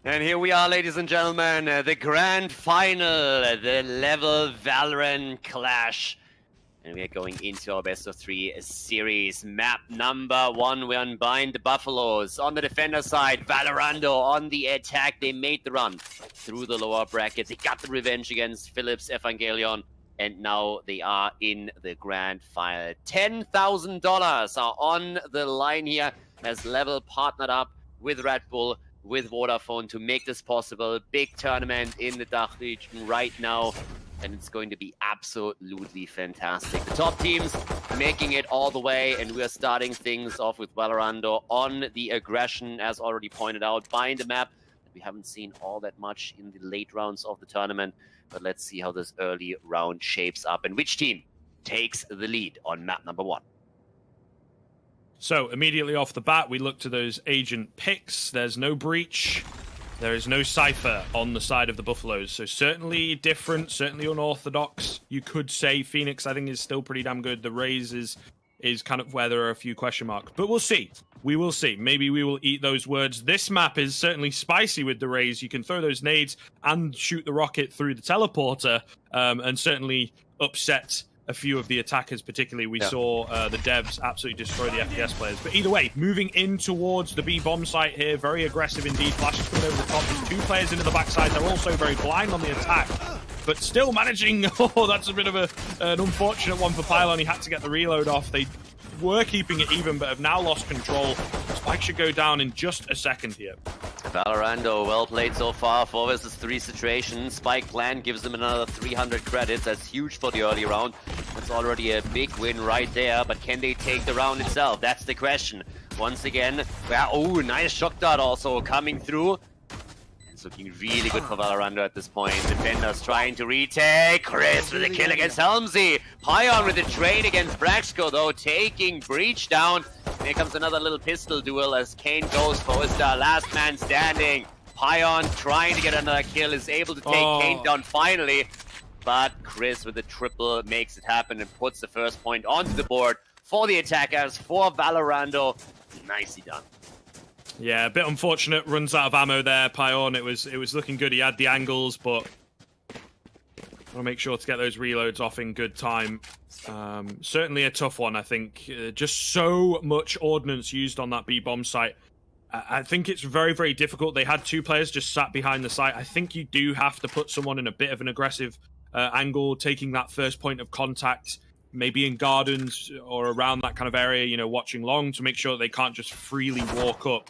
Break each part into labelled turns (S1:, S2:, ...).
S1: And here we are, ladies and gentlemen, the grand final, the LVL Valorant Clash. And we are going into our best of 3 series. Map number 1, we unbind the Buffaloes. On the defender side, Valorando on the attack. They made the run through the lower bracket. They got the revenge against Philips Evangelion. And now they are in the grand final. $10,000 are on the line here as LVL partnered up with Red Bull, with Vodafone to make this possible. Big tournament in the DACH region right now, and it's going to be absolutely fantastic. The top teams making it all the way, and we are starting things off with Valorando on the aggression, as already pointed out, buying the map. We haven't seen all that much in the late rounds of the tournament, but let's see how this early round shapes up and which team takes the lead on map number 1.
S2: So immediately off the bat, we look to those agent picks. There's no breach. There is no Cypher on the side of the Buffaloes. So certainly different, certainly unorthodox. You could say Phoenix, I think, is still pretty damn good. The Raze is kind of where there are a few question marks. But we'll see. We will see. Maybe we will eat those words. This map is certainly spicy with the Raze. You can throw those nades and shoot the rocket through the teleporter, and certainly upset a few of the attackers. Particularly, we saw the devs absolutely destroy the FPS players. But either way, moving in towards the B bomb site here, very aggressive indeed. Flash is coming over the top. There's 2 players into the backside. They're also very blind on the attack, but still managing. Oh, that's a bit of an unfortunate one for Pylon. He had to get the reload off. They were keeping it even, but have now lost control. Spike should go down in just a second here.
S1: Valorando, well played so far. 4 versus 3 situation. Spike plan gives them another 300 credits. That's huge for the early round. That's already a big win right there, but can they take the round itself? That's the question. Once again, oh, nice shock dart also coming through. It's looking really good for Valorando at this point. Defenders trying to retake. Chris with a kill against Helmsy. Pion with a trade against Braxco, though, taking Breach down. Here comes another little pistol duel as Kane goes for Oyster. Last man standing. Pion trying to get another kill, is able to take Kane down finally. But Chris with a triple makes it happen and puts the first point onto the board for the attackers, for Valorando. Nicely done.
S2: Yeah, a bit unfortunate. Runs out of ammo there, Pion. It was looking good. He had the angles, but want to make sure to get those reloads off in good time. Certainly a tough one, I think. Just so much ordnance used on that B-bomb site. I think it's very, very difficult. They had 2 players just sat behind the site. I think you do have to put someone in a bit of an aggressive angle, taking that first point of contact, maybe in gardens or around that kind of area, you know, watching long to make sure that they can't just freely walk up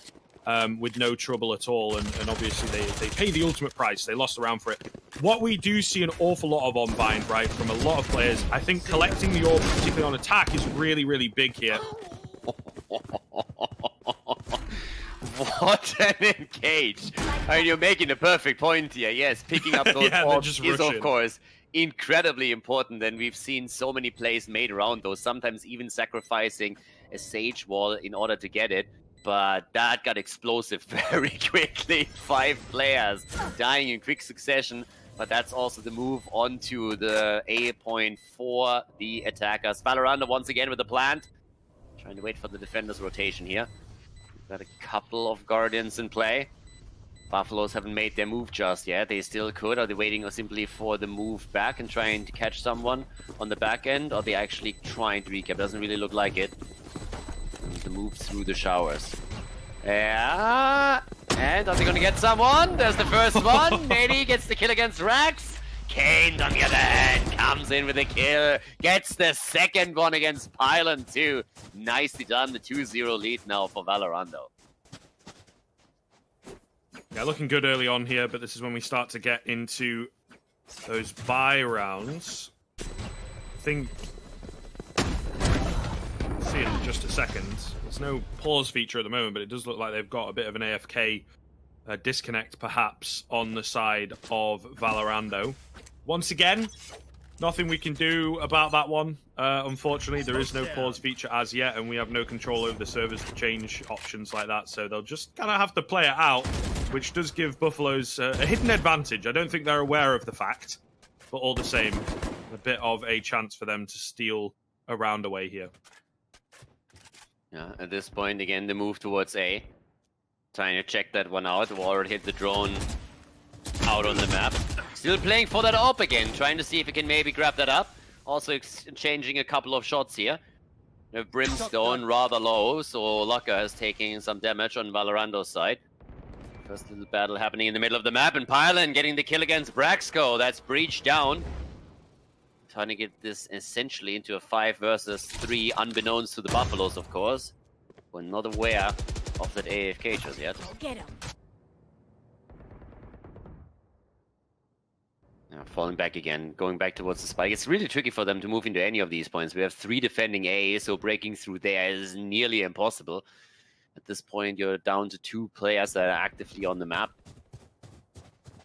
S2: with no trouble at all. And obviously they pay the ultimate price. They lost the round for it. What we do see an awful lot of on Bind, right, from a lot of players, I think collecting the orb, particularly on attack, is really, really big here.
S1: What an engage. I mean, you're making a perfect point here. Yes, picking up those orbs is, of course, incredibly important, and we've seen so many plays made around those, sometimes even sacrificing a Sage wall in order to get it. But that got explosive very quickly. 5 players dying in quick succession. But that's also the move onto the A point for the attackers. Valorando once again with the plant. Trying to wait for the defenders' rotation here. We've got a couple of Guardians in play. Buffaloes haven't made their move just yet. They still could. Are they waiting simply for the move back and trying to catch someone on the back end? Or are they actually trying to recap? Doesn't really look like it. The move through the showers. Yeah. And are they going to get someone? There's the first one. Nady gets the kill against Rax. Kane, on the other hand, comes in with a kill. Gets the second one against Pylon too. Nicely done. The 2-0 lead now for Valorando.
S2: Yeah, looking good early on here, but this is when we start to get into those buy rounds. I think... see in just a second. There's no pause feature at the moment, but it does look like they've got a bit of an AFK disconnect, perhaps, on the side of Valorando. Once again, nothing we can do about that one. Unfortunately, there is no pause feature as yet, and we have no control over the servers to change options like that, so they'll just kind of have to play it out, which does give Buffaloes a hidden advantage. I don't think they're aware of the fact, but all the same, a bit of a chance for them to steal a round away here.
S1: Yeah, at this point, again, the move towards A. Trying to check that one out. We already hit the drone out on the map. Still playing for that AWP again, trying to see if he can maybe grab that up. Also exchanging a couple of shots here. The Brimstone rather low, so Locka is taking some damage on Valorando's side. First little battle happening in the middle of the map, and Pylon getting the kill against Braxco. That's Breach down. Trying to get this essentially into a 5 versus 3, unbeknownst to the Buffaloes, of course. We're not aware of that AFK just yet.
S3: Get him.
S1: Now falling back again, going back towards the spike. It's really tricky for them to move into any of these points. We have 3 defending A, so breaking through there is nearly impossible. At this point, you're down to 2 players that are actively on the map.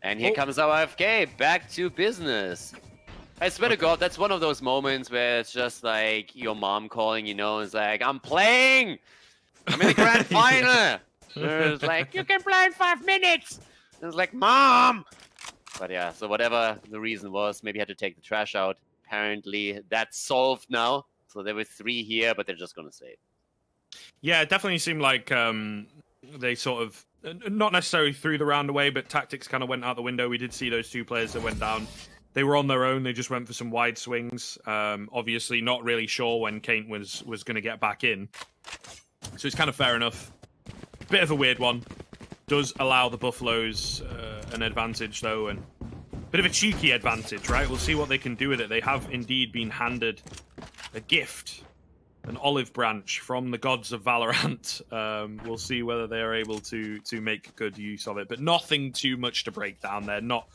S1: And here comes our AFK, back to business. I swear to God, that's one of those moments where it's just like your mom calling, you know, it's like, I'm playing! I'm in the grand final! It's like, you can play in 5 minutes! And it's like, Mom! But yeah, so whatever the reason was, maybe had to take the trash out. Apparently, that's solved now. So there were 3 here, but they're just gonna save.
S2: Yeah, it definitely seemed like they sort of, not necessarily threw the round away, but tactics kind of went out the window. We did see those 2 players that went down. They were on their own. They just went for some wide swings. Obviously, not really sure when Kane was going to get back in. So it's kind of fair enough. Bit of a weird one. Does allow the Buffaloes an advantage, though, and bit of a cheeky advantage, right? We'll see what they can do with it. They have indeed been handed a gift, an olive branch from the gods of Valorant. We'll see whether they are able to make good use of it, but nothing too much to break down there. Not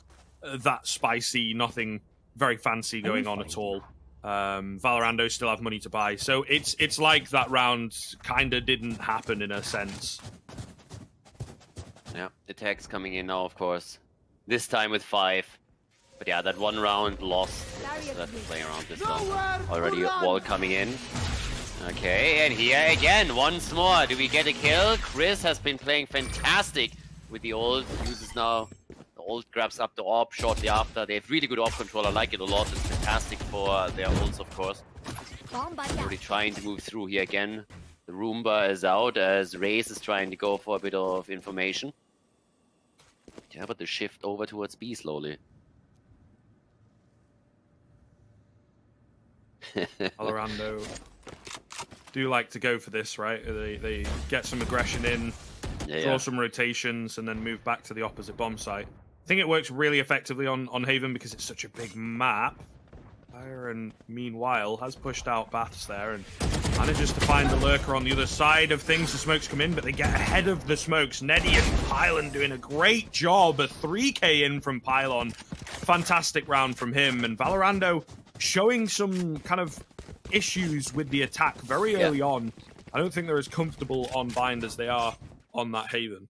S2: that spicy, nothing very fancy going on at all. Valorando still have money to buy, so it's like that round kind of didn't happen in a sense.
S1: Yeah, attacks coming in now, of course. This time with 5. But yeah, that 1 round lost. So that's playing around this one. Already a wall coming in. Okay, and here again, once more. Do we get a kill? Chris has been playing fantastic with the ult. Uses now the ult, grabs up the orb shortly after. They have really good orb control. I like it a lot. It's fantastic for their ults, of course. Already trying to move through here again. The Roomba is out as Raze is trying to go for a bit of information. Yeah, but the shift over towards B slowly.
S2: Valorando do like to go for this, right? They get some aggression in, draw some rotations, and then move back to the opposite bomb site. I think it works really effectively on Haven because it's such a big map. Byron, meanwhile, has pushed out Baths there and manages to find the lurker on the other side of things. The smokes come in, but they get ahead of the smokes. Neddy and Pylon doing a great job. A 3k in from Pylon. Fantastic round from him. And Valorando showing some kind of issues with the attack very early on. I don't think they're as comfortable on Bind as they are on that Haven.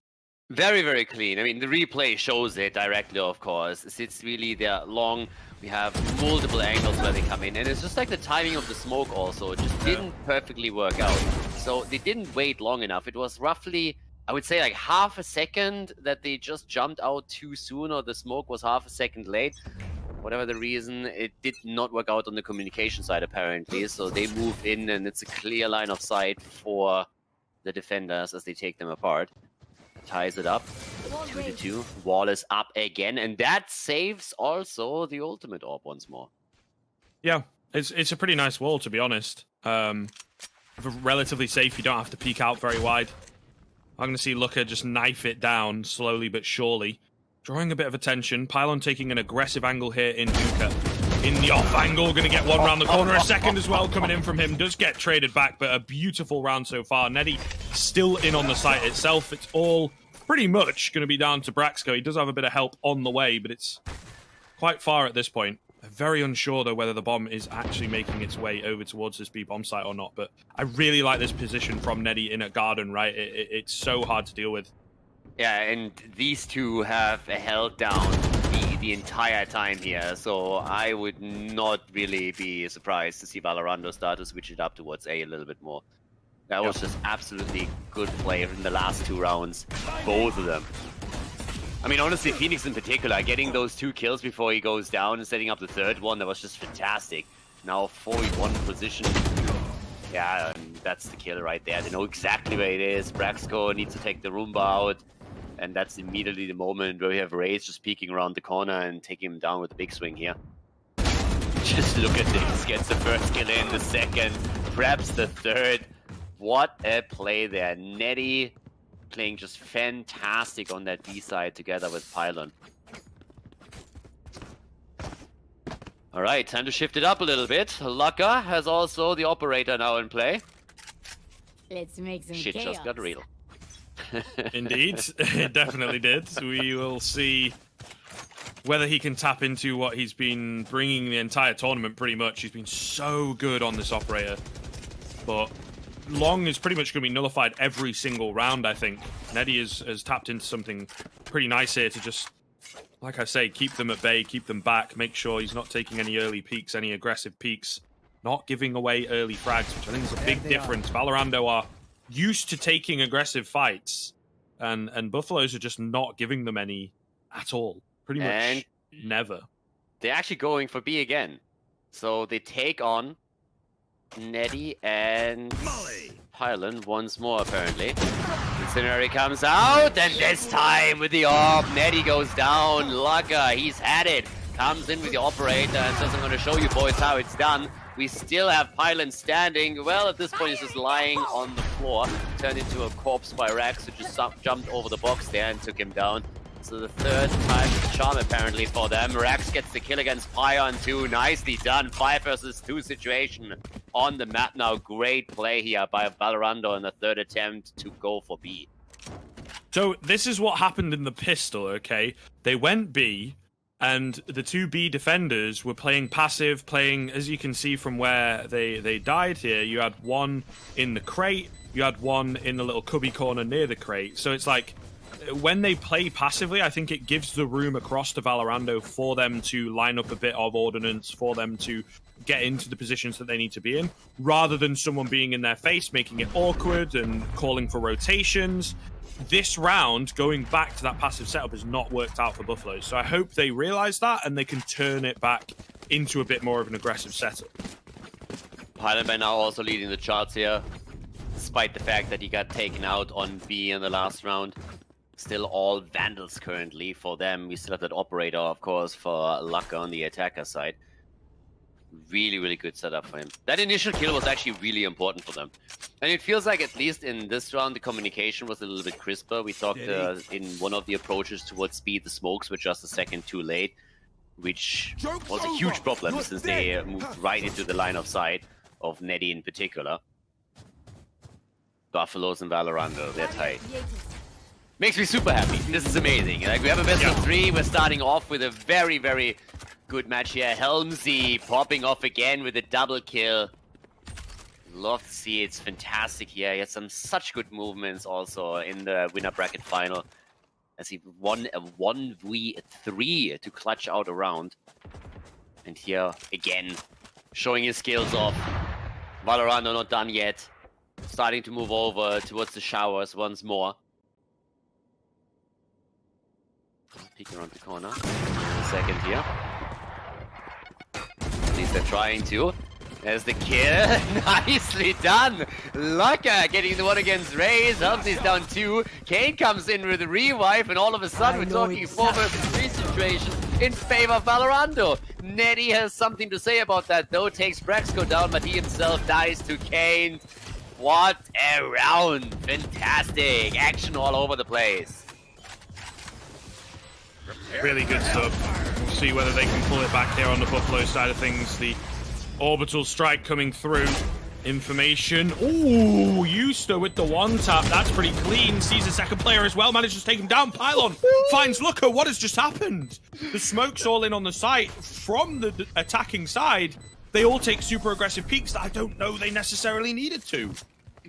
S1: Very, very clean. I mean, the replay shows it directly, of course. It's really, they're long. We have multiple angles where they come in. And it's just like the timing of the smoke also. It just didn't perfectly work out. So they didn't wait long enough. It was roughly, I would say, like half a second that they just jumped out too soon, or the smoke was half a second late. Whatever the reason, it did not work out on the communication side, apparently. So they move in, and it's a clear line of sight for the defenders as they take them apart. Ties it up. 2-2. Wall is up again, and that saves also the ultimate orb once more.
S2: Yeah, it's a pretty nice wall, to be honest. Relatively safe. You don't have to peek out very wide. I'm going to see Looker just knife it down slowly but surely. Drawing a bit of attention. Pylon taking an aggressive angle here in Duca. In the off angle, going to get one around the corner. A second as well coming in from him. Does get traded back, but a beautiful round so far. Neddy still in on the site itself. It's all pretty much going to be down to Braxco. He does have a bit of help on the way, but it's quite far at this point. I'm very unsure, though, whether the bomb is actually making its way over towards this B bomb site or not, but I really like this position from Neddy in a garden, right? It's so hard to deal with.
S1: Yeah, and these two have held down the entire time here, so I would not really be surprised to see Valorando start to switch it up towards A little bit more. That was just absolutely good play in the last 2 rounds, both of them. I mean, honestly, Phoenix in particular, getting those 2 kills before he goes down and setting up the 3rd one, that was just fantastic. Now 4v1 position. Yeah, that's the kill right there. They know exactly where it is. Braxco needs to take the Roomba out. And that's immediately the moment where we have Raze just peeking around the corner and taking him down with a big swing here. Just look at this. Gets the first kill in, the second, perhaps the third. What a play there. Netty playing just fantastic on that B side together with Pylon. All right, time to shift it up a little bit. Lucka has also the operator now in play.
S3: Let's make some
S1: Shit
S3: chaos.
S1: just got real.
S2: Indeed, it definitely did. We will see whether he can tap into what he's been bringing the entire tournament, pretty much. He's been so good on this operator. But Long is pretty much going to be nullified every single round, I think. Netty has tapped into something pretty nice here to just, like I say, keep them at bay, keep them back, make sure he's not taking any early peaks, any aggressive peaks, not giving away early frags, which I think is a big difference. Valorando are used to taking aggressive fights, and Buffaloes are just not giving them any at all. Pretty much never.
S1: They're actually going for B again. So they take on Netty and Pylon once more, apparently. Incendiary comes out, and this time with the AWP, Netty goes down. Lucka, he's had it. Comes in with the operator and says, I'm going to show you boys how it's done. We still have Pylon standing. Well, at this point, he's just lying on the floor. Turned into a corpse by Rax, who just jumped over the box there and took him down. So the third time is charm, apparently, for them. Rax gets the kill against Pion, too. Nicely done. 5 versus 2 situation on the map now. Great play here by Valorando in the third attempt to go for B.
S2: So this is what happened in the pistol, okay? They went B, and the 2 B defenders were playing passive, playing, as you can see from where they died here, you had one in the crate, you had one in the little cubby corner near the crate. So it's like, when they play passively, I think it gives the room across to Valorando for them to line up a bit of ordnance, for them to get into the positions that they need to be in, rather than someone being in their face, making it awkward and calling for rotations. This round, going back to that passive setup, has not worked out for Buffalo. So I hope they realize that and they can turn it back into a bit more of an aggressive setup.
S1: Pylon by now also leading the charts here, despite the fact that he got taken out on B in the last round. Still all Vandals currently for them. We still have that operator, of course, for Lucka on the attacker side. Really, really good setup for him. That initial kill was actually really important for them. And it feels like, at least in this round, the communication was a little bit crisper. We talked in one of the approaches towards speed, the smokes were just a second too late, which was a huge problem since they moved right into the line of sight of Netty in particular. Buffaloes and Valorando, they're tight. Makes me super happy. This is amazing. Like, we have a best of 3. We're starting off with a very, very good match here. Helmsy popping off again with a double kill. Love to see it. It's fantastic here. He had such good movements also in the winner bracket final, as he won a 1v3 to clutch out a round. And here again, showing his skills off. Valorando not done yet. Starting to move over towards the showers once more. Peek around the corner. A second here. At least they're trying to. There's the kill. Nicely done. Lucka getting the one against Raze. Helmsy's down 2. Kane comes in with a revive, and all of a sudden we're talking 4 versus 3 situation in favor of Valorando. Netty has something to say about that, though. Takes Braxco down, but he himself dies to Kane. What a round. Fantastic. Action all over the place.
S2: Really good stuff. We'll see whether they can pull it back here on the Buffalo side of things. The orbital strike coming through. Information. Ooh, Eusta with the one tap. That's pretty clean. Sees a second player as well. Manages to take him down. Pylon finds Lucka. What has just happened? The smoke's all in on the site. From the attacking side, they all take super aggressive peeks that I don't know they necessarily needed to.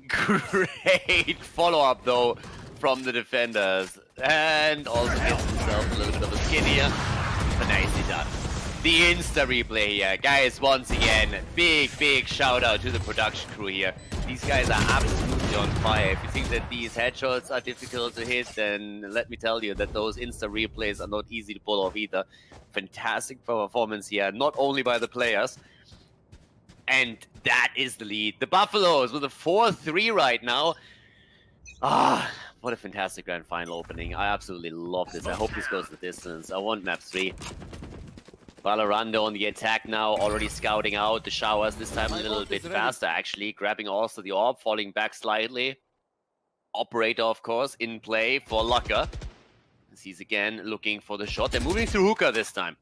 S1: Great follow-up, though, from the defenders. And also gets himself a little bit of a skin here. But nicely done. The insta replay here. Guys, once again, big shout out to the production crew here. These guys are absolutely on fire. If you think that these headshots are difficult to hit, then let me tell you that those insta replays are not easy to pull off either. Fantastic performance here, not only by the players. And that is the lead. The Buffaloes with a 4-3 right now. Ah, what a fantastic grand final opening. I absolutely love this. I hope this goes the distance. I want map 3. Valorando on the attack now, already scouting out the showers, this time a little bit faster actually, grabbing also the orb, falling back slightly. Operator, of course, in play for Lucker. He's again looking for the shot. They're moving through Hookah this time.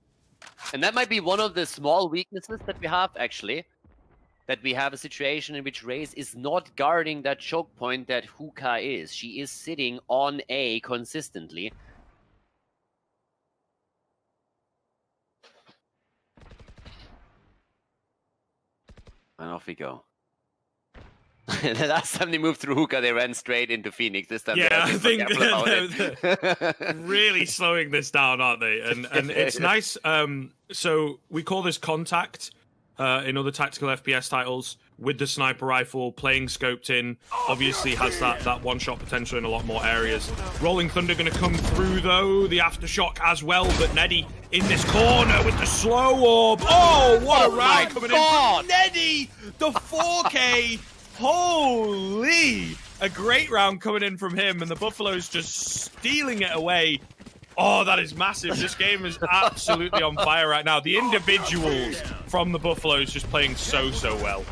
S1: And that might be one of the small weaknesses that we have, actually. That we have a situation in which Raze is not guarding that choke point that Hookah is. She is sitting on A consistently. And off we go. The last time they moved through Hookah, they ran straight into Phoenix. This time,
S2: yeah, I think
S1: they're
S2: really slowing this down, aren't they? And it's nice. So we call this contact in other tactical FPS titles with the sniper rifle, playing scoped in. Obviously has that one-shot potential in a lot more areas. Rolling Thunder going to come through, though. The Aftershock as well, but Neddy in this corner with the slow orb. Oh, what a round coming in from Neddy! The 4K! Holy! A great round coming in from him, and the Buffaloes just stealing it away. Oh, that is massive. This game is absolutely on fire right now. The individuals from the Buffaloes just playing so well.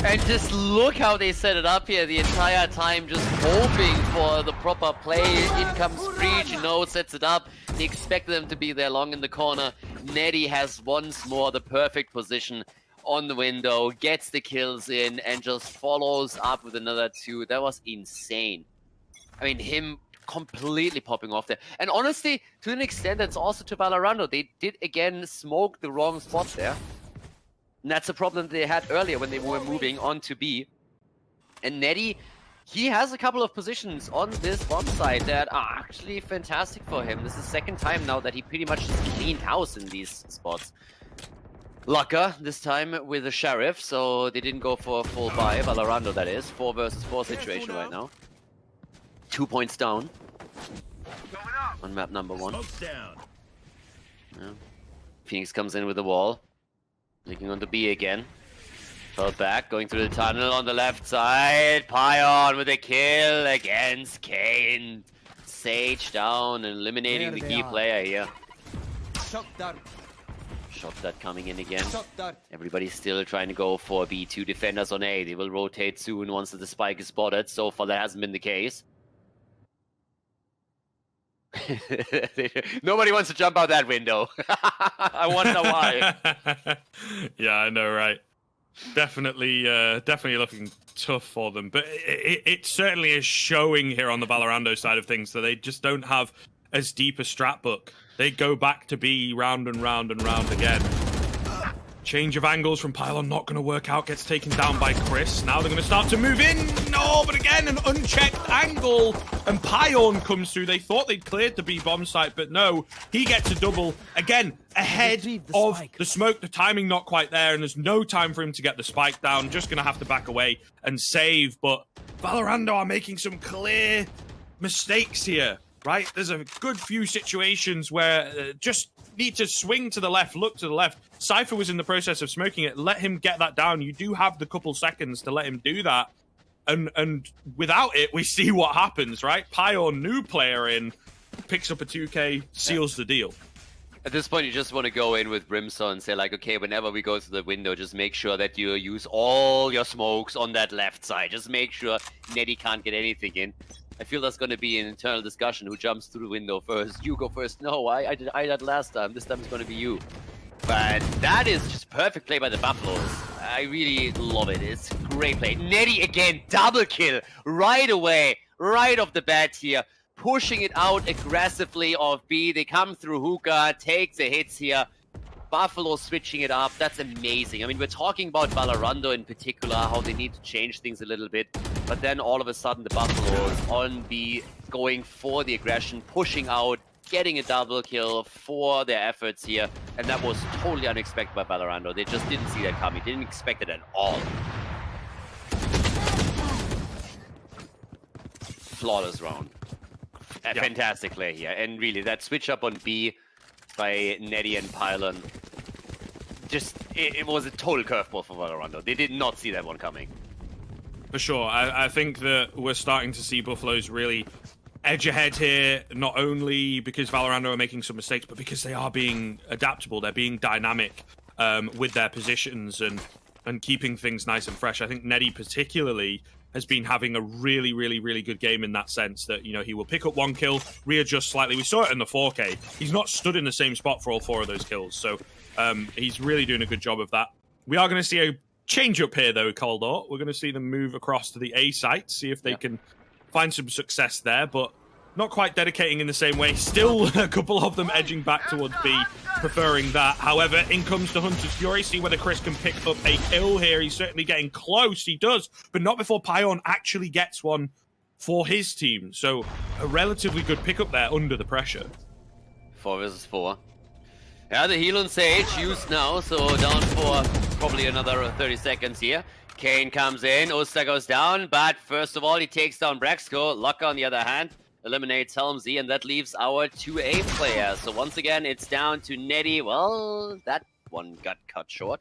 S1: And just look how they set it up here the entire time, just hoping for the proper play. In comes Breach, sets it up. They expect them to be there long in the corner. Neddy has once more the perfect position on the window, gets the kills in, and just follows up with another 2. That was insane. I mean, him completely popping off there. And honestly, to an extent, that's also to Valorando. They did, again, smoke the wrong spot there. And that's a problem they had earlier when they were moving on to B. And Neddy, he has a couple of positions on this bomb site that are actually fantastic for him. This is the second time now that he pretty much just cleaned house in these spots. Lucker, this time with the Sheriff, so they didn't go for a full buy. Valorando, that is. 4 versus 4 situation right now. 2 points down on map number 1. Yeah. Phoenix comes in with the wall. Looking on the B again. Fell back, going through the tunnel on the left side. Pion with a kill against Kane. Sage down and eliminating the key player here. Shot dart coming in again. Everybody's still trying to go for B. 2 defenders on A. They will rotate soon once the spike is spotted. So far, that hasn't been the case. Nobody wants to jump out that window. I wonder why.
S2: Yeah, I know, right? Definitely looking tough for them. But it certainly is showing here on the Valorando side of things that they just don't have as deep a strat book. They go back to B round and round and round again. Change of angles from Pylon not going to work out. Gets taken down by Chris. Now they're going to start to move in. No, but again, an unchecked angle. And Pylon comes through. They thought they'd cleared the B bomb site, but no. He gets a double. Again, ahead of the smoke. The timing not quite there, and there's no time for him to get the spike down. Just going to have to back away and save. But Valorando are making some clear mistakes here, right? There's a good few situations where just need to swing to the left, look to the left. Cypher was in the process of smoking it. Let him get that down. You do have the couple seconds to let him do that. And without it, we see what happens, right? Pion, new player in, picks up a 2K, seals the deal.
S1: At this point, you just want to go in with Brimstone and say, like, okay, whenever we go to the window, just make sure that you use all your smokes on that left side. Just make sure Neddy can't get anything in. I feel there's going to be an internal discussion who jumps through the window first. You go first. No, I did last time. This time it's going to be you. But that is just perfect play by the Buffaloes. I really love it. It's great play. Neddy again, double kill right away, right off the bat here. Pushing it out aggressively off B. They come through Hookah, take the hits here. Buffalo switching it up. That's amazing. I mean, we're talking about Valorando in particular, how they need to change things a little bit. But then all of a sudden, the Buffaloes on B going for the aggression, pushing out, getting a double kill for their efforts here. And that was totally unexpected by Valorando. They just didn't see that coming. Didn't expect it at all. Flawless round. A fantastic play here. And really, that switch up on B by Neddy and Pylon it was a total curveball for Valorando. They did not see that one coming.
S2: For sure. I think that we're starting to see Buffaloes really edge ahead here, not only because Valorando are making some mistakes, but because they are being adaptable. They're being dynamic with their positions and keeping things nice and fresh. I think Neddy particularly has been having a really, really, really good game in that sense that, you know, he will pick up one kill, readjust slightly. We saw it in the 4K. He's not stood in the same spot for all 4 of those kills, so he's really doing a good job of that. We are going to see a change up here, though, Khaldor. We're going to see them move across to the A site, see if they can find some success there, but not quite dedicating in the same way. Still a couple of them edging back towards B, preferring that. However, in comes the Hunter's Fury. See whether Chris can pick up a kill here. He's certainly getting close. He does, but not before Pion actually gets one for his team. So a relatively good pickup there under the pressure.
S1: 4 versus 4. Yeah, the heal on Sage used now, so down for probably another 30 seconds here. Kane comes in, Oster goes down, but first of all, he takes down Braxco. Locke, on the other hand, eliminates Helmsy, and that leaves our 2A players. So once again, it's down to Neddy. Well, that one got cut short.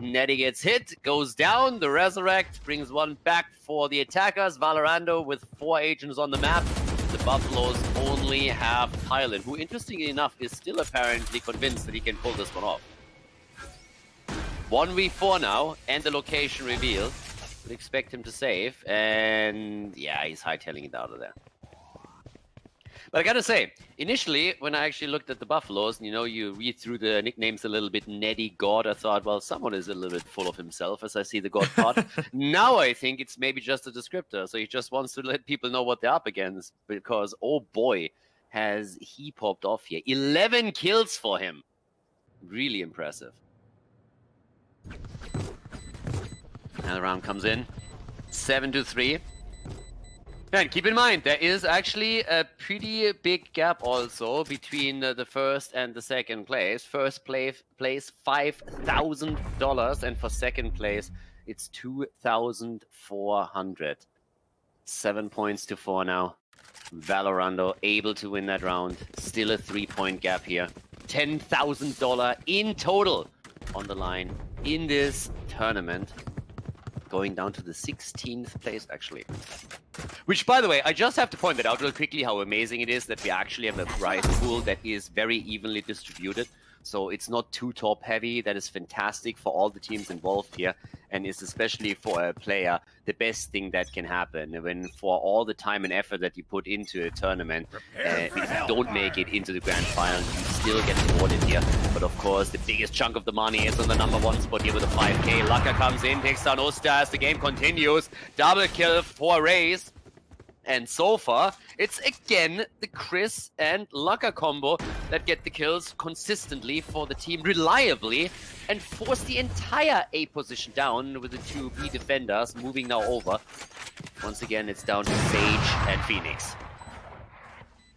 S1: Neddy gets hit, goes down. The Resurrect brings one back for the attackers. Valorando with 4 agents on the map. The Buffaloes only have Tylen, who, interestingly enough, is still apparently convinced that he can pull this one off. 1v4 now, and the location revealed. Would expect him to save, and yeah, he's hightailing it out of there. But I gotta say, initially, when I actually looked at the Buffaloes, you know, you read through the nicknames a little bit, Neddy, God, I thought, well, someone is a little bit full of himself as I see the God part. Now I think it's maybe just a descriptor, so he just wants to let people know what they're up against, because, oh boy, has he popped off here. 11 kills for him. Really impressive. Another round comes in. 7-3. And keep in mind, there is actually a pretty big gap also between the first and the second place. First place $5,000, and for second place, it's 2,400. 7 points to 4 now. Valorando able to win that round. Still a 3-point gap here. $10,000 in total on the line in this tournament. Going down to the 16th place, actually. Which, by the way, I just have to point that out real quickly, how amazing it is that we actually have a prize pool that is very evenly distributed. So it's not too top heavy. That is fantastic for all the teams involved here, and is especially for a player the best thing that can happen. When for all the time and effort that you put into a tournament, if you don't make it into the grand final, you still get rewarded here. But of course, the biggest chunk of the money is on the #1 spot here with a 5K. Laka comes in, takes down Oster as the game continues. Double kill for Raze. And so far, it's again the Chris and Laka combo that get the kills consistently for the team reliably and force the entire A position down with the 2 B defenders moving now over. Once again, it's down to Sage and Phoenix.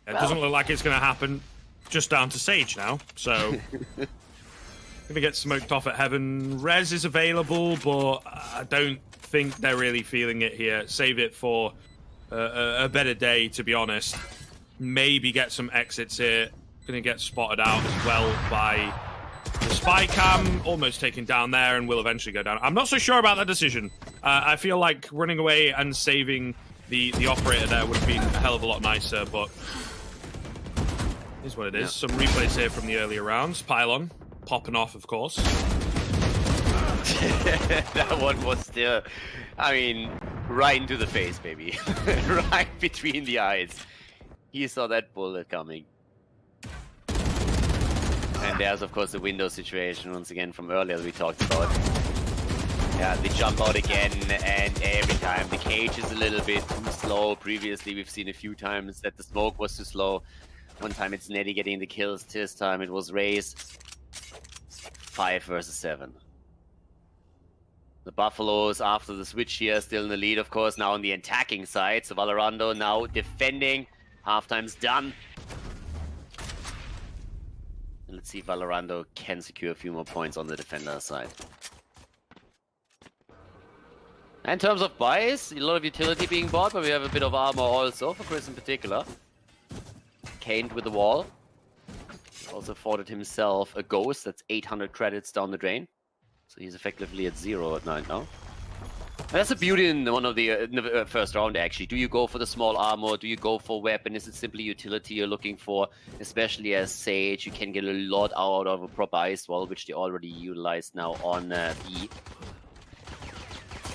S2: It doesn't look like it's going to happen. Just down to Sage now, so... Gonna get smoked off at Heaven. Res is available, but I don't think they're really feeling it here. Save it for... a better day, to be honest. Maybe get some exits here. Gonna get spotted out as well by the spy cam. Almost taken down there and will eventually go down. I'm not so sure about that decision. I feel like running away and saving the operator there would have been a hell of a lot nicer, but is what it is. Some replays here from the earlier rounds. Pylon popping off, of course.
S1: That one was still, I mean, right into the face, baby. Right between the eyes. He saw that bullet coming. And there's, of course, the window situation, once again, from earlier we talked about. Yeah, they jump out again, and every time the cage is a little bit too slow. Previously, we've seen a few times that the smoke was too slow. One time it's Neddy getting the kills, this time it was Raze. 5 versus 7. The Buffaloes, after the switch here, still in the lead, of course, now on the attacking side. So Valorando now defending. Halftime's done. And let's see if Valorando can secure a few more points on the defender side. In terms of buys, a lot of utility being bought, but we have a bit of armor also, for Chris in particular. Caned with the wall. Also afforded himself a ghost. That's 800 credits down the drain. So he's effectively at 0 at night now. And that's the beauty in one of the first round, actually. Do you go for the small armor? Do you go for weapon? Is it simply utility you're looking for? Especially as Sage, you can get a lot out of a proper ice wall, which they already utilized now on B.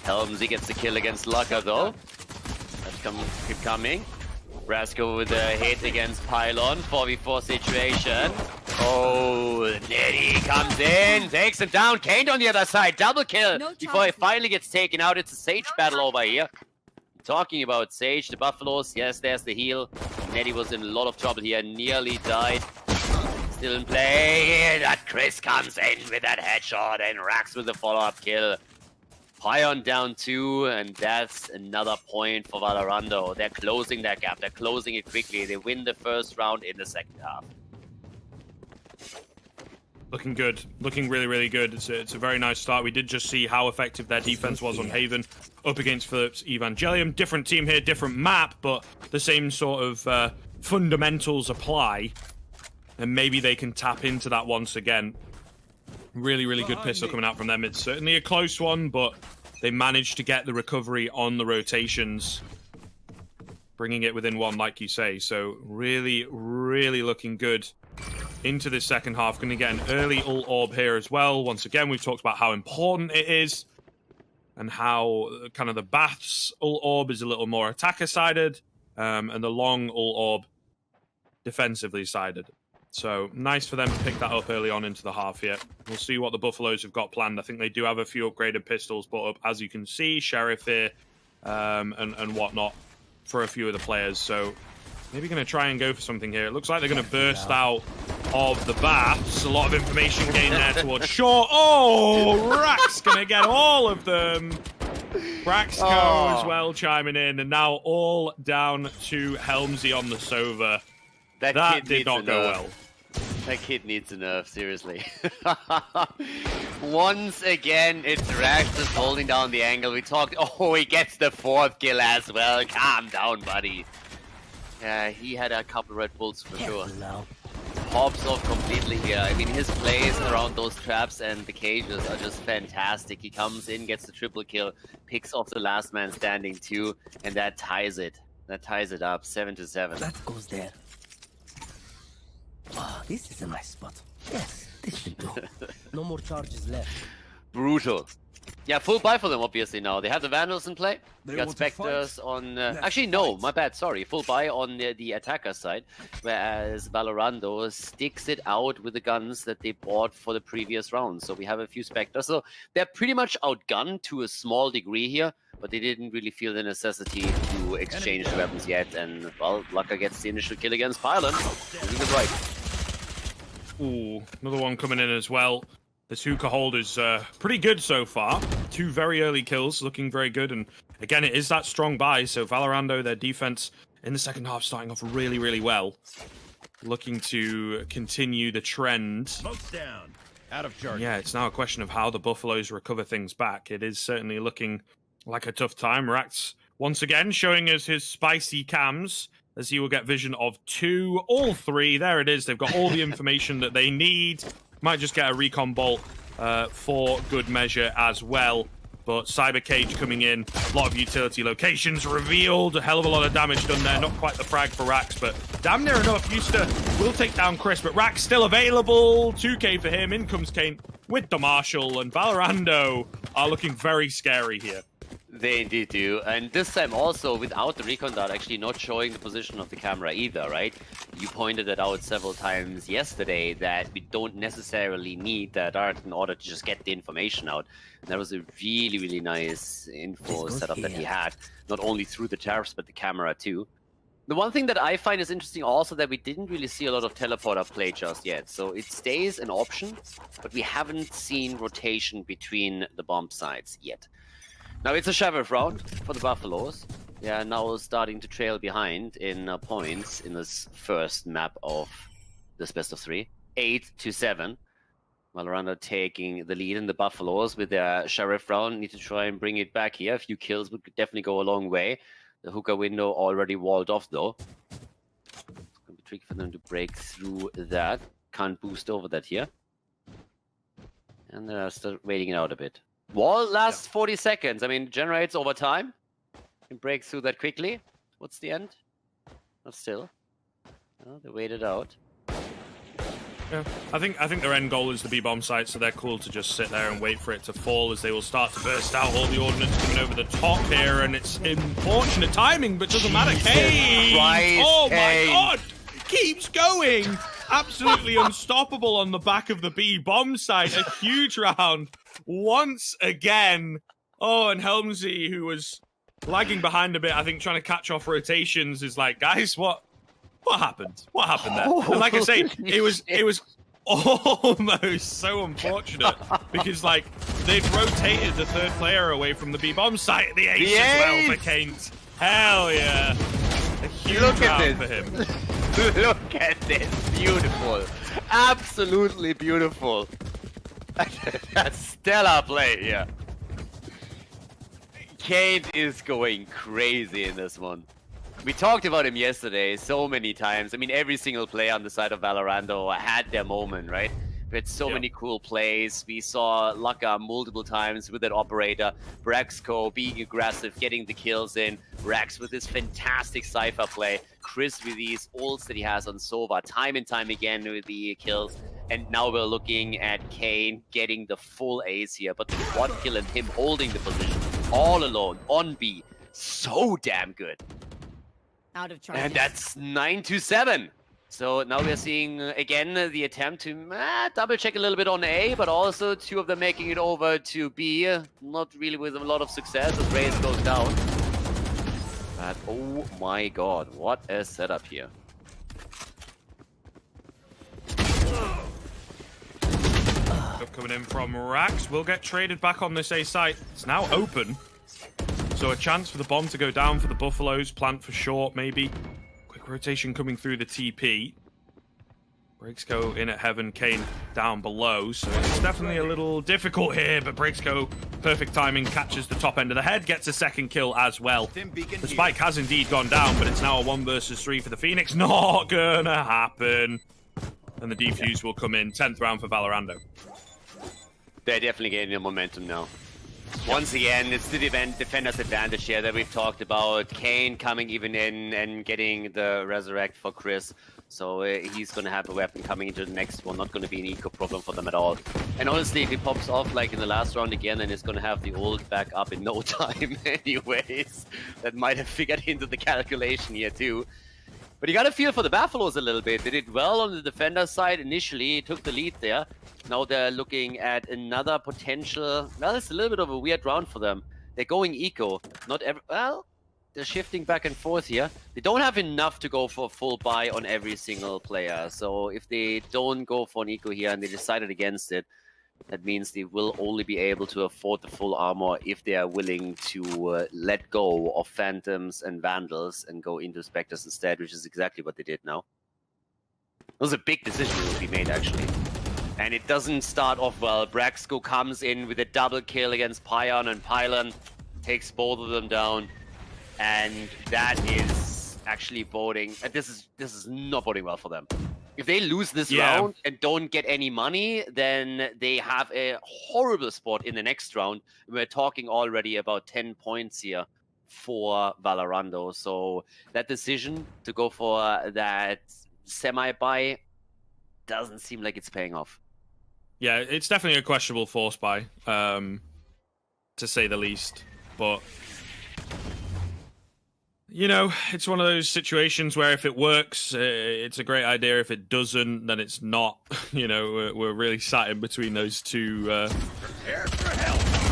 S1: Helmsy gets the kill against Laka, though. That's keep coming. Brasco with a hit against Pylon. 4v4 situation. Oh, Netty comes in, takes him down. Kane on the other side, double kill before he finally gets taken out. It's a Sage battle over here. Talking about Sage, the Buffaloes, yes, there's the heal. Netty was in a lot of trouble here, nearly died. Still in play, that Chris comes in with that headshot and racks with the follow-up kill. Pion down 2, and that's another point for Valorando. They're closing that gap, they're closing it quickly. They win the first round in the second half.
S2: Looking good. Looking really, really good. It's a very nice start. We did just see how effective their defense was on Haven up against Philips Evangelium. Different team here, different map, but the same sort of fundamentals apply. And maybe they can tap into that once again. Really, really good pistol coming out from them. It's certainly a close one, but they managed to get the recovery on the rotations, bringing it within 1, like you say. So really, really looking good into this second half. Going to get an early ult orb here as well. Once again, we've talked about how important it is and how kind of the Bath's ult orb is a little more attacker-sided and the long ult orb defensively sided. So nice for them to pick that up early on into the half here. We'll see what the Buffaloes have got planned. I think they do have a few upgraded pistols brought up, as you can see, Sheriff here and whatnot for a few of the players. So maybe going to try and go for something here. It looks like they're going to burst out of the Baths. A lot of information gained there towards short. Oh, Rax going to get all of them. Braxco as well chiming in. And now all down to Helmsy on the Sova. That did not go well.
S1: That kid needs a nerf, seriously. Once again, it's Rax just holding down the angle. We talked. Oh, he gets the 4th kill as well. Calm down, buddy. Yeah, he had a couple Red Bulls for sure. Hops off completely here. I mean, his plays around those traps and the cages are just fantastic. He comes in, gets the triple kill, picks off the last man standing too, and that ties it. That ties it up, 7-7.
S4: That goes there. Oh, this is a nice spot. Yes, this should do. No more charges left.
S1: Brutal. Yeah, full buy for them, obviously, now. They have the Vandals in play. They got Spectres on... actually, no, my bad, sorry. Full buy on the attacker side, whereas Valorando sticks it out with the guns that they bought for the previous round. So we have a few Spectres. So they're pretty much outgunned to a small degree here, but they didn't really feel the necessity to exchange the weapons yet. And, well, Laka gets the initial kill against Pylon. Doing it right.
S2: Ooh, another one coming in as well. This hookah hold is pretty good so far. 2 very early kills, looking very good. And again, it is that strong buy. So Valorando, their defense in the second half starting off really, really well. Looking to continue the trend.
S5: Smoke's down. Out of charge.
S2: Yeah, it's now a question of how the Buffaloes recover things back. It is certainly looking like a tough time. Rax, once again, showing us his spicy cams, as he will get vision of 2, all 3. There it is. They've got all the information that they need. Might just get a recon bolt for good measure as well. But Cyber Cage coming in, a lot of utility locations revealed, a hell of a lot of damage done there. Not quite the frag for Rax, but damn near enough. Eusta will take down Chris, but Rax still available. 2k for him. In comes Kane with the Marshall, and Valorando are looking very scary here.
S1: They indeed do, and this time also without the recon dart actually not showing the position of the camera either, right? You pointed it out several times yesterday that we don't necessarily need that dart in order to just get the information out. And that was a really, really nice info setup that he had, not only through the tariffs, but the camera too. The one thing that I find is interesting also that we didn't really see a lot of teleporter play just yet. So it stays an option, but we haven't seen rotation between the bomb sites yet. Now it's a Sheriff round for the Buffaloes. They are now starting to trail behind in points in this first map of this best of 3. 8-7. Valorando taking the lead in the Buffaloes with their Sheriff round. Need to try and bring it back here. A few kills would definitely go a long way. The hookah window already walled off though. It's going to be tricky for them to break through that. can't boost over that here. And they're still waiting it out a bit. Wall lasts 40 seconds. I mean, generates over time. Can break through that quickly. What's the end? Not still. Oh, they waited out.
S2: Yeah, I think their end goal is the B-bomb site, so they're cool to just sit there and wait for it to fall as they will start to burst out all the ordnance coming over the top here, and it's unfortunate timing, but doesn't matter. Kane! Oh my god! Keeps going! Absolutely unstoppable on the back of the B-bomb site. A huge round once again. Oh, and Helmsy, who was lagging behind a bit, I think trying to catch off rotations, is like, guys, what happened? What happened there? And like I say, it was almost so unfortunate because like they'd rotated the third player away from the B-bomb site at the ace as well for Keynes. Hell yeah. A huge round for him.
S1: Look at this. Beautiful. Absolutely beautiful. A stellar play, yeah. Kane is going crazy in this one. We talked about him yesterday so many times. I mean, every single player on the side of Valorando had their moment, right? We had so many cool plays. We saw Lucka multiple times with that operator. Braxco being aggressive, getting the kills in. Rax with this fantastic Cypher play. Chris with these ults that he has on Sova time and time again with the kills. And now we're looking at Kane getting the full ace here. But the quad kill and him holding the position all alone on B. So damn good.
S3: Out of charges.
S1: And that's 9-7. So now we're seeing, again, the attempt to double check a little bit on A, but also two of them making it over to B. Not really with a lot of success as Raze goes down. But oh my god, what a setup here.
S2: Coming in from Rax, will get traded back on this A site. It's now open. So a chance for the bomb to go down for the Buffaloes, plant for short maybe. Quick rotation coming through the TP. Breaksco in at heaven, Kane down below, so it's definitely a little difficult here, but Breaksco, perfect timing, catches the top end of the head, gets a second kill as well. The spike has indeed gone down, but it's now a 1 versus 3 for the Phoenix. Not gonna happen. And the defuse will come in, 10th round for Valorando.
S1: They're definitely getting the momentum now. Once again, it's the defender's advantage here that we've talked about. Kane coming even in and getting the resurrect for Chris. So he's going to have a weapon coming into the next one. Not going to be an eco problem for them at all. And honestly, if he pops off like in the last round again, then he's going to have the ult back up in no time anyways. That might have figured into the calculation here too. But you got to feel for the Buffaloes a little bit. They did well on the defender side initially, took the lead there. Now they're looking at another potential... Well, it's a little bit of a weird round for them. They're going eco. Well, they're shifting back and forth here. They don't have enough to go for a full buy on every single player. So if they don't go for an eco here and they decided against it, that means they will only be able to afford the full armor if they are willing to let go of Phantoms and Vandals and go into Spectres instead, which is exactly what they did now. It was a big decision that will be made, actually. And it doesn't start off well. Braxco comes in with a double kill against Pion, and Pylon takes both of them down. And that is actually boding... This is not boding well for them. If they lose this round and don't get any money, then they have a horrible spot in the next round. We're talking already about 10 points here for Valorando. So that decision to go for that semi-buy doesn't seem like it's paying off.
S2: Yeah, it's definitely a questionable force buy, to say the least. But, you know, it's one of those situations where if it works, it's a great idea. If it doesn't, then it's not. You know, we're really sat in between those two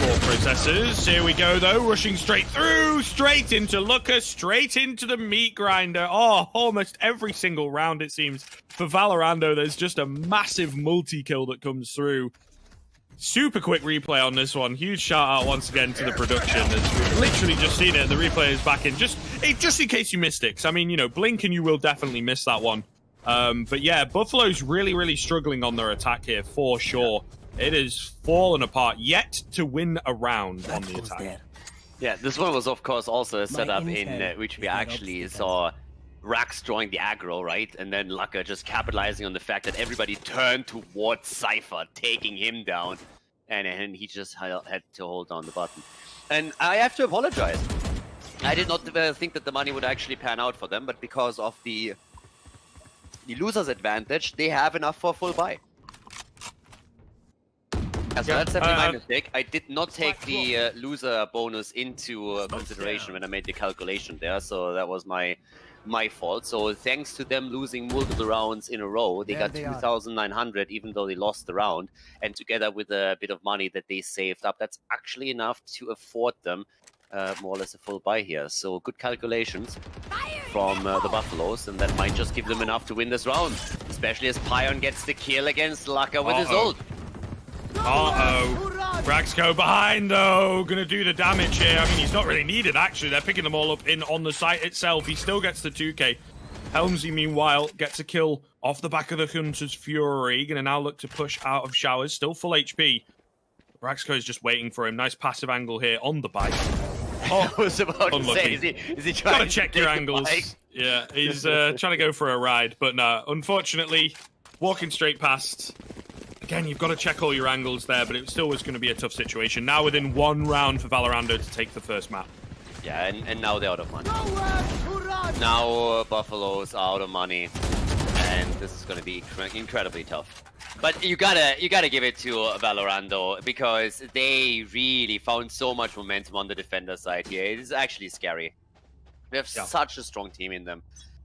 S2: thought processes. Here we go, though, rushing straight through, straight into Lucas, straight into the meat grinder. Oh, almost every single round, it seems. For Valorando, there's just a massive multi-kill that comes through. Super quick replay on this one. Huge shout out once again to the production. We've literally just seen it. The replay is back in. Just in case you missed it. 'Cause, I mean, you know, blink and you will definitely miss that one. But yeah, Buffalo's really struggling on their attack here for sure. It is fallen apart, yet to win a round on the attack.
S1: Yeah, this one was of course also a setup in which we actually saw Rax drawing the aggro, right? And then Laka just capitalizing on the fact that everybody turned towards Cypher, taking him down. And he just had to hold down the button. And I have to apologize. I did not think that the money would actually pan out for them, but because of the loser's advantage, they have enough for a full buy. So that's definitely my mistake. I did not take the loser bonus into consideration when I made the calculation there, so that was my fault. So thanks to them losing multiple rounds in a row, they got 2,900 even though they lost the round. And together with a bit of money that they saved up, that's actually enough to afford them more or less a full buy here. So good calculations from the Buffaloes, and that might just give them enough to win this round. Especially as Pion gets the kill against Laka with his ult.
S2: Rax go behind though, gonna do the damage here. I mean, he's not really needed actually. They're picking them all up on the site itself. He still gets the 2k. Helmsy, meanwhile, gets a kill off the back of the Hunter's Fury. Gonna now look to push out of showers. Still full HP. Raxco is just waiting for him. Nice passive angle here on the bike.
S1: I was about to say, is he trying
S2: to check your angles? Yeah, he's trying to go for a ride, but no, unfortunately, walking straight past. Again, you've got to check all your angles there, but it still was going to be a tough situation. Now within one round for Valorando to take the first map.
S1: Yeah, and now they're out of money. Now Buffalo's out of money, and this is going to be incredibly tough. But you gotta give it to Valorando because they really found so much momentum on the defender side here. It is actually scary. We have such a strong team in them.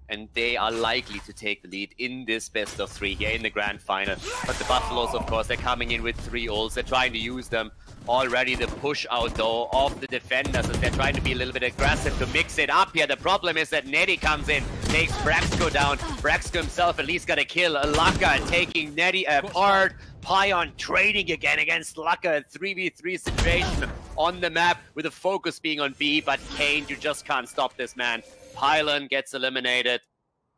S1: And they are likely to take the lead in this best of 3 here in the grand final. But the Buffaloes, of course, they're coming in with 3 ults. They're trying to use them already. The push out, though, of the defenders as they're trying to be a little bit aggressive to mix it up here. The problem is that Netty comes in, takes Braxco down. Braxco himself at least got a kill. Laka taking Netty apart. Pion trading again against Laka. 3v3 situation on the map with the focus being on B. But Kane, you just can't stop this man. Pylon gets eliminated,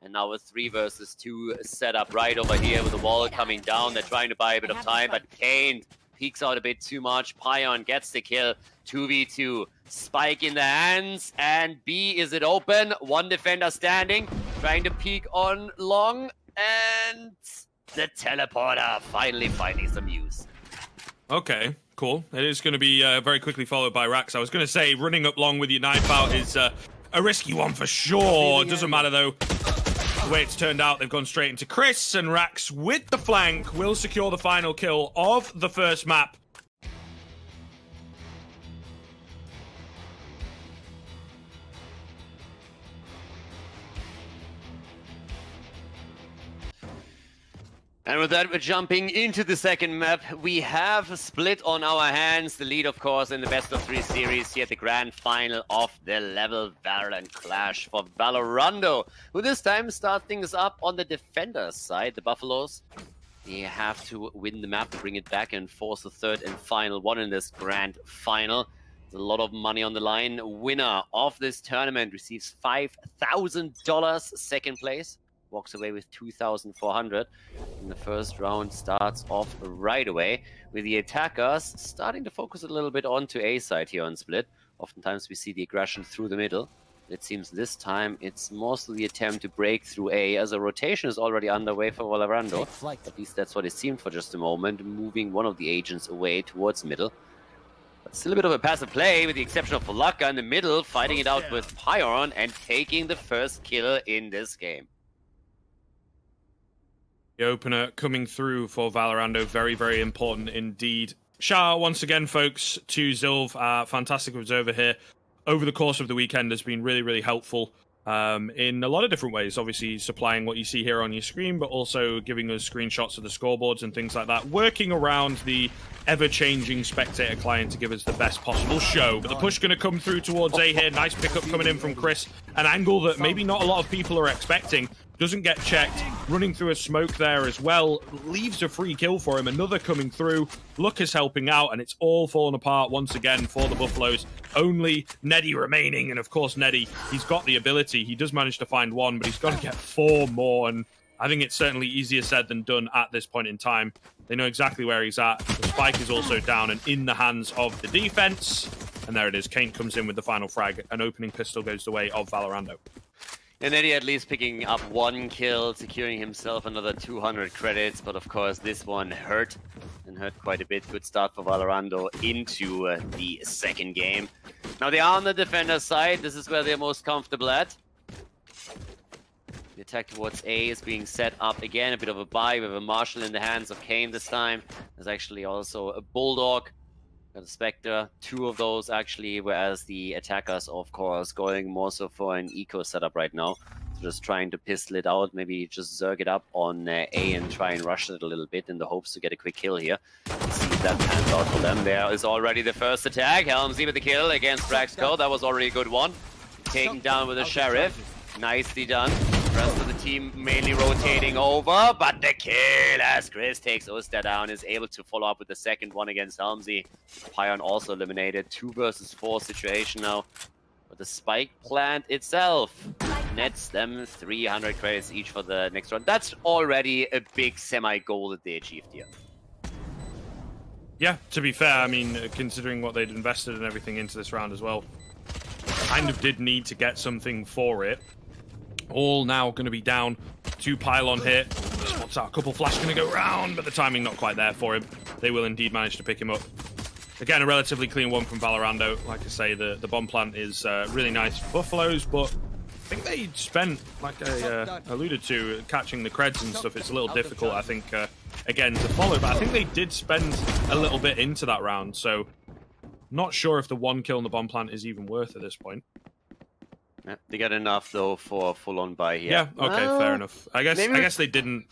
S1: and now a 3 versus 2 setup right over here with the wall coming down. They're trying to buy a bit of time, but Kane peeks out a bit too much. Pion gets the kill. 2v2. Spike in the hands, and B, is it open? One defender standing, trying to peek on long, and the teleporter finally finding some use.
S2: Okay, cool. It is going to be very quickly followed by Rax. I was going to say, running up long with your knife out is a risky one for sure. Doesn't matter though. The way it's turned out, they've gone straight into Chris, and Rax with the flank will secure the final kill of the first map.
S1: And with that, we're jumping into the second map. We have a split on our hands. The lead, of course, in the best of 3 series here at the grand final of the LVL Valorant Clash for Valorando, who this time start things up on the defender side. The Buffaloes, they have to win the map to bring it back and force the third and final one in this grand final. There's a lot of money on the line. Winner of this tournament receives $5,000. Second place walks away with 2,400. And the first round starts off right away with the attackers starting to focus a little bit onto A side here on Split. Oftentimes we see the aggression through the middle. It seems this time it's mostly the attempt to break through A, as a rotation is already underway for Valorando. At least that's what it seemed for just a moment, moving one of the agents away towards middle. But still a bit of a passive play, with the exception of Laka in the middle, fighting it out with Pion and taking the first kill in this game.
S2: The opener coming through for Valorando, very, very important indeed. Shout out once again, folks, to Zilv, fantastic observer here. Over the course of the weekend has been really, really helpful in a lot of different ways. Obviously, supplying what you see here on your screen, but also giving us screenshots of the scoreboards and things like that. Working around the ever-changing spectator client to give us the best possible show. But the push going to come through towards A here. Nice pickup coming in from Chris. An angle that maybe not a lot of people are expecting. Doesn't get checked. Running through a smoke there as well. Leaves a free kill for him. Another coming through. Lucas helping out, and it's all fallen apart once again for the Buffaloes. Only Neddy remaining, and of course Neddy, he's got the ability. He does manage to find one, but he's got to get 4 more, and I think it's certainly easier said than done at this point in time. They know exactly where he's at. The spike is also down and in the hands of the defense. And there it is. Kane comes in with the final frag. An opening pistol goes the way of Valorando.
S1: And Eddie at least picking up 1 kill, securing himself another 200 credits. But of course, this one hurt, and hurt quite a bit. Good start for Valorando into the second game. Now they are on the defender side. This is where they're most comfortable at. The attack towards A is being set up again. A bit of a buy with a Marshal in the hands of Kane this time. There's actually also a Bulldog. Got a Spectre. 2 of those actually, whereas the attackers, of course, going more so for an eco setup right now. So just trying to pistol it out, maybe just zerg it up on A and try and rush it a little bit in the hopes to get a quick kill here. Let's see if that pans out for them. There is already the first attack. Helmsy with the kill against Braxco. That was already a good one. Taken down with a Sheriff. Nicely done. The rest of the team mainly rotating over, but the kill as Chris takes Oster down, is able to follow up with the second one against Helmsy. Pion also eliminated. 2 versus 4 situation now. But the spike plant itself nets them 300 credits each for the next round. That's already a big semi-goal that they achieved here.
S2: Yeah, to be fair, I mean, considering what they'd invested and everything into this round as well, kind of did need to get something for it. All now going to be down. 2 pylon hit. Spots out a couple flash going to go round, but the timing not quite there for him. They will indeed manage to pick him up. Again, a relatively clean one from Valorando. Like I say, the bomb plant is really nice for Buffaloes, but I think they spent, like I alluded to, catching the creds and stuff. It's a little difficult, I think, again, to follow, but I think they did spend a little bit into that round, so not sure if the 1 kill on the bomb plant is even worth at this point.
S1: Yeah, they got enough though for full-on buy here.
S2: Yeah, okay, fair enough. I guess they didn't.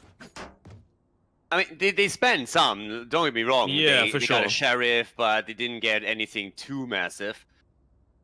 S1: I mean, they spent some. Don't get me wrong.
S2: Yeah,
S1: they
S2: sure.
S1: got a Sheriff, but they didn't get anything too massive.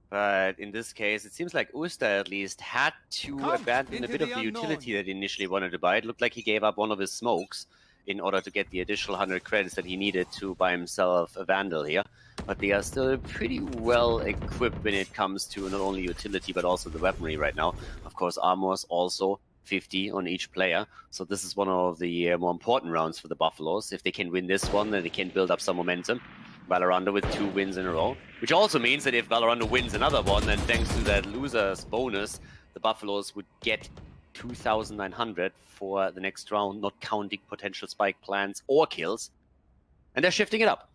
S1: But in this case, it seems like Usta at least had to abandon a bit of the utility that he initially wanted to buy. It looked like he gave up one of his smokes in order to get the additional 100 credits that he needed to buy himself a Vandal here. But they are still pretty well equipped when it comes to not only utility but also the weaponry right now. Of course, armors also 50 on each player. So this is one of the more important rounds for the Buffaloes. If they can win this one, then they can build up some momentum. Valorando with 2 wins in a row. Which also means that if Valorando wins another one, then thanks to that loser's bonus, the Buffaloes would get 2,900 for the next round, not counting potential spike plans or kills. And they're shifting it up.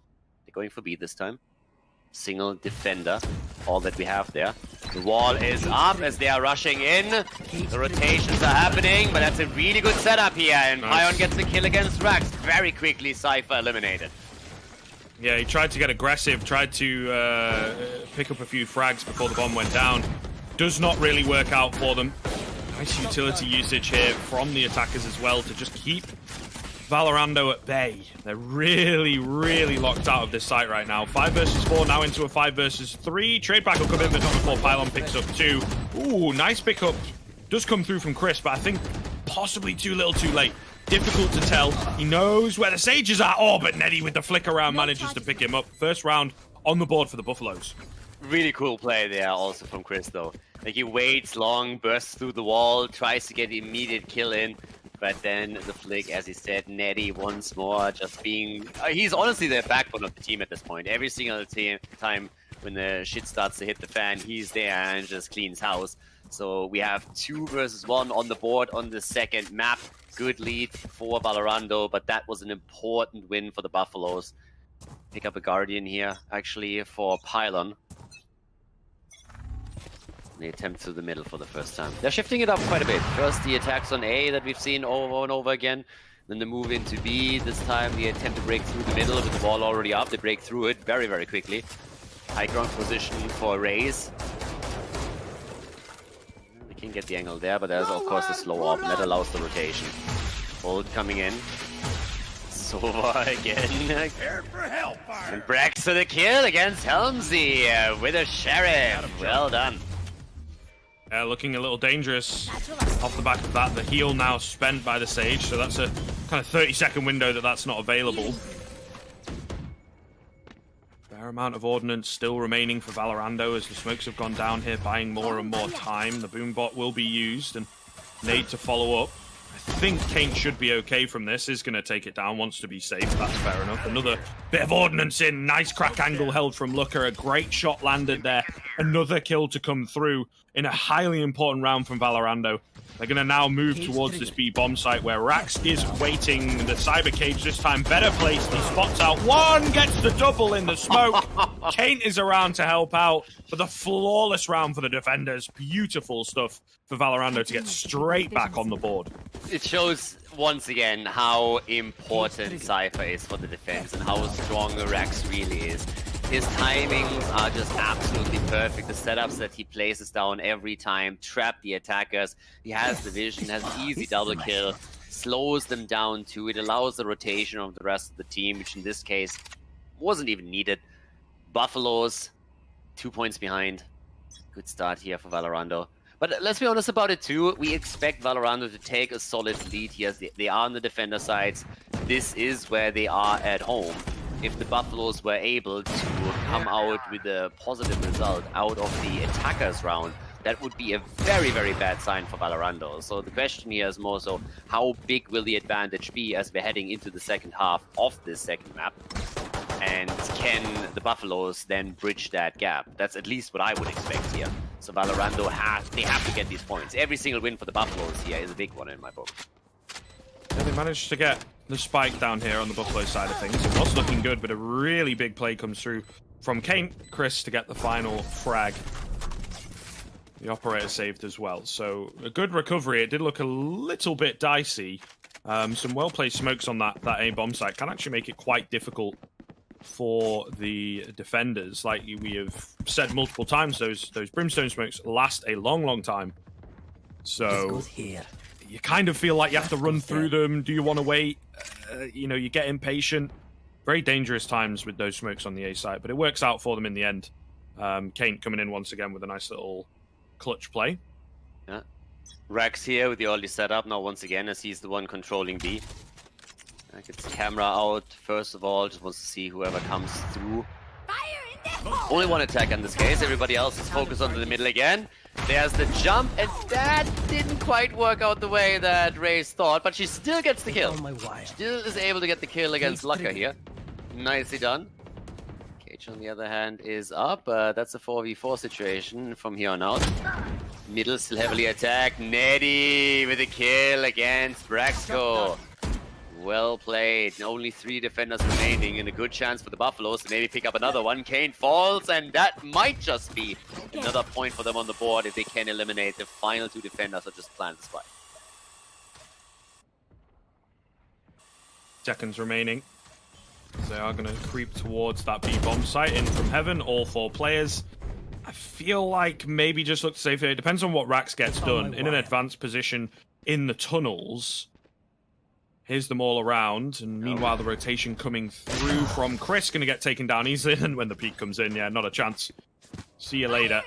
S1: They're going for B this time. Single defender, all that we have there. The wall is up as they are rushing in. The rotations are happening, but that's a really good setup here. And
S2: nice.
S1: Pion gets the kill against Rax. Very quickly, Cypher eliminated.
S2: Yeah, he tried to get aggressive, tried to pick up a few frags before the bomb went down. Does not really work out for them. Nice utility usage here from the attackers as well to just keep Valorando at bay. They're really, really locked out of this site right now. 5 versus 4, now into a 5 versus 3. Trade back will come in, but not before Pylon picks up 2. Ooh, nice pickup. Does come through from Chris, but I think possibly too little too late. Difficult to tell. He knows where the sages are. Oh, but Nettie with the flick around manages to pick him up. First round on the board for the Buffaloes.
S1: Really cool play there also from Chris, though. Like, he waits long, bursts through the wall, tries to get the immediate kill in. But then the flick, as he said, Nettie once more just being... he's honestly the backbone of the team at this point. Every single time when the shit starts to hit the fan, he's there and just cleans house. So we have 2 versus 1 on the board on the second map. Good lead for Valorando, but that was an important win for the Buffaloes. Pick up a Guardian here, actually, for Pylon. They attempt through the middle for the first time. They're shifting it up quite a bit. First, the attacks on A that we've seen over and over again. Then the move into B. This time, the attempt to break through the middle with the wall already up. They break through it very, very quickly. High ground position for Raze. They can get the angle there, but there's, of course, the slow op, and that allows the rotation. Ult coming in. Sova again. And Brax for the kill against Helmsy with a Sheriff. Well done.
S2: Looking a little dangerous off the back of that. The heal now spent by the Sage, so that's a kind of 30-second window that's not available. Fair amount of ordnance still remaining for Valorando as the smokes have gone down here, buying more and more time. The boombot will be used and need to follow up. I think Kane should be okay from this. Is going to take it down, wants to be safe. That's fair enough. Another bit of ordnance in. Nice crack angle held from Looker. A great shot landed there another kill to come through in a highly important round from Valorando. They're going to now move towards this B bomb site where Rax is waiting. The Cyber Cage this time better placed. He spots out one, gets the double in the smoke. Kane is around to help out for the flawless round for the defenders. Beautiful stuff for Valorando to get straight back on the board.
S1: It shows once again how important Cypher is for the defense and how strong Rax really is. His timings are just absolutely perfect. The setups that he places down every time trap the attackers. He has the vision, has an easy double kill, slows them down too. It allows the rotation of the rest of the team, which in this case wasn't even needed. Buffaloes, 2 points behind. Good start here for Valorando. But let's be honest about it too. We expect Valorando to take a solid lead here. They are on the defender sides. This is where they are at home. If the Buffaloes were able to come out with a positive result out of the attackers round, that would be a very, very bad sign for Valorando. So the question here is more so, how big will the advantage be as we're heading into the second half of this second map? And can the Buffaloes then bridge that gap? That's at least what I would expect here. So Valorando have to get these points. Every single win for the Buffaloes here is a big one in my book.
S2: Yeah, they managed to get the spike down here on the Buffalo side of things. It was looking good, but a really big play comes through from Kane. Chris to get the final frag. The operator saved as well. So a good recovery. It did look a little bit dicey. Some well-placed smokes on that A bomb site can actually make it quite difficult for the defenders. Like we have said multiple times, those brimstone smokes last a long, long time. So you kind of feel like you have to run through them. Do you want to wait? You know, you get impatient. Very dangerous times with those smokes on the A site, but it works out for them in the end. Kane coming in once again with a nice little clutch play.
S1: Yeah. Rax here with the early setup now once again as he's the one controlling B. Gets camera out first of all, just wants to see whoever comes through. Only one attack in this case, everybody else is focused onto the middle again. There's the jump, and that didn't quite work out the way that Ray's thought, but she still gets the kill. Still is able to get the kill against Lucka here. Nicely done. Cage on the other hand is up. That's a 4v4 situation from here on out. Middle still heavily attacked. Neddy with a kill against Braxco. Well played. Only 3 defenders remaining and a good chance for the Buffaloes to maybe pick up another one. Kane falls, and that might just be another point for them on the board if they can eliminate the final 2 defenders or just plant the spike.
S2: Seconds remaining. They are going to creep towards that B-bomb site in from heaven, all 4 players. I feel like maybe just look safe here. It depends on what Rax gets done. In an advanced position in the tunnels. Here's them all around, and meanwhile the rotation coming through from Chris, going to get taken down easily, and when the peak comes in, yeah, not a chance. See you later.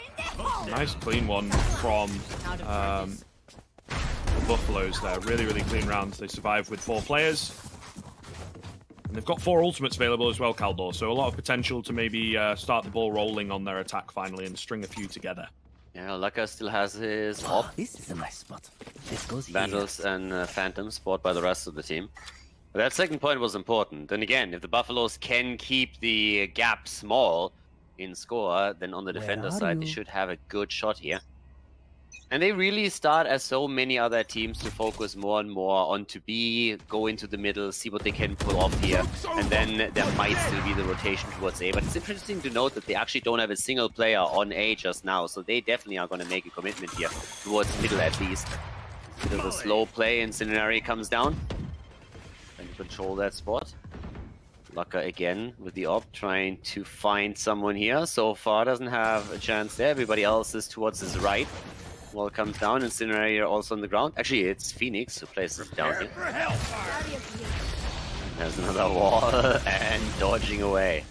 S2: Nice clean one from the Buffaloes there. Really, really clean round. They survive with 4 players. And they've got 4 ultimates available as well, Khaldor, so a lot of potential to maybe start the ball rolling on their attack finally and string a few together.
S1: Yeah, Lucka still has his op.
S4: This is a nice spot. This goes
S1: Vandals
S4: here.
S1: and Phantoms bought by the rest of the team. But that second point was important. And again, if the Buffaloes can keep the gap small in score, then on the defender side, they should have a good shot here. And they really start, as so many other teams, to focus more and more onto B, go into the middle, see what they can pull off here, and then there might still be the rotation towards A. But it's interesting to note that they actually don't have a single player on A just now, so they definitely are going to make a commitment here towards middle at least. A bit of a slow play, and Incendiary comes down and control that spot. Lucka again with the op, trying to find someone here. So far doesn't have a chance there. Everybody else is towards his right. Wall comes down, Incendiary also on the ground. Actually, it's Phoenix who places it down here. There's another wall, and dodging away.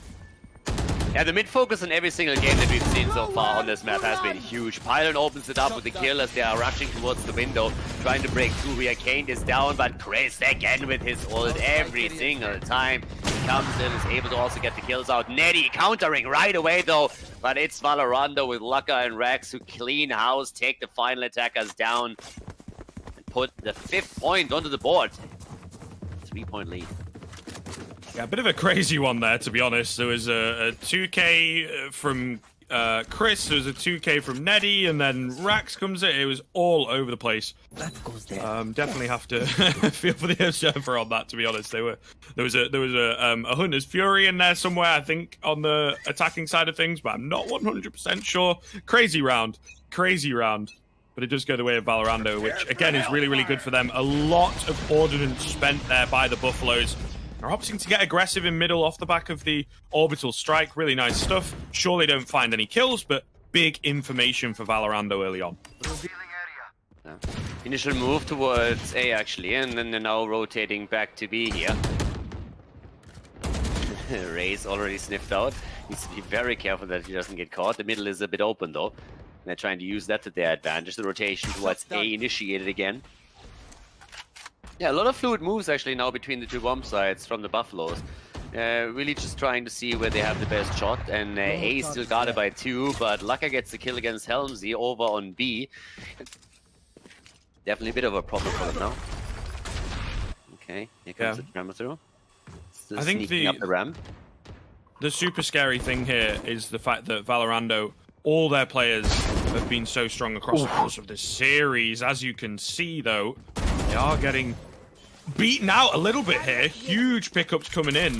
S1: Yeah, the mid-focus in every single game that we've seen so far on this map has been huge. Pylon opens it up with the kill as they are rushing towards the window, trying to break through here. Kane is down, but Chris again with his ult every single time. He comes in, is able to also get the kills out. Neddy countering right away though, but it's Valorando with Lucka and Rax who clean house, take the final attackers down, and put the 5th point onto the board. 3-point lead.
S2: Yeah, a bit of a crazy one there, to be honest. There was a 2K from Chris. There was a 2K from Neddy, and then Rax comes in. It was all over the place.
S4: That goes there.
S2: Definitely have to feel for the observer on that. To be honest, there was a Hunter's Fury in there somewhere, I think, on the attacking side of things, but I'm not 100% sure. Crazy round. But it does go the way of Valorando, which again is really, really good for them. A lot of ordnance spent there by the Buffaloes. They're opting to get aggressive in middle off the back of the orbital strike. Really nice stuff. Sure, they don't find any kills, but big information for Valorando early on.
S1: Initial move towards A, actually, and then they're now rotating back to B here. Ray's already sniffed out. Needs to be very careful that he doesn't get caught. The middle is a bit open, though. They're trying to use that to their advantage. The rotation towards A initiated again. Yeah, a lot of fluid moves actually now between the two bomb sites from the Buffaloes. Really just trying to see where they have the best shot. And A still got it by 2, but Laka gets the kill against Helmsy over on B. Definitely a bit of a problem for them now. Okay, here comes the tremor through. Still sneaking up the ramp.
S2: The super scary thing here is the fact that Valorando, all their players have been so strong across the course of this series. As you can see, though, they are getting beaten out a little bit here. Huge pickups coming in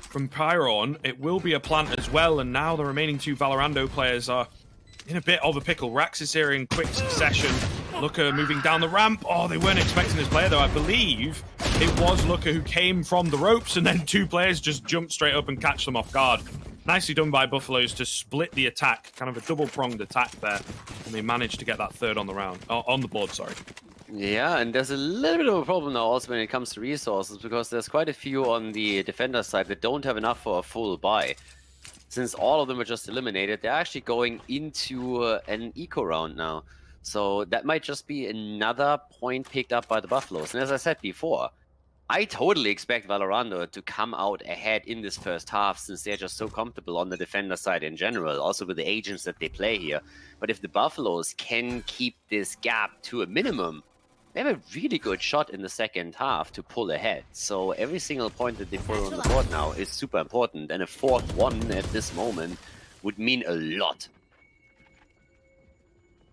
S2: from Pyron. It will be a plant as well, and now the remaining 2 Valorando players are in a bit of a pickle. Rax is here in quick succession. Looker moving down the ramp. Oh, they weren't expecting this player, though. I believe it was Looker who came from the ropes, and then 2 players just jumped straight up and catch them off guard. Nicely done by Buffaloes to split the attack, kind of a double-pronged attack there, and they managed to get that third on the round, on the board, sorry.
S1: Yeah, and there's a little bit of a problem now also when it comes to resources, because there's quite a few on the defender side that don't have enough for a full buy. Since all of them are just eliminated, they're actually going into an eco round now. So that might just be another point picked up by the Buffaloes. And as I said before, I totally expect Valorando to come out ahead in this first half, since they're just so comfortable on the defender side in general, also with the agents that they play here. But if the Buffaloes can keep this gap to a minimum, they have a really good shot in the second half to pull ahead. So every single point that they put on the board now is super important, and a 4th one at this moment would mean a lot.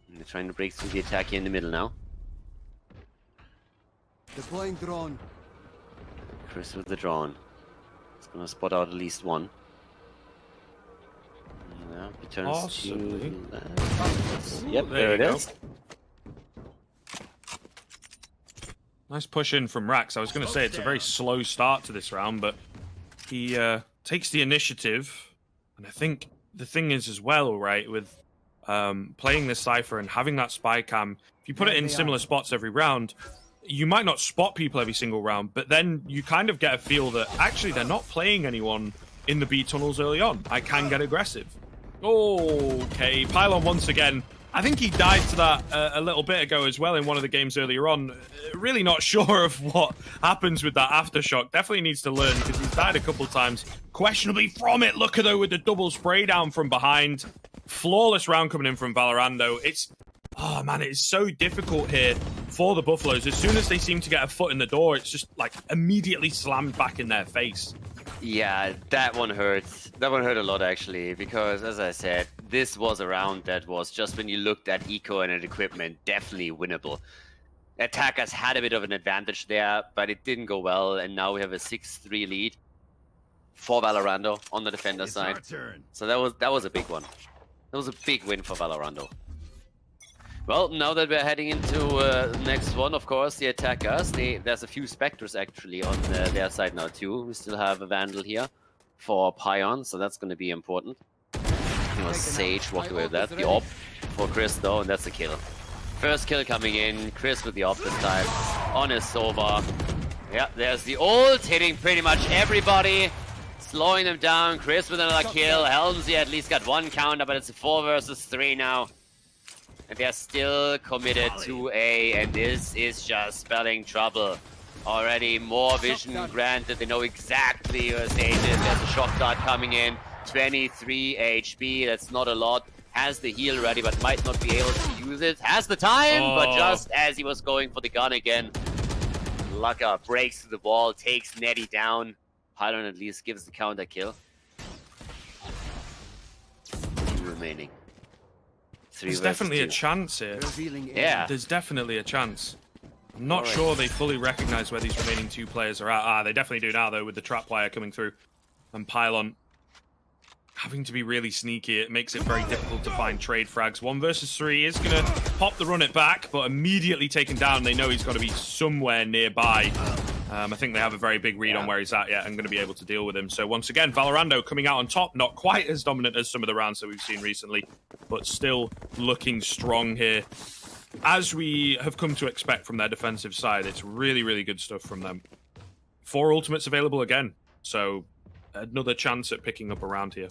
S1: And they're trying to break through the attack here in the middle now.
S6: Deploying drone.
S1: Chris with the drone. It's gonna spot out at least one. Yeah, he turns
S2: Possibly.
S1: to... Yep, there it is.
S2: Nice push in from Rax. I was going to say it's a very slow start to this round, but he takes the initiative. And I think the thing is as well, right, with playing this Cypher and having that spy cam, if you put it in similar spots every round, you might not spot people every single round, but then you kind of get a feel that actually they're not playing anyone in the B tunnels early on. I can get aggressive. Okay, Pylon once again. I think he died to that a little bit ago as well in one of the games earlier on. Really not sure of what happens with that aftershock. Definitely needs to learn, because he's died a couple times. Questionably from it. Look at though with the double spray down from behind. Flawless round coming in from Valorando. Oh man, it's so difficult here for the Buffaloes. As soon as they seem to get a foot in the door, it's just like immediately slammed back in their face.
S1: Yeah, that one hurts. That one hurt a lot, actually, because, as I said, this was a round that was, just when you looked at eco and at equipment, definitely winnable. Attackers had a bit of an advantage there, but it didn't go well, and now we have a 6-3 lead for Valorando on the defender side. So that was a big one. That was a big win for Valorando. Well, now that we're heading into the next one, of course, the attackers. There's a few Spectres actually on their side now too. We still have a Vandal here for Pion, so that's going to be important. Sage walked away with that. The AWP for Chris though, and that's a kill. First kill coming in. Chris with the AWP this time on his Sova. Yeah, there's the ult hitting pretty much everybody, slowing them down. Chris with another kill. Helmsy at least got 1 counter, but it's a 4 versus 3 now. And they're still committed to A, and this is just spelling trouble. Already more vision granted. They know exactly where Sage is. There's a shock dart coming in. 23 HP. That's not a lot. Has the heal ready, but might not be able to use it. Has the time, but just as he was going for the gun again, Laka breaks through the wall, takes Neddy down. Pylon at least gives the counter kill. remaining.
S2: There's definitely a chance here.
S1: Yeah.
S2: There's definitely a chance. I'm not sure they fully recognize where these remaining 2 players are at. They definitely do now, though, with the trap wire coming through. And Pylon having to be really sneaky. It makes it very difficult to find trade frags. 1 versus 3 is going to pop the run it back, but immediately taken down. They know he's got to be somewhere nearby. I think they have a very big read on where he's at yet and going to be able to deal with him. So once again, Valorando coming out on top. Not quite as dominant as some of the rounds that we've seen recently, but still looking strong here. As we have come to expect from their defensive side, it's really, really good stuff from them. 4 ultimates available again, so another chance at picking up a round here.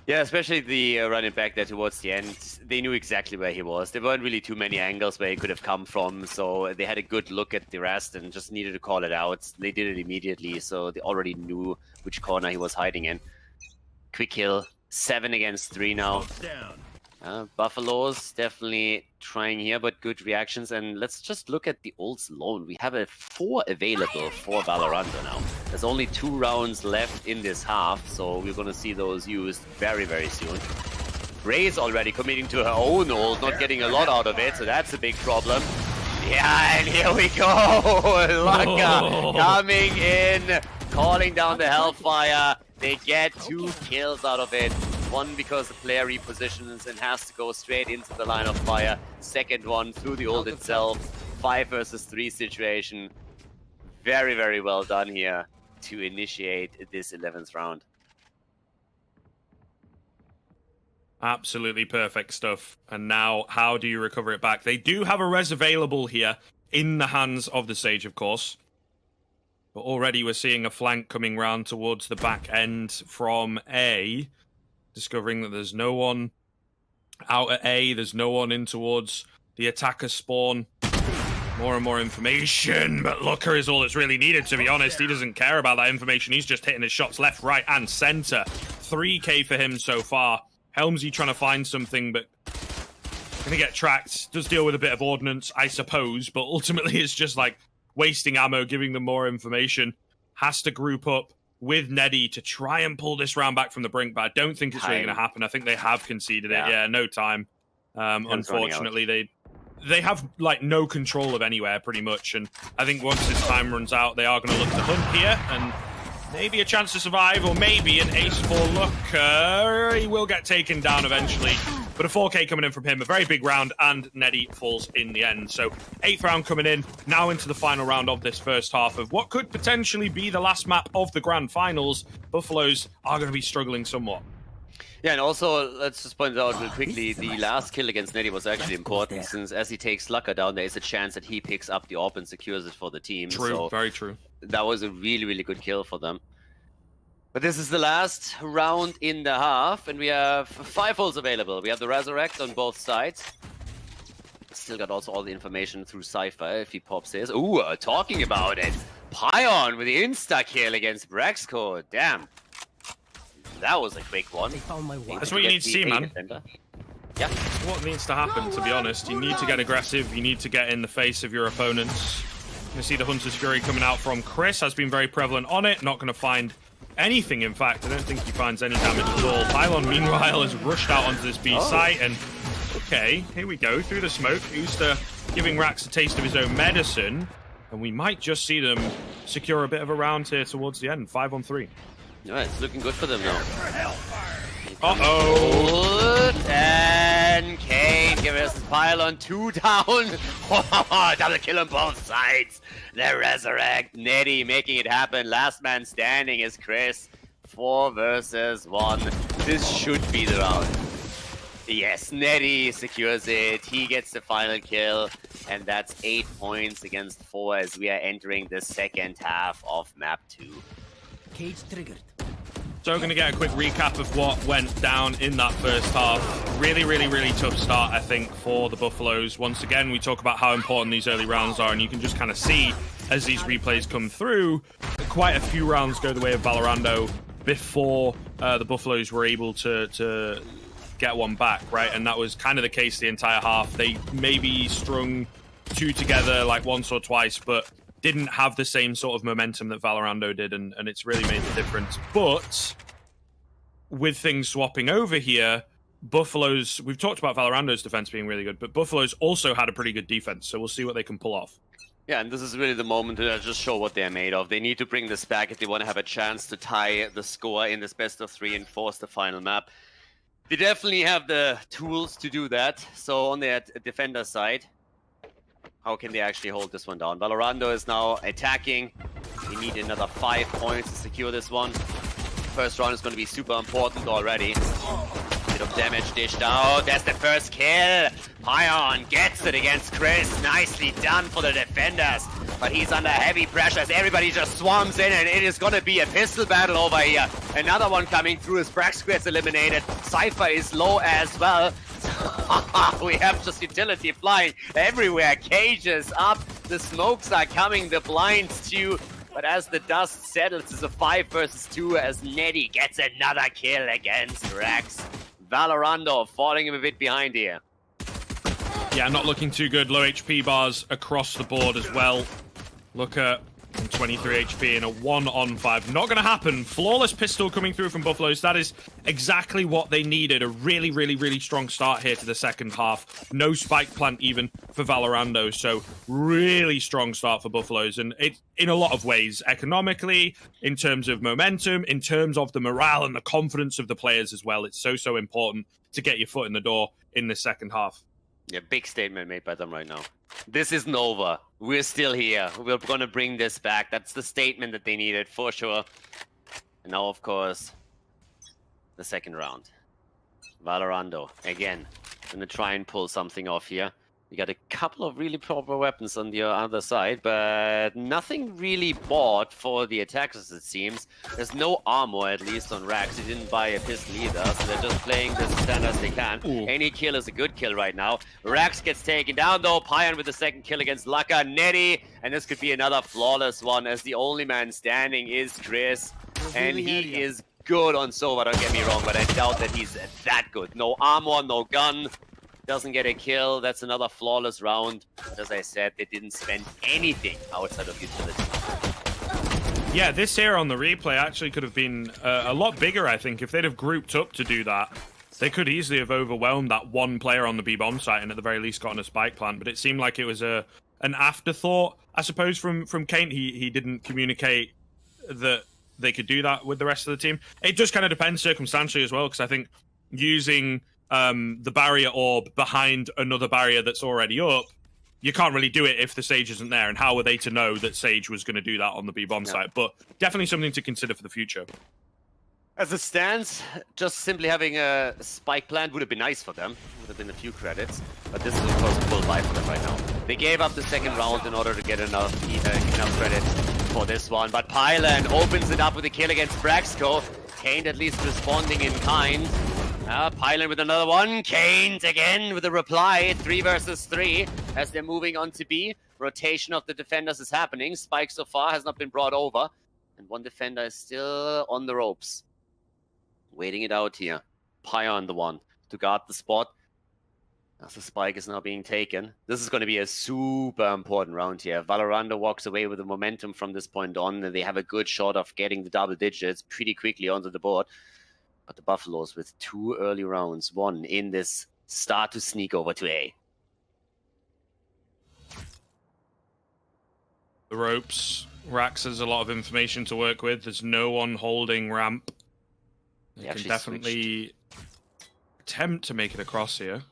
S1: Yeah, especially the running back there towards the end. They knew exactly where he was. There weren't really too many angles where he could have come from, so they had a good look at the rest and just needed to call it out. They did it immediately, so they already knew which corner he was hiding in. Quick kill, 7 against 3 now. Buffalo's definitely trying here, but good reactions. And let's just look at the ults alone. We have a 4 available for Valorando now. There's only 2 rounds left in this half, so we're going to see those used very, very soon. Ray's already committing to her own ult, not getting a lot out of it, so that's a big problem. Yeah, and here we go! Laka coming in, calling down the Hellfire. They get 2 kills out of it. 1 because the player repositions and has to go straight into the line of fire. Second one through the ult itself. 5 versus 3 situation. Very, very well done here to initiate this 11th round.
S2: Absolutely perfect stuff. And now, how do you recover it back? They do have a res available here in the hands of the Sage, of course. But already we're seeing a flank coming round towards the back end from A. Discovering that there's no one out at A, there's no one in towards the attacker spawn. More and more information, but Looker is all that's really needed, to be honest. He doesn't care about that information. He's just hitting his shots left, right, and center. 3k for him so far. Helmsy trying to find something, but gonna get tracked. Does deal with a bit of ordnance, I suppose, but ultimately it's just like wasting ammo, giving them more information. Has to group up with Neddy to try and pull this round back from the brink, but I don't think it's really going to happen. I think they have conceded it. Yeah, no time. Unfortunately, they have like no control of anywhere pretty much, and I think once this time runs out, they are going to look to hunt here, and maybe a chance to survive, or maybe an ace for Looker. He will get taken down eventually, but a 4k coming in from him, a very big round, and Neddy falls in the end. So 8th round coming in, now into the final round of this first half of what could potentially be the last map of the grand finals. Buffaloes are going to be struggling somewhat.
S1: Yeah, and also, let's just point out real quickly, the last kill against Neddy was actually important, since as he takes Laka down, there is a chance that he picks up the AWP and secures it for the team.
S2: True,
S1: so
S2: very true.
S1: That was a really, really good kill for them. But this is the last round in the half, and we have 5 holes available. We have the Resurrect on both sides. Still got also all the information through Cypher if he pops his. Ooh, talking about it. Pion with the insta-kill against Brexco. Damn. That was a quick one.
S2: That's what you need to see, man.
S1: Yeah.
S2: What needs to happen, to be honest. You need to get aggressive. You need to get in the face of your opponents. You see the Hunter's Fury coming out from Chris. Has been very prevalent on it. Not going to find anything, in fact. I don't think he finds any damage at all. Pylon, meanwhile, has rushed out onto this B site. And, okay, here we go. Through the smoke. Usta giving Rax a taste of his own medicine. And we might just see them secure a bit of a round here towards the end. 5-on-3.
S1: Yeah, it's looking good for them now.
S2: Uh-oh.
S1: And Kane giving us the Pylon 2 down. Double kill on both sides. The Resurrect. Neddy making it happen. Last man standing is Chris. 4 versus 1. This should be the round. Yes, Neddy secures it. He gets the final kill. And that's 8 points against 4 as we are entering the second half of map 2.
S4: Cage triggered.
S2: So we're going to get a quick recap of what went down in that first half. Really, really, really tough start, I think, for the Buffaloes. Once again, we talk about how important these early rounds are, and you can just kind of see as these replays come through, quite a few rounds go the way of Valorando before the Buffaloes were able to get one back, right? And that was kind of the case the entire half. They maybe strung 2 together like once or twice, but didn't have the same sort of momentum that Valorando did, and it's really made the difference. But with things swapping over here, Buffalo's, we've talked about Valorando's defense being really good, but Buffalo's also had a pretty good defense, so we'll see what they can pull off.
S1: Yeah, and this is really the moment to just show what they're made of. They need to bring this back if they want to have a chance to tie the score in this best of 3 and force the final map. They definitely have the tools to do that. So on their defender side, how can they actually hold this one down? Valorando is now attacking. They need another 5 points to secure this one. First round is going to be super important already. Bit of damage dished out. That's the first kill. Pion gets it against Chris. Nicely done for the defenders. But he's under heavy pressure as everybody just swarms in, and it is going to be a pistol battle over here. Another one coming through as Brax gets eliminated. Cypher is low as well. We have just utility flying everywhere. Cages up. The smokes are coming. The blinds too. But as the dust settles, it's a 5 versus 2 as Netty gets another kill against Rex. Valorando falling a bit behind here.
S2: Yeah, not looking too good. Low HP bars across the board as well. Look at 23 HP in a 1-on-5. Not going to happen. Flawless pistol coming through from Buffaloes. That is exactly what they needed. A really, really, really strong start here to the second half. No spike plant even for Valorando. So really strong start for Buffaloes. And it, in a lot of ways, economically, in terms of momentum, in terms of the morale and the confidence of the players as well. It's so, so important to get your foot in the door in the second half.
S1: Yeah, big statement made by them right now. This isn't over. We're still here. We're going to bring this back. That's the statement that they needed, for sure. And now, of course, the second round. Valorando, again, going to try and pull something off here. We got a couple of really proper weapons on the other side, but nothing really bought for the attackers, it seems. There's no armor, at least, on Rax. He didn't buy a pistol either, so they're just playing this as standard as they can. Ooh. Any kill is a good kill right now. Rax gets taken down, though. Pion with the second kill against Laka. Netty, and this could be another flawless one, as the only man standing is Chris. And he is good on Sova, don't get me wrong, but I doubt that he's that good. No armor, no gun. Doesn't get a kill. That's another flawless round. But as I said, they didn't spend anything outside of utility.
S2: Yeah, this here on the replay actually could have been a lot bigger, I think. If they'd have grouped up to do that, they could easily have overwhelmed that one player on the B-bomb site and at the very least gotten a spike plant. But it seemed like it was an afterthought, I suppose, from Kane. He didn't communicate that they could do that with the rest of the team. It just kind of depends circumstantially as well, because I think using the barrier orb behind another barrier that's already up, you can't really do it if the Sage isn't there. And how were they to know that Sage was going to do that on the B-bomb site? But definitely something to consider for the future.
S1: As it stands, just simply having a spike plant would have been nice for them. Would have been a few credits. But this is, of course, a full buy for them right now. They gave up the second round in order to get enough credit for this one. But Pylan opens it up with a kill against Braxco. Kane at least responding in kind. Pylan with another one. Kane again with a reply. 3 versus 3 as they're moving on to B. Rotation of the defenders is happening. Spike so far has not been brought over. And one defender is still on the ropes. Waiting it out here. Pion the one to guard the spot. As the spike is now being taken. This is going to be a super important round here. Valorando walks away with the momentum from this point on. And they have a good shot of getting the double digits pretty quickly onto the board. But the Buffaloes with 2 early rounds, 1 in this start to sneak over to A.
S2: The ropes. Rax has a lot of information to work with. There's no one holding ramp. They can definitely attempt to make it across here.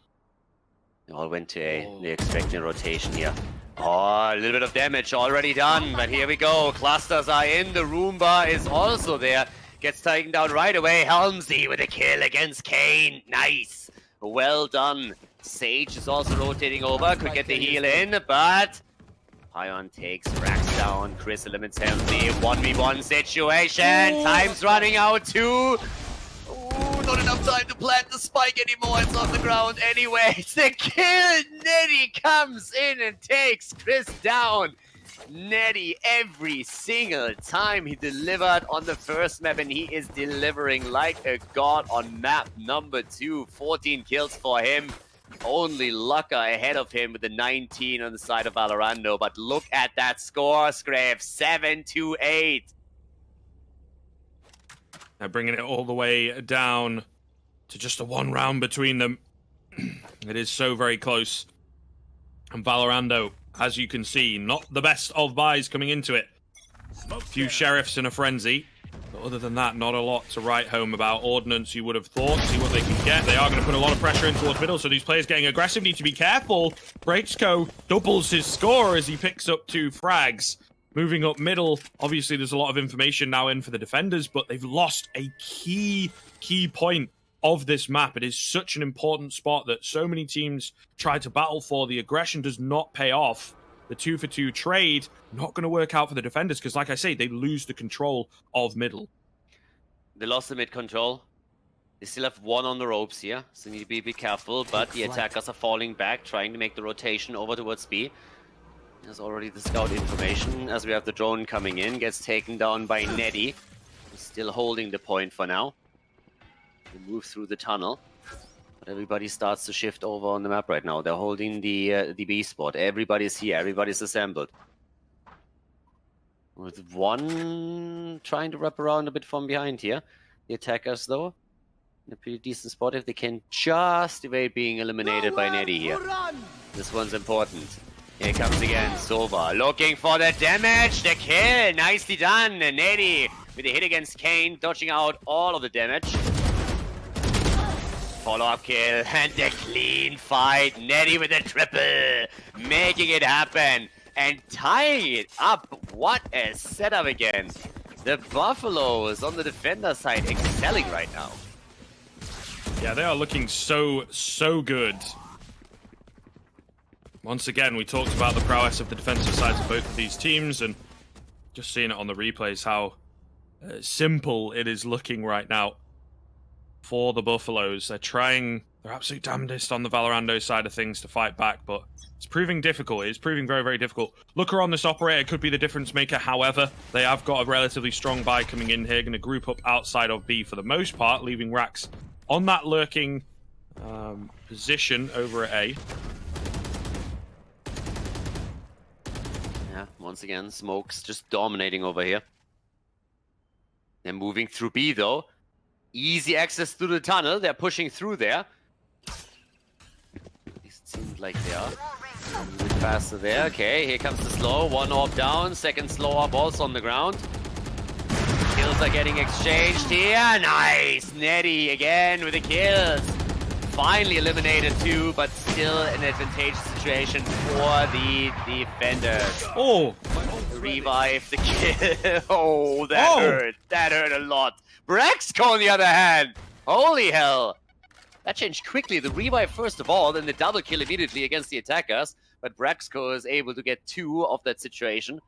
S1: They all went to A. They're expecting a rotation here. Oh, a little bit of damage already done. But here we go. Clusters are in. The Roomba is also there. Gets taken down right away. Helmsy with a kill against Kane. Nice. Well done. Sage is also rotating over. Could get the heal in, but Pion takes Rax down. Chris eliminates Helmsy. 1v1 situation. Time's running out too. Ooh, not enough time to plant the spike anymore. It's on the ground anyway. It's the kill. Netty comes in and takes Chris down. Netty every single time he delivered on the first map, and he is delivering like a god on map number 2. 14 kills for him. Only Lucka ahead of him with the 19 on the side of Valorando. But look at that score, Skriv. 7-8.
S2: Now bringing it all the way down to just a 1 round between them. It is so very close. And Valorando, as you can see, not the best of buys coming into it. A few sheriffs in a frenzy. But other than that, not a lot to write home about. Ordnance, you would have thought. See what they can get. They are going to put a lot of pressure in towards middle, so these players getting aggressive need to be careful. Brachko doubles his score as he picks up 2 frags. Moving up middle, obviously there's a lot of information now in for the defenders, but they've lost a key point of this map. It is such an important spot that so many teams try to battle for. The aggression does not pay off. The 2-for-2 trade, not going to work out for the defenders, because like I say, they lose the control of middle.
S1: They lost the mid control. They still have 1 on the ropes here, so need to be careful, but the attackers are falling back, trying to make the rotation over towards B. There's already the scout information, as we have the drone coming in, gets taken down by Neddy. He's still holding the point for now. They move through the tunnel. But everybody starts to shift over on the map right now. They're holding the B spot. Everybody's here. Everybody's assembled. With 1 trying to wrap around a bit from behind here. The attackers, though, in a pretty decent spot if they can just evade being eliminated by Neddy here. This one's important. Here comes again Sova. Looking for the damage. The kill. Nicely done. Neddy with a hit against Kane. Dodging out all of the damage. Follow-up kill and a clean fight. Neddy with a triple, making it happen and tying it up. What a setup again. The Buffaloes on the defender side excelling right now.
S2: Yeah, they are looking so good. Once again, we talked about the prowess of the defensive sides of both of these teams, and just seeing it on the replays, how simple it is looking right now for the Buffaloes. They're trying their absolute damnedest on the Valorando side of things to fight back, but it's proving difficult. It's proving very, very difficult. Looker on this operator could be the difference maker. However, they have got a relatively strong buy coming in here. Going to group up outside of B for the most part, leaving Rax on that lurking position over at A.
S1: Yeah, once again, Smoke's just dominating over here. They're moving through B, though. Easy access through the tunnel. They're pushing through there. At least it seems like they are. A bit faster there. Okay, here comes the slow. 1 orb down. Second slow orb also on the ground. Kills are getting exchanged here. Nice! Neddy again with the kills. Finally eliminated 2, but still an advantageous situation for the defenders.
S2: Oh!
S1: Revive the kill. Oh, that hurt. That hurt a lot. Braxco, on the other hand. Holy hell. That changed quickly. The revive first of all, then the double kill immediately against the attackers. But Braxco is able to get 2 of that situation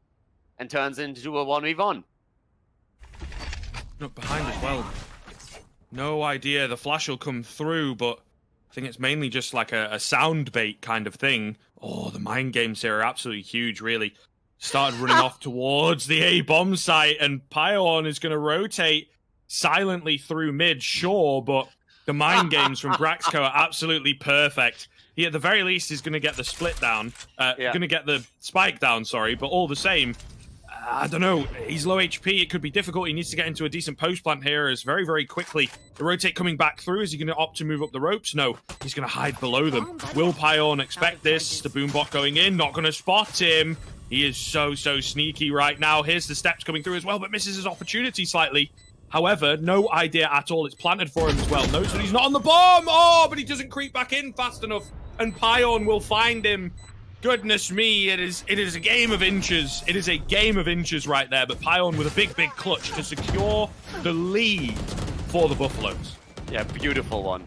S1: and turns into a 1v1.
S2: Look behind as well. No idea. The flash will come through, but I think it's mainly just like a sound bait kind of thing. Oh, the mind games here are absolutely huge, really. Started running off towards the A-bomb site, and Pylon is going to rotate silently through mid, sure, but the mind games from Braxco are absolutely perfect. He, at the very least, is going to get the split down. Going to get the spike down, sorry, but all the same, I don't know. He's low HP. It could be difficult. He needs to get into a decent post plant here as very, very quickly. The rotate coming back through. Is he going to opt to move up the ropes? No. He's going to hide below them. Will Pylon expect this? The boombot going in. Not going to spot him. He is so sneaky right now. Here's the steps coming through as well, but misses his opportunity slightly. However, no idea at all. It's planted for him as well. Knows that he's not on the bomb. Oh, but he doesn't creep back in fast enough. And Pylon will find him. Goodness me, it is a game of inches. It is a game of inches right there. But Pylon with a big clutch to secure the lead for the Buffaloes.
S1: Yeah, beautiful one.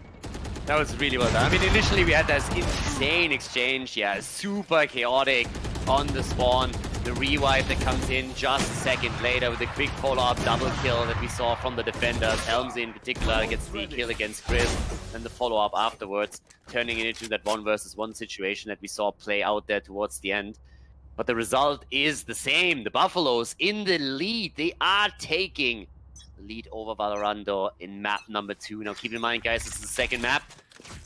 S1: That was really well done. I mean, initially we had this insane exchange. Yeah, super chaotic on the spawn. The revive that comes in just a second later with a quick follow-up double kill that we saw from the defenders. Helmsy in particular gets the kill against Skriv, and the follow-up afterwards, turning it into that 1-versus-1 situation that we saw play out there towards the end. But the result is the same. The Buffaloes in the lead. They are taking the lead over Valorando in map number 2. Now keep in mind, guys, this is the second map.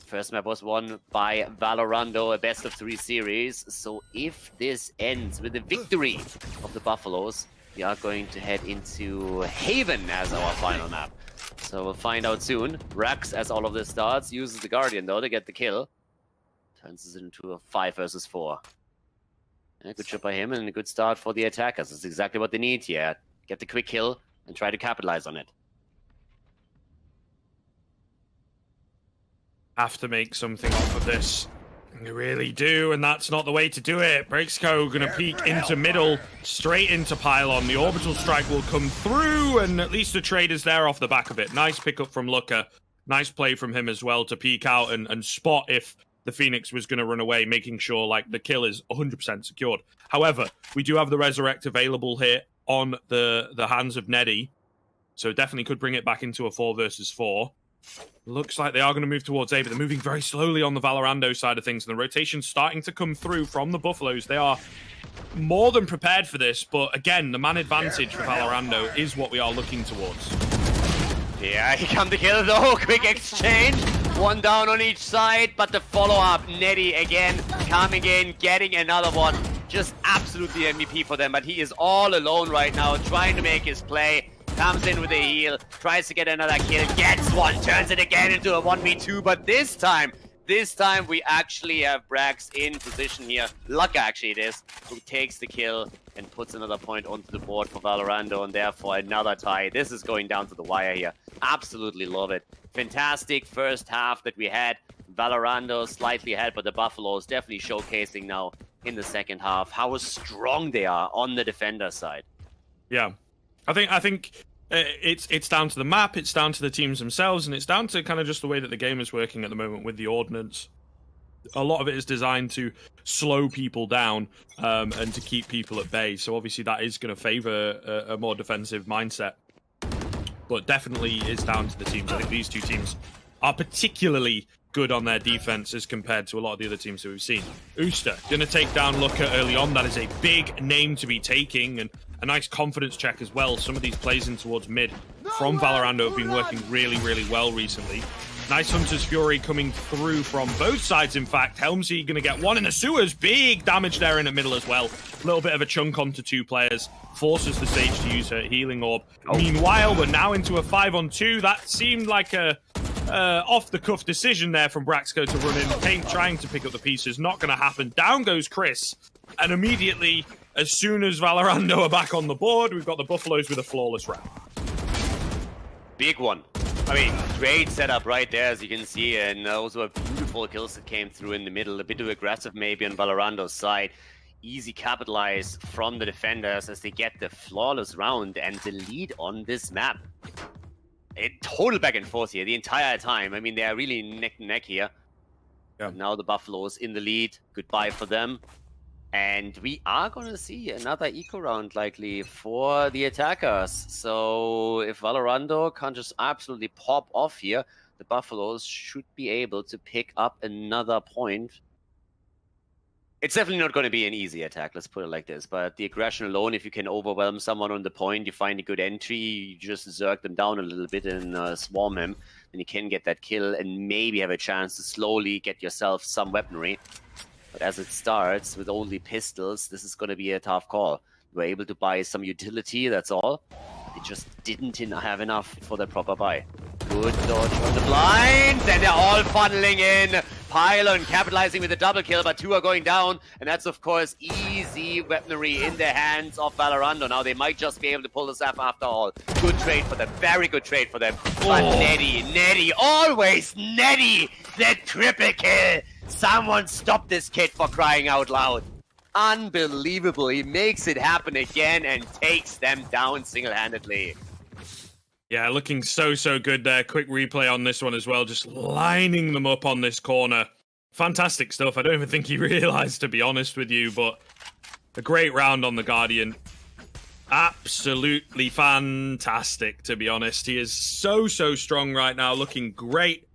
S1: First map was won by Valorando, a best-of-3 series. So if this ends with a victory of the Buffaloes, we are going to head into Haven as our final map. So So we'll find out soon. Rax, as all of this starts, uses the Guardian though to get the kill. Turns this into a 5 versus 4. Yeah, good job by him and a good start for the attackers. That's exactly what they need here. Get the quick kill and try to capitalize on it.
S2: Have to make something off of this. You really do, and that's not the way to do it. Breaksco gonna peek into middle, straight into pylon. The orbital strike will come through, and at least the trade is there off the back of it. Nice pickup from Looker. Nice play from him as well to peek out and spot if the Phoenix was going to run away, making sure like the kill is 100% secured. However, we do have the Resurrect available here on the hands of Neddy, so definitely could bring it back into a 4 versus 4. Looks like they are going to move towards A, but they're moving very slowly on the Valorando side of things, and the rotation's starting to come through from the Buffaloes. They are more than prepared for this, but again, the man advantage for Valorando is what we are looking towards.
S1: Yeah, he come to kill though. Quick exchange. One down on each side, but the follow-up, Neddy again, coming in, getting another one. Just absolutely MVP for them, but he is all alone right now, trying to make his play. Comes in with a heal, tries to get another kill, gets one, turns it again into a 1v2, but this time we actually have Brax in position here. Luck actually it is, who takes the kill and puts another point onto the board for Valorando, and therefore another tie. This is going down to the wire here. Absolutely love it. Fantastic first half that we had. Valorando slightly ahead, but the Buffaloes definitely showcasing now in the second half how strong they are on the defender side.
S2: Yeah. I think it's down to the map, it's down to the teams themselves, and it's down to kind of just the way that the game is working at the moment with the ordnance. A lot of it is designed to slow people down and to keep people at bay. So obviously that is going to favor a more defensive mindset. But definitely is down to the teams. I think these two teams are particularly good on their defense as compared to a lot of the other teams that we've seen. Ooster going to take down Looker early on. That is a big name to be taking, and a nice confidence check as well. Some of these plays in towards mid from Valorando have been working really, really well recently. Nice Hunter's Fury coming through from both sides, in fact. Helmsy going to get one in the sewers. Big damage there in the middle as well. A little bit of a chunk onto 2 players. Forces the Sage to use her healing orb. Meanwhile, we're now into a 5-on-2. That seemed like a off-the-cuff decision there from Braxco to run in. Kane trying to pick up the pieces. Not going to happen. Down goes Chris. And immediately, as soon as Valorando are back on the board, we've got the Buffaloes with a flawless round.
S1: Big one. I mean, great setup right there, as you can see, and also a beautiful kills that came through in the middle. A bit too aggressive maybe on Valorando's side. Easy capitalize from the defenders as they get the flawless round and the lead on this map. A total back and forth here the entire time. I mean, they are really neck and neck here. Yeah. Now the Buffaloes in the lead. Goodbye for them. And we are going to see another eco round likely for the attackers. So if Valorando can just absolutely pop off here, the Buffaloes should be able to pick up another point. It's definitely not going to be an easy attack, let's put it like this. But the aggression alone, if you can overwhelm someone on the point, you find a good entry, you just zerk them down a little bit and swarm him, then you can get that kill and maybe have a chance to slowly get yourself some weaponry. But as it starts with only pistols, this is going to be a tough call. You were able to buy some utility, that's all. They just didn't have enough for the proper buy. Good dodge on the blind, and they're all funneling in. Pylon capitalizing with a double kill, but 2 are going down, and that's of course easy weaponry in the hands of Valorando. Now they might just be able to pull this off after all. Good trade for them, very good trade for them. But Neddy, always Neddy, the triple kill. Someone stop this kid for crying out loud. Unbelievable, he makes it happen again and takes them down single-handedly.
S2: Yeah, looking so good there. Quick replay on this one as well, just lining them up on this corner. Fantastic stuff. I don't even think he realized, to be honest with you, but a great round on the Guardian. Absolutely fantastic, to be honest. He is so strong right now, looking great.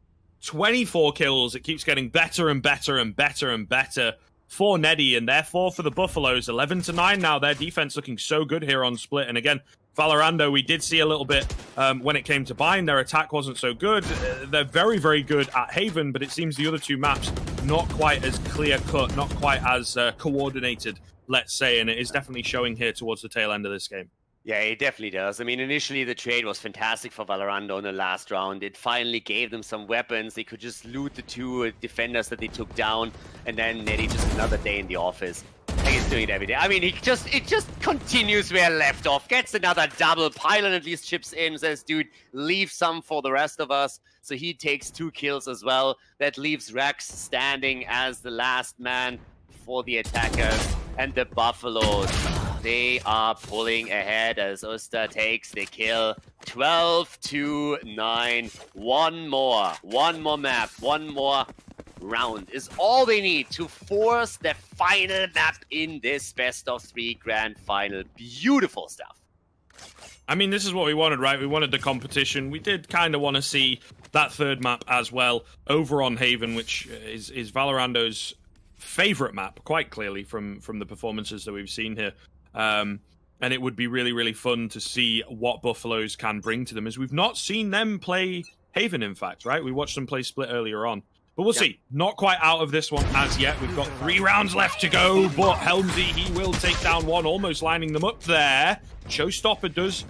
S2: 24 kills. It keeps getting better and better and better and better for Neddy, and therefore for the Buffaloes. 11-9 now. Their defense looking so good here on Split. And again, Valorando, we did see a little bit when it came to Bind. Their attack wasn't so good. They're very good at Haven, but it seems the other 2 maps not quite as clear-cut, not quite as coordinated, let's say, and it is definitely showing here towards the tail end of this game.
S1: Yeah, it definitely does. I mean, initially the trade was fantastic for Valorando in the last round. It finally gave them some weapons. They could just loot the 2 defenders that they took down, and then Netty just another day in the office. Like he's doing it every day. I mean, it just continues where left off. Gets another double. Pylon at least chips in, says, dude, leave some for the rest of us. So he takes 2 kills as well. That leaves Rex standing as the last man for the attackers. And the Buffaloes, they are pulling ahead as Usta takes the kill. 12-9. One more map, one more round is all they need to force the final map in this best-of-3 grand final. Beautiful stuff.
S2: I mean, this is what we wanted, right? We wanted the competition. We did kind of want to see that 3rd map as well over on Haven, which is Valorando's favorite map, quite clearly, from the performances that we've seen here. And it would be really, really fun to see what Buffaloes can bring to them, as we've not seen them play Haven, in fact, right? We watched them play Split earlier on. But we'll see. Not quite out of this one as yet. We've got 3 rounds left to go, but Helmsy, he will take down one, almost lining them up there. Showstopper does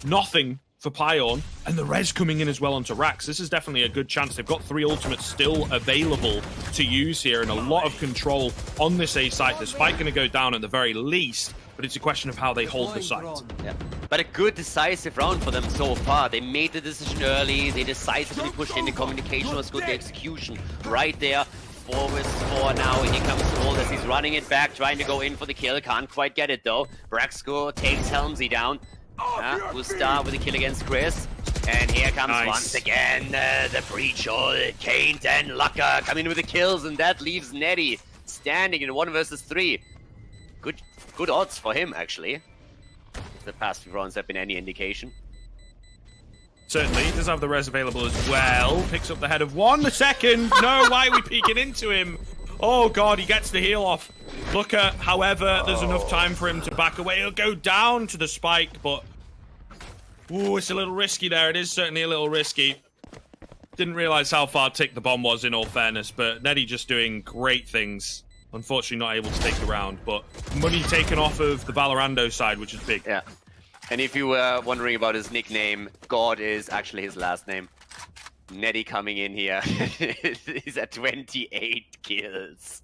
S2: nothing for Pion, and the res coming in as well onto Rax. This is definitely a good chance. They've got 3 ultimates still available to use here, and a lot of control on this A site. The spike going to go down at the very least, but it's a question of how they hold the site.
S1: Yeah. But a good decisive round for them so far. They made the decision early. They decisively pushed in. The communication was good. The execution right there. 4 vs 4 now. Here comes Gold as he's running it back, trying to go in for the kill. Can't quite get it though. Braxco takes Helmsy down. We'll start with the kill against Chris. And here comes once again the breach. Kane and Lucker come in with the kills, and that leaves Netty standing in 1 vs 3. Good odds for him, actually. If the past few rounds have been any indication.
S2: Certainly, he does have the res available as well. Picks up the head of 1 second. No, why are we peeking into him? Oh god, he gets the heal off. Lucker, however, there's enough time for him to back away. He'll go down to the spike, but... ooh, it's a little risky there. It is certainly a little risky. Didn't realize how far tick the bomb was, in all fairness, but Netty just doing great things. Unfortunately not able to take the round, but money taken off of the Valorando side, which is big.
S1: Yeah. And if you were wondering about his nickname, God is actually his last name. Netty coming in here. He's at 28 kills.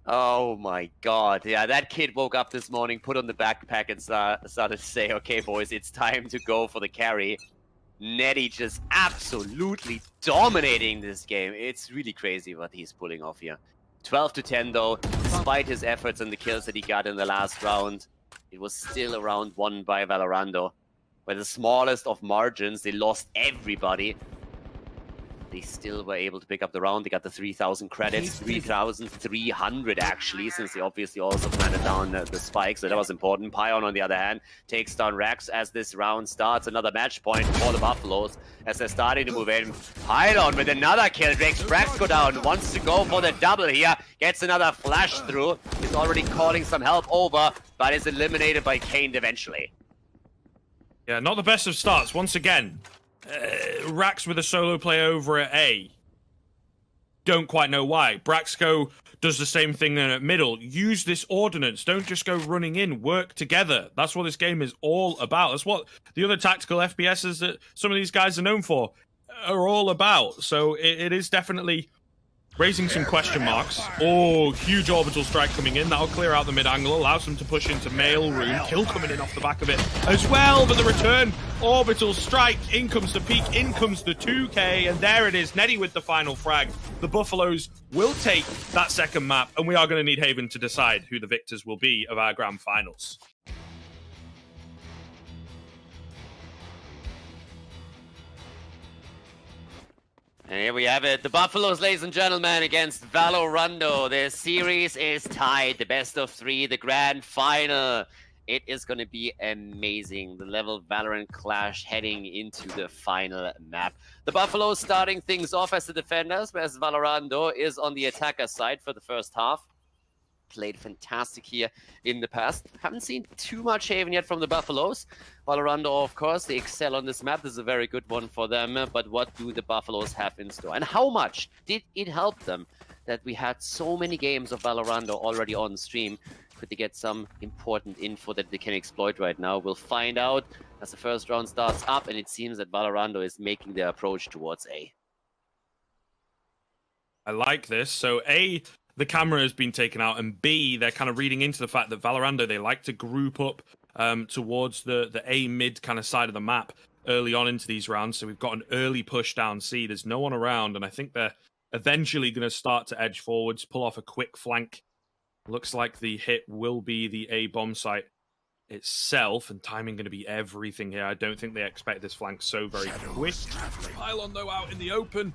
S1: Oh my god. Yeah, that kid woke up this morning, put on the backpack, and started to say, okay, boys, it's time to go for the carry. Netty just absolutely dominating this game. It's really crazy what he's pulling off here. 12-10 though, despite his efforts and the kills that he got in the last round, it was still a round won by Valorando. By the smallest of margins, they lost everybody. They still were able to pick up the round. They got the 3,000 credits, 3,300 actually, since they obviously also planted down the spike, so that was important. Pion, on the other hand, takes down Rex as this round starts. Another match point for the Buffaloes as they're starting to move in. Pion with another kill. Drake's Rex go down, wants to go for the double here. Gets another flash through. He's already calling some help over, but is eliminated by Kane eventually.
S2: Yeah, not the best of starts. Once again, Rax with a solo play over at A. Don't quite know why. Braxco does the same thing then at middle. Use this ordnance. Don't just go running in. Work together. That's what this game is all about. That's what the other tactical FPSs that some of these guys are known for are all about. So it is definitely raising some question marks. Oh, huge orbital strike coming in. That'll clear out the mid-angle, allows them to push into mail room. Kill coming in off the back of it as well, but the return orbital strike. In comes the peak, in comes the 2K, and there it is. Netty with the final frag. The Buffaloes will take that second map, and we are going to need Haven to decide who the victors will be of our grand finals.
S1: And here we have it. The Buffaloes, ladies and gentlemen, against Valorando. Their series is tied. The best of 3, the grand final. It is going to be amazing. The level Valorant Clash heading into the final map. The Buffaloes starting things off as the defenders, whereas Valorando is on the attacker side for the first half. Played fantastic here in the past. Haven't seen too much Haven yet from the Buffaloes. Valorando, of course, they excel on this map. This is a very good one for them. But what do the Buffaloes have in store? And how much did it help them that we had so many games of Valorando already on stream? Could they get some important info that they can exploit right now? We'll find out as the first round starts up, and it seems that Valorando is making their approach towards A.
S2: I like this. So A, the camera has been taken out, and B, they're kind of reading into the fact that Valorando, they like to group up towards the A mid kind of side of the map early on into these rounds. So we've got an early push down C. There's no one around, and I think they're eventually going to start to edge forwards, pull off a quick flank. Looks like the hit will be the A bomb site itself, and timing going to be everything here. I don't think they expect this flank so very quick. Pylon, though, out in the open.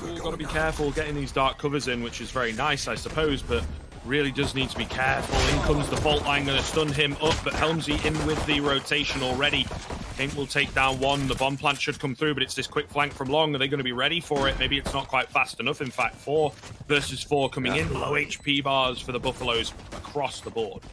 S2: We've got to be careful getting these dark covers in, which is very nice, I suppose, but really does need to be careful. In comes the fault line, going to stun him up, but Helmsy in with the rotation already. Kane will take down one. The bomb plant should come through, but it's this quick flank from Long. Are they going to be ready for it? Maybe it's not quite fast enough. In fact, 4 versus 4 coming in. Low HP bars for the Buffaloes across the board.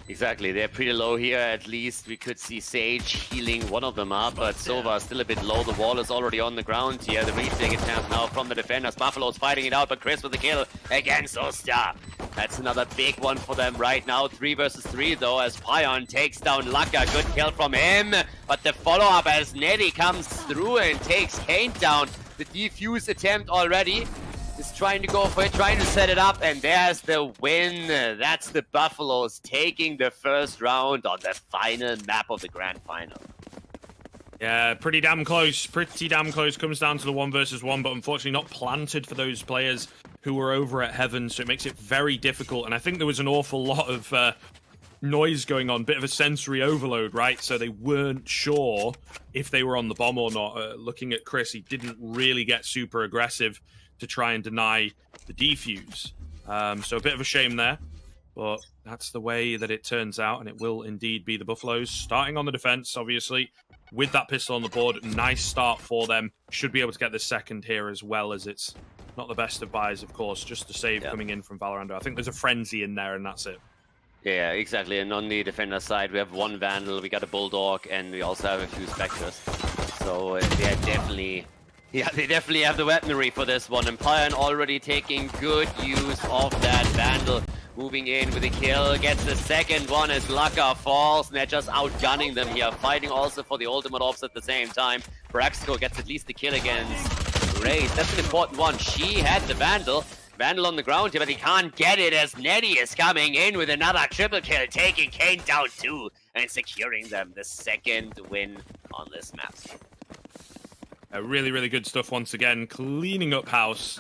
S1: Exactly, they're pretty low here. At least we could see Sage healing one of them up, but Sova still a bit low. The wall is already on the ground here. The retake attempt now from the defenders. Buffalo's fighting it out, but Chris with the kill against Osta. That's another big one for them right now. 3 versus 3 though, as Pion takes down Laka. Good kill from him, but the follow-up as Neddy comes through and takes Kane down. The defuse attempt already is trying to go for it, trying to set it up, and there's the win. That's the Buffaloes taking the first round on the final map of the grand final.
S2: Yeah, pretty damn close. Pretty damn close. Comes down to the 1 versus 1, but unfortunately not planted for those players who were over at Heaven, so it makes it very difficult. And I think there was an awful lot of noise going on, bit of a sensory overload, right? So they weren't sure if they were on the bomb or not. Looking at Chris, he didn't really get super aggressive to try and deny the defuse. So a bit of a shame there, but that's the way that it turns out, and it will indeed be the Buffaloes starting on the defense, obviously, with that pistol on the board. Nice start for them. Should be able to get the second here as well, as it's not the best of buys, of course, just the save coming in from Valorando. I think there's a frenzy in there, and that's it.
S1: Yeah, exactly. And on the defender side, we have 1 Vandal, we got a Bulldog, and we also have a few Spectres. So they definitely have the weaponry for this one. Empire already taking good use of that Vandal. Moving in with a kill, gets the second one as Laka falls, and they're just outgunning them here. Fighting also for the ultimate ops at the same time. Braxco gets at least the kill against Grace. That's an important one. She had the Vandal. Vandal on the ground here, but he can't get it as Neddy is coming in with another triple kill, taking Kane down too, and securing them the second win on this map.
S2: Really, really good stuff once again. Cleaning up house,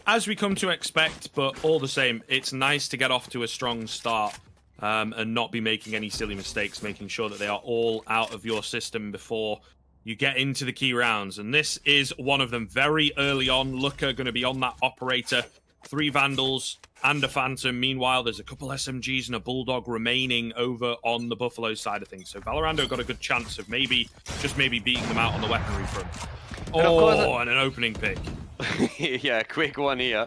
S2: as we come to expect, but all the same, it's nice to get off to a strong start and not be making any silly mistakes, making sure that they are all out of your system before you get into the key rounds. And this is one of them very early on. Looker going to be on that operator. 3 Vandals and a Phantom. Meanwhile, there's a couple SMGs and a Bulldog remaining over on the Buffalo side of things. So Valorando got a good chance of maybe, just maybe beating them out on the weaponry front. And an opening pick.
S1: Yeah, quick one here.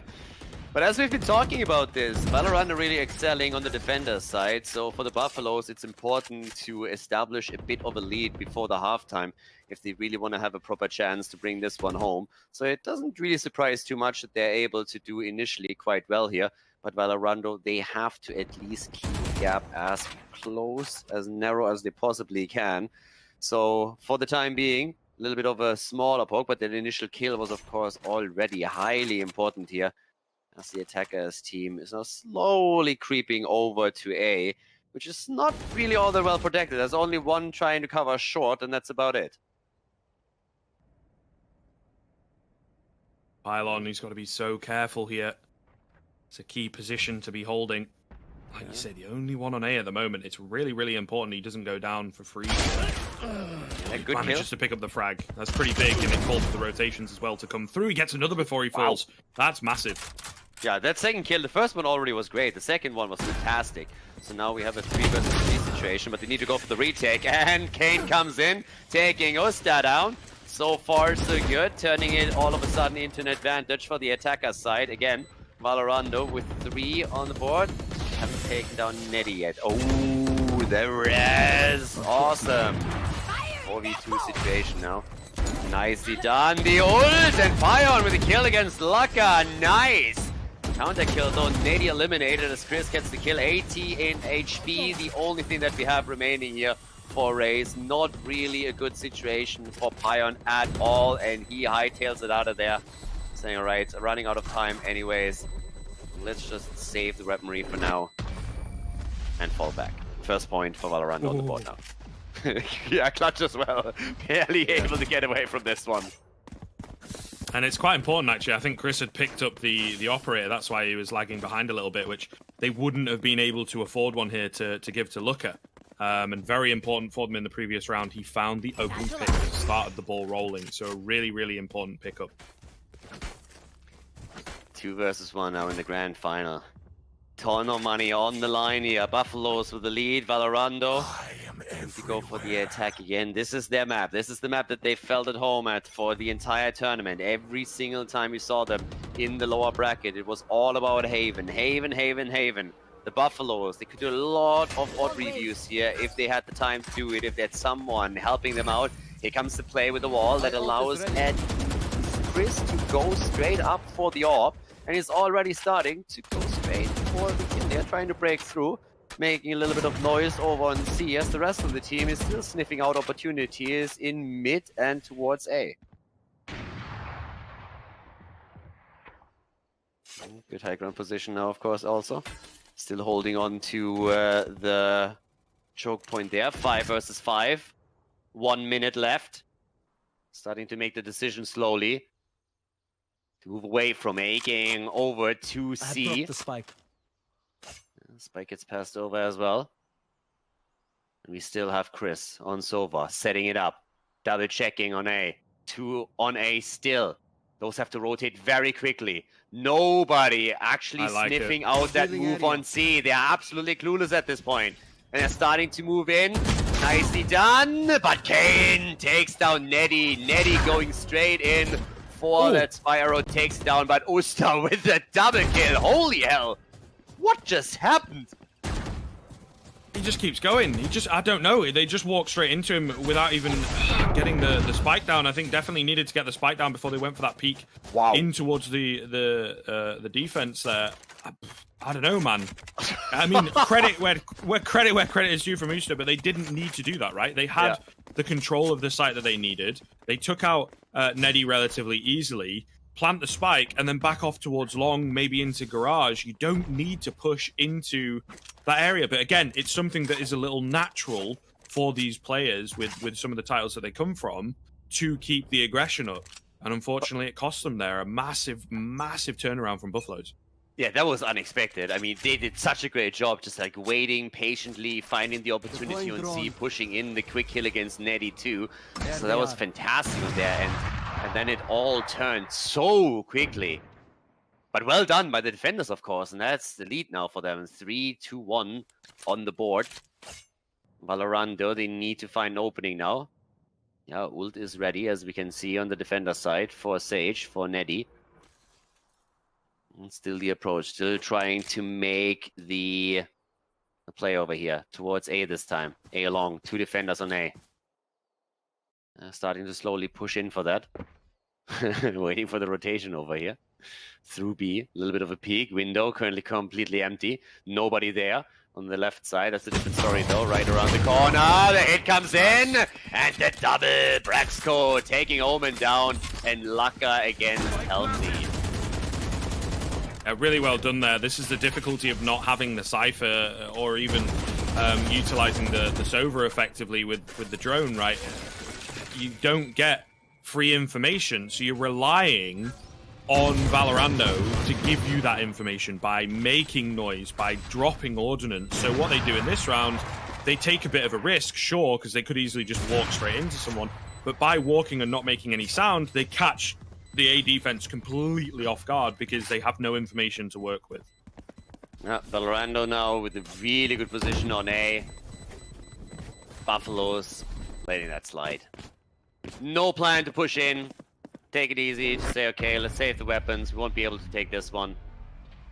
S1: But as we've been talking about this, Valorant really excelling on the defender side. So for the Buffaloes, it's important to establish a bit of a lead before the halftime if they really want to have a proper chance to bring this one home. So it doesn't really surprise too much that they're able to do initially quite well here. But Valorando, they have to at least keep the gap as close, as narrow as they possibly can. So for the time being, a little bit of a smaller poke, but that initial kill was, of course, already highly important here, as the attacker's team is now slowly creeping over to A, which is not really all that well protected. There's only one trying to cover short, and that's about it.
S2: Pylon, he's got to be so careful here. It's a key position to be holding. Like you say, the only one on A at the moment. It's really, really important he doesn't go down for free.
S1: Good
S2: manages
S1: kill.
S2: to pick up the frag. That's pretty big, and it calls for the rotations as well to come through. He gets another before he falls. Wow. That's massive.
S1: Yeah, that second kill, the first one already was great. The second one was fantastic. So now we have a 3 versus 3 situation, but they need to go for the retake. And Kane comes in, taking Usta down. So far, so good. Turning it all of a sudden into an advantage for the attacker side. Again, Valorando with 3 on the board. Haven't taken down Neddy yet. Oh, the res! Awesome. 4v2 situation now. Nicely done. The ult and Pion with a kill against Laka. Nice. counter kill though. Nady eliminated as Chris gets the kill. 80 in HP. The only thing that we have remaining here for Raze. Not really a good situation for Pion at all, and he hightails it out of there, saying, alright, running out of time anyways. Let's just save the weaponry for now and fall back. First point for Valorando on the board now. Yeah, clutch as well. Barely able to get away from this one.
S2: And it's quite important, actually. I think Chris had picked up the operator. That's why he was lagging behind a little bit, which they wouldn't have been able to afford one here to give to Looker. And very important for them in the previous round. He found the open pick that started the ball rolling. So a really, really important pickup.
S1: 2 versus 1 now in the grand final. Ton of money on the line here. Buffaloes with the lead. Valorando to go for the attack again. This is their map. This is the map that they felt at home at for the entire tournament. Every single time you saw them in the lower bracket, it was all about Haven. Haven, Haven, Haven. The Buffaloes, they could do a lot of odd reviews here if they had the time to do it, if they had someone helping them out. Here comes the play with the wall that allows Chris to go straight up for the orb. And he's already starting to go straight for the kill. They're trying to break through, making a little bit of noise over on C as the rest of the team is still sniffing out opportunities in mid and towards A. Good high ground position now, of course, also. Still holding on to the choke point there. 5 versus 5. 1 minute left. Starting to make the decision slowly. To move away from A, getting over to C.
S4: The spike.
S1: Spike gets passed over as well. And we still have Chris on Sova, setting it up. Double checking on A. 2 on A still. Those have to rotate very quickly. Nobody actually sniffing out that move on C. They're absolutely clueless at this point. And they're starting to move in. Nicely done. But Kane takes down Nedy. Nedy going straight in. That Spyro takes down, but Usta with the double kill. Holy hell! What just happened?
S2: He just keeps going. I don't know. They just walk straight into him without even getting the spike down. I think definitely needed to get the spike down before they went for that peek in towards the defense there. I don't know, man. I mean, credit where credit is due from Usta, but they didn't need to do that, right? They had the control of the site that they needed. They took out Nedy relatively easily, plant the spike, and then back off towards long, maybe into garage. You don't need to push into that area. But again, it's something that is a little natural for these players with some of the titles that they come from to keep the aggression up. And unfortunately, it cost them there a massive, massive turnaround from Buffaloes.
S1: Yeah, that was unexpected. I mean, they did such a great job, just like waiting patiently, finding the opportunity on C, pushing in the quick kill against Nedy too. So that was fantastic on there, and then it all turned so quickly. But well done by the defenders, of course, and that's the lead now for them. 3-2-1 on the board. Valorando, they need to find an opening now. Yeah, ult is ready, as we can see on the defender side for Sage, for Nedy. Still the approach, still trying to make the play over here towards A this time. A along, 2 defenders on A. Starting to slowly push in for that. Waiting for the rotation over here. Through B, a little bit of a peek. Window currently completely empty. Nobody there on the left side. That's a different story though. Right around the corner, the hit comes in, and the double Braxco taking Omen down, and Laka again healthy.
S2: Really well done there. This is the difficulty of not having the Cypher or even utilizing the Sova effectively with the drone, right? You don't get free information, so you're relying on Valorando to give you that information by making noise, by dropping ordnance. So what they do in this round, they take a bit of a risk, sure, because they could easily just walk straight into someone, but by walking and not making any sound, they catch the A defense completely off guard because they have no information to work with.
S1: Yeah, Valorando now with a really good position on A. Buffaloes letting that slide. No plan to push in. Take it easy. Just say, okay, let's save the weapons. We won't be able to take this one.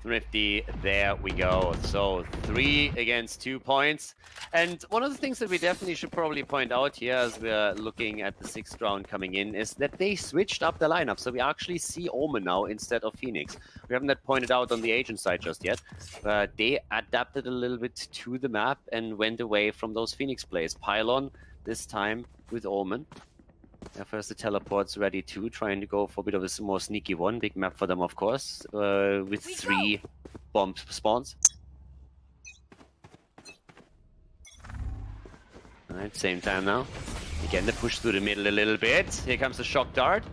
S1: Thrifty, there we go. So 3 against 2 points. And one of the things that we definitely should probably point out here as we're looking at the 6th round coming in is that they switched up the lineup. So we actually see Omen now instead of Phoenix. We haven't that pointed out on the agent side just yet, but they adapted a little bit to the map and went away from those Phoenix plays. Pylon this time with Omen. First the teleport's ready too, trying to go for a bit of a more sneaky one. Big map for them, of course, with 3 bomb spawns. Alright, same time now. Again, the push through the middle a little bit. Here comes the shock dart.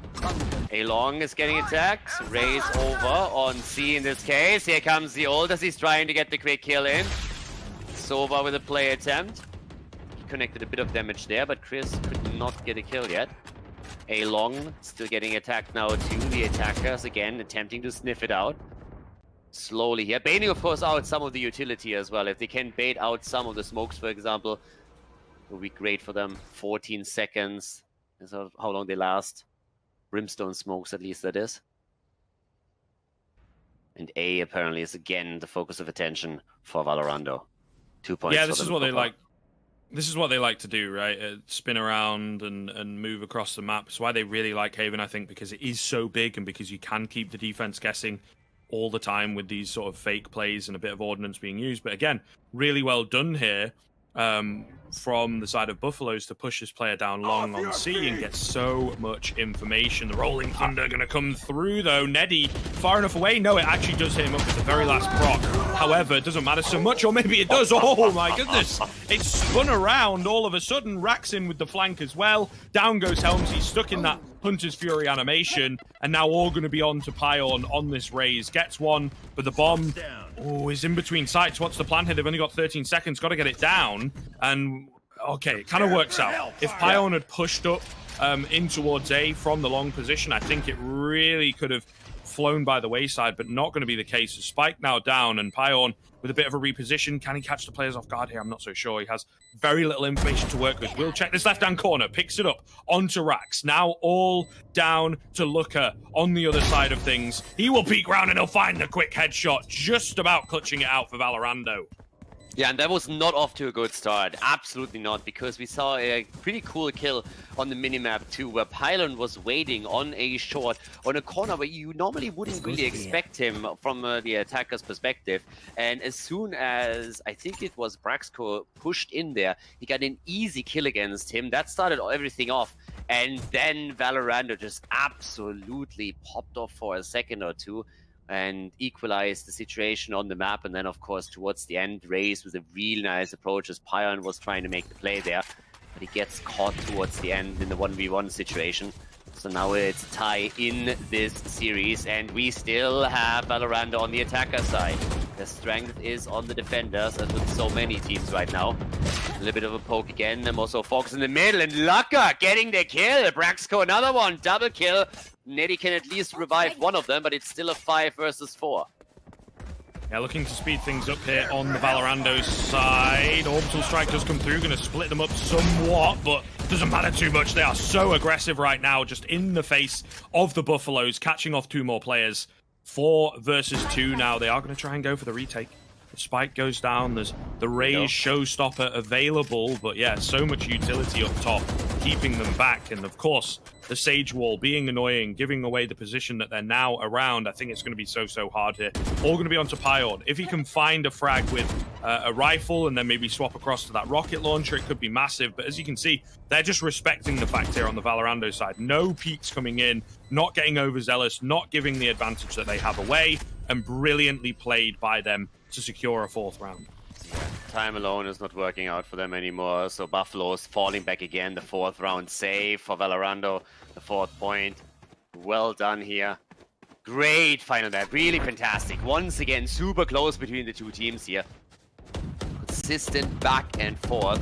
S1: A-Long is getting attacked. Raise over on C in this case. Here comes the ult as he's trying to get the quick kill in. Sova with a play attempt. Connected a bit of damage there, but Chris could not get a kill yet. A-Long still getting attacked now too. The attackers again attempting to sniff it out. Slowly here. Baiting, of course, out some of the utility as well. If they can bait out some of the smokes, for example, it will be great for them. 14 seconds is how long they last. Brimstone smokes, at least that is. And A apparently is again the focus of attention for Valorando. 2 points.
S2: Yeah, this is what they like. This is what they like to do, right? Spin around and move across the map. It's why they really like Haven, I think, because it is so big and because you can keep the defense guessing all the time with these sort of fake plays and a bit of ordnance being used. But again, really well done here from the side of Buffaloes to push this player down long on C and get so much information. The Rolling Thunder going to come through, though. Neddy far enough away. No, it actually does hit him up at the very last proc. However, it doesn't matter so much, or maybe it does. Oh, my goodness. It's spun around all of a sudden. Racks in with the flank as well. Down goes Helms. He's stuck in that Hunter's Fury animation, and now all going to be on to Pion on this raise. Gets one, but the bomb is in between sites. What's the plan here? They've only got 13 seconds. Got to get it down. And, okay, it kind of works out. If Pion had pushed up in towards A from the long position, I think it really could have flown by the wayside, but not going to be the case. So Spike now down, and Pion with a bit of a reposition. Can he catch the players off guard here? I'm not so sure. He has very little information to work with. We'll check this left-hand corner. Picks it up onto Rax. Now all down to Looker on the other side of things. He will peek round and he'll find the quick headshot. Just about clutching it out for Valorando.
S1: Yeah, and that was not off to a good start. Absolutely not, because we saw a pretty cool kill on the minimap too, where Pylon was waiting on a short, on a corner where you normally wouldn't really expect him from the attacker's perspective. And as soon as, I think it was Braxco pushed in there, he got an easy kill against him. That started everything off. And then Valorando just absolutely popped off for a second or two and equalize the situation on the map. And then, of course, towards the end, Raze with a really nice approach as Pion was trying to make the play there. But he gets caught towards the end in the 1v1 situation. So now it's a tie in this series, and we still have Valorando on the attacker side. The strength is on the defenders, as with so many teams right now. A little bit of a poke again, and also Fox in the middle, and Laka getting the kill. Braxco another one, double kill. Neddy can at least revive one of them, but it's still a 5 versus 4.
S2: Yeah, looking to speed things up here on the Valorando side. Orbital Strike does come through, going to split them up somewhat, but doesn't matter too much. They are so aggressive right now, just in the face of the Buffaloes, catching off 2 more players. 4 versus 2 now. They are going to try and go for the retake. The spike goes down. There's the Raze showstopper available, but yeah, so much utility up top, keeping them back. And of course, the Sage Wall being annoying, giving away the position that they're now around. I think it's going to be so hard here. All going to be onto Pion. If he can find a frag with a rifle and then maybe swap across to that rocket launcher, it could be massive. But as you can see, they're just respecting the fact here on the Valorando side. No peaks coming in, not getting overzealous, not giving the advantage that they have away, and brilliantly played by them to secure a 4th round.
S1: Time alone is not working out for them anymore, so Buffalo's falling back again. The 4th round save for Valorando, the 4th point. Well done here. Great final map, really fantastic. Once again, super close between the 2 teams here. Consistent back and forth,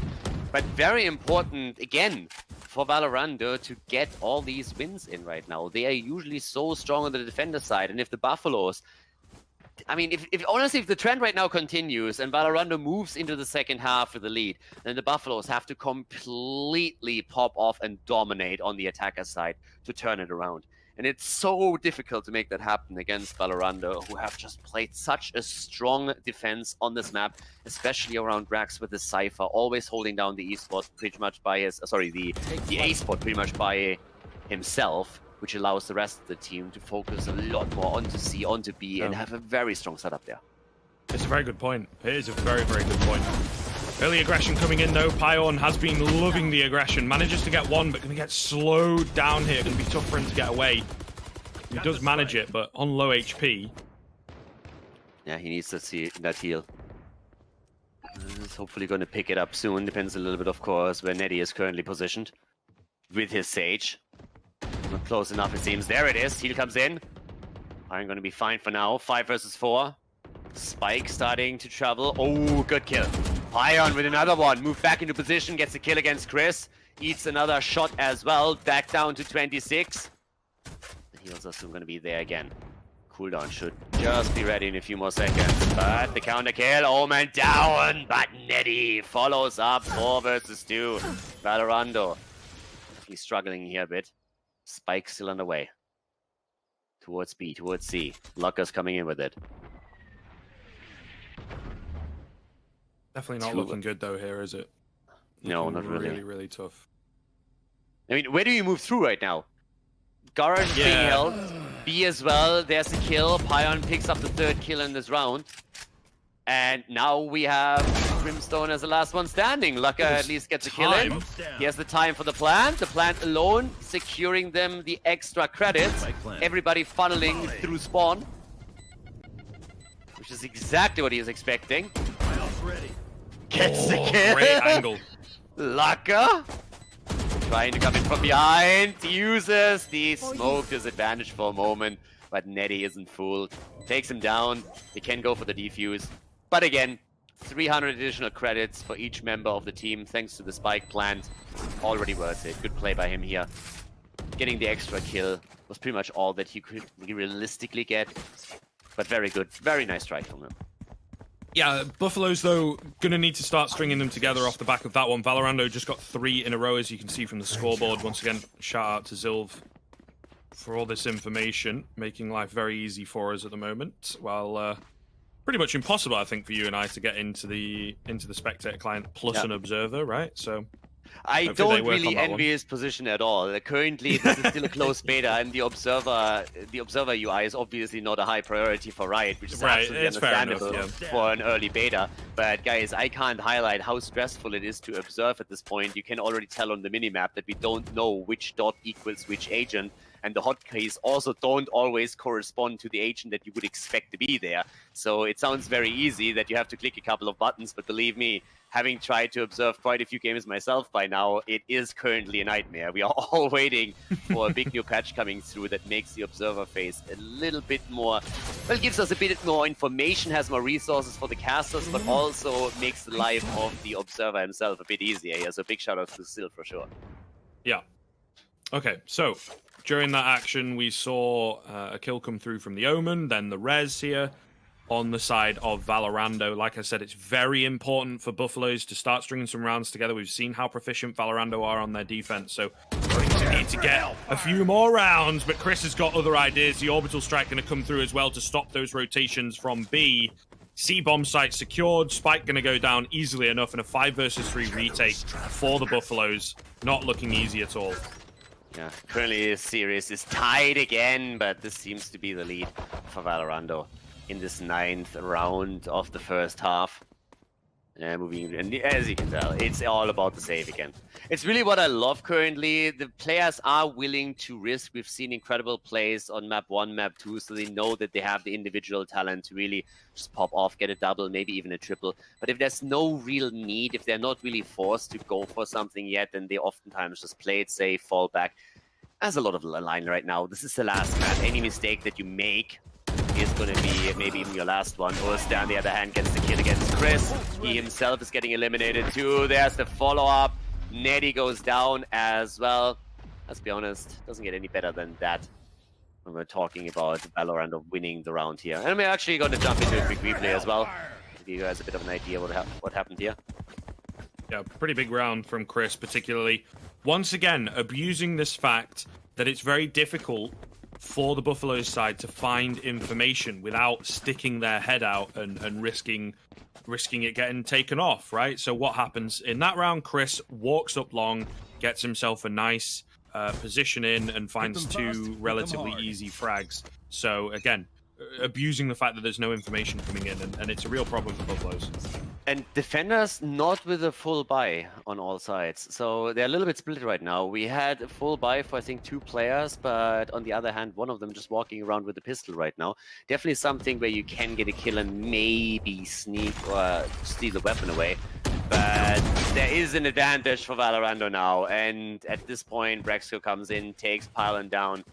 S1: but very important, again, for Valorando to get all these wins in right now. They are usually so strong on the defender side, and if the Buffaloes, I mean, if honestly, if the trend right now continues and Valorando moves into the second half with the lead, then the Buffaloes have to completely pop off and dominate on the attacker side to turn it around. And it's so difficult to make that happen against Valorando, who have just played such a strong defense on this map, especially around Rax with the Cypher, always holding down the Esports pretty much by his, the A-spot pretty much by himself, which allows the rest of the team to focus a lot more onto C, onto B, and have a very strong setup there.
S2: It's a very good point. It is a very, very good point. Early aggression coming in though. Pion has been loving the aggression. Manages to get one, but going to get slowed down here. Going to be tough for him to get away. He does manage it, but on low HP.
S1: Yeah, he needs to see that heal. He's hopefully going to pick it up soon. Depends a little bit, of course, where Netty is currently positioned with his Sage. Not close enough, it seems. There it is. Heal comes in. I'm going to be fine for now. 5 versus 4. Spike starting to travel. Oh, good kill. Pion with another one. Move back into position. Gets a kill against Chris. Eats another shot as well. Back down to 26. The heals are soon going to be there again. Cooldown should just be ready in a few more seconds. But the counter kill. Omen down. But Netty follows up. 4 versus 2. Valorando. He's struggling here a bit. Spike still on the way. Towards B, towards C. Lucker's coming in with it.
S2: Definitely not looking good though here, is it?
S1: No, not really.
S2: Really, really tough.
S1: I mean, where do you move through right now? Garage is being held. B as well. There's a kill. Pion picks up the 3rd kill in this round. And now we have Brimstone as the last one standing. Lucker at least gets a kill in. He has the time for the plant. The plant alone securing them the extra credits. Everybody funneling through spawn. Which is exactly what he was expecting. Gets the kill.
S2: Great angle.
S1: Lucker trying to come in from behind. Uses the smoke to his advantage for a moment. But Netty isn't fooled. Takes him down. He can go for the defuse. But again, 300 additional credits for each member of the team thanks to the spike plant. Already worth it. Good play by him here. Getting the extra kill was pretty much all that he could realistically get. But very good. Very nice strike from him.
S2: Yeah, Buffalo's, though, going to need to start stringing them together off the back of that one. Valorando just got 3 in a row, as you can see from the scoreboard. Once again, shout out to Zilv for all this information, making life very easy for us at the moment. While pretty much impossible, I think, for you and I to get into the spectator client plus an observer, right? So
S1: I don't really envy his position at all. Currently, this is still a close beta, and the observer UI is obviously not a high priority for Riot, which is absolutely understandable for an early beta. But guys, I can't highlight how stressful it is to observe at this point. You can already tell on the minimap that we don't know which dot equals which agent, and the hotkeys also don't always correspond to the agent that you would expect to be there. So it sounds very easy that you have to click a couple of buttons, but believe me, having tried to observe quite a few games myself by now, it is currently a nightmare. We are all waiting for a big new patch coming through that makes the observer phase a little bit more, well, gives us a bit more information, has more resources for the casters, but also makes the life of the observer himself a bit easier. Yeah, so big shout out to Sil for sure.
S2: Yeah. Okay, so during that action, we saw a kill come through from the Omen, then the Res here on the side of Valorando. Like I said, it's very important for Buffaloes to start stringing some rounds together. We've seen how proficient Valorando are on their defense, so going to need to get a few more rounds, but Chris has got other ideas. The orbital strike going to come through as well to stop those rotations from B. C-bomb site secured, Spike going to go down easily enough, and a 5 versus 3 retake for the Buffaloes. Not looking easy at all.
S1: Yeah, currently this series is tied again, but this seems to be the lead for Valorando in this 9th round of the first half. Moving, and as you can tell, it's all about the save again. It's really what I love currently. The players are willing to risk. We've seen incredible plays on map 1, map 2, so they know that they have the individual talent to really just pop off, get a double, maybe even a triple. But if there's no real need, if they're not really forced to go for something yet, then they oftentimes just play it safe, fall back. There's a lot of line right now. This is the last map. Any mistake that you make is going to be maybe even your last one. Ursta, on the other hand, gets the kill against Chris. He himself is getting eliminated too. There's the follow-up. Netty goes down as well. Let's be honest, doesn't get any better than that when we're talking about Valorant winning the round here. And we're actually going to jump into a quick replay as well, to give you guys a bit of an idea what happened here.
S2: Yeah, pretty big round from Chris, particularly. Once again, abusing this fact that it's very difficult for the Buffaloes side to find information without sticking their head out and risking it getting taken off, right? So what happens in that round? Chris walks up long, gets himself a nice position in, and finds two relatively easy frags. So again, abusing the fact that there's no information coming in, and it's a real problem for Buffaloes.
S1: And defenders not with a full buy on all sides. So they're a little bit split right now. We had a full buy for, I think, 2 players, but on the other hand, one of them just walking around with a pistol right now. Definitely something where you can get a kill and maybe sneak or steal the weapon away. But there is an advantage for Valorando now. And at this point, Braxco comes in, takes Pylon down.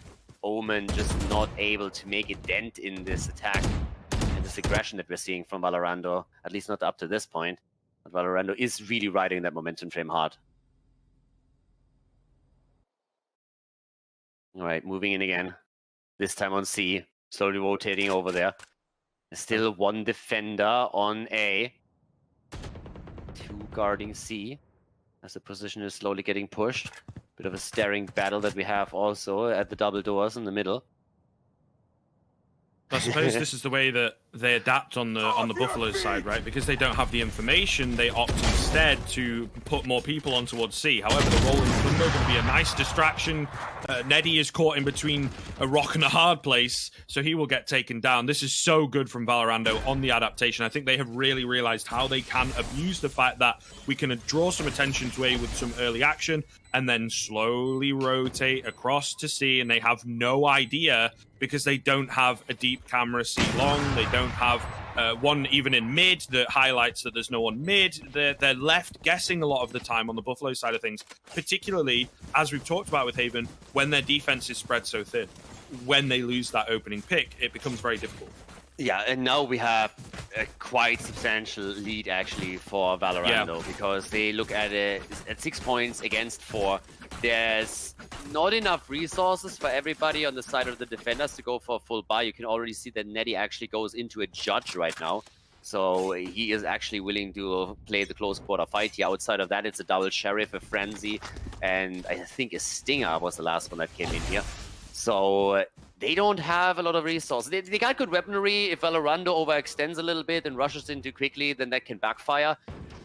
S1: Omen just not able to make a dent in this attack. This aggression that we're seeing from Valorando, at least not up to this point. But Valorando is really riding that momentum train hard. All right, moving in again. This time on C, slowly rotating over there. There's still 1 defender on A. 2 guarding C, as the position is slowly getting pushed. Bit of a staring battle that we have also at the double doors in the middle.
S2: I suppose this is the way that they adapt on the Buffaloes side, right? Because they don't have the information, they opt instead to put more people on towards C. However, the rolling thunder going to be a nice distraction. Neddy is caught in between a rock and a hard place, so he will get taken down. This is so good from Valorando on the adaptation. I think they have really realized how they can abuse the fact that we can draw some attention to A with some early action and then slowly rotate across to C, and they have no idea because they don't have a deep camera C long. They don't have one even in mid that highlights that there's no one mid. They're left guessing a lot of the time on the Buffalo side of things, particularly, as we've talked about with Haven, when their defense is spread so thin. When they lose that opening pick, it becomes very difficult.
S1: Yeah, and now we have a quite substantial lead actually for Valorando because they look at it at 6 points against 4. There's not enough resources for everybody on the side of the defenders to go for a full buy. You can already see that Neddy actually goes into a judge right now. So he is actually willing to play the close quarter fight here. Outside of that, it's a double sheriff, a frenzy, and I think a stinger was the last one that came in here. So they don't have a lot of resources. They got good weaponry. If Valorando overextends a little bit and rushes in too quickly, then that can backfire.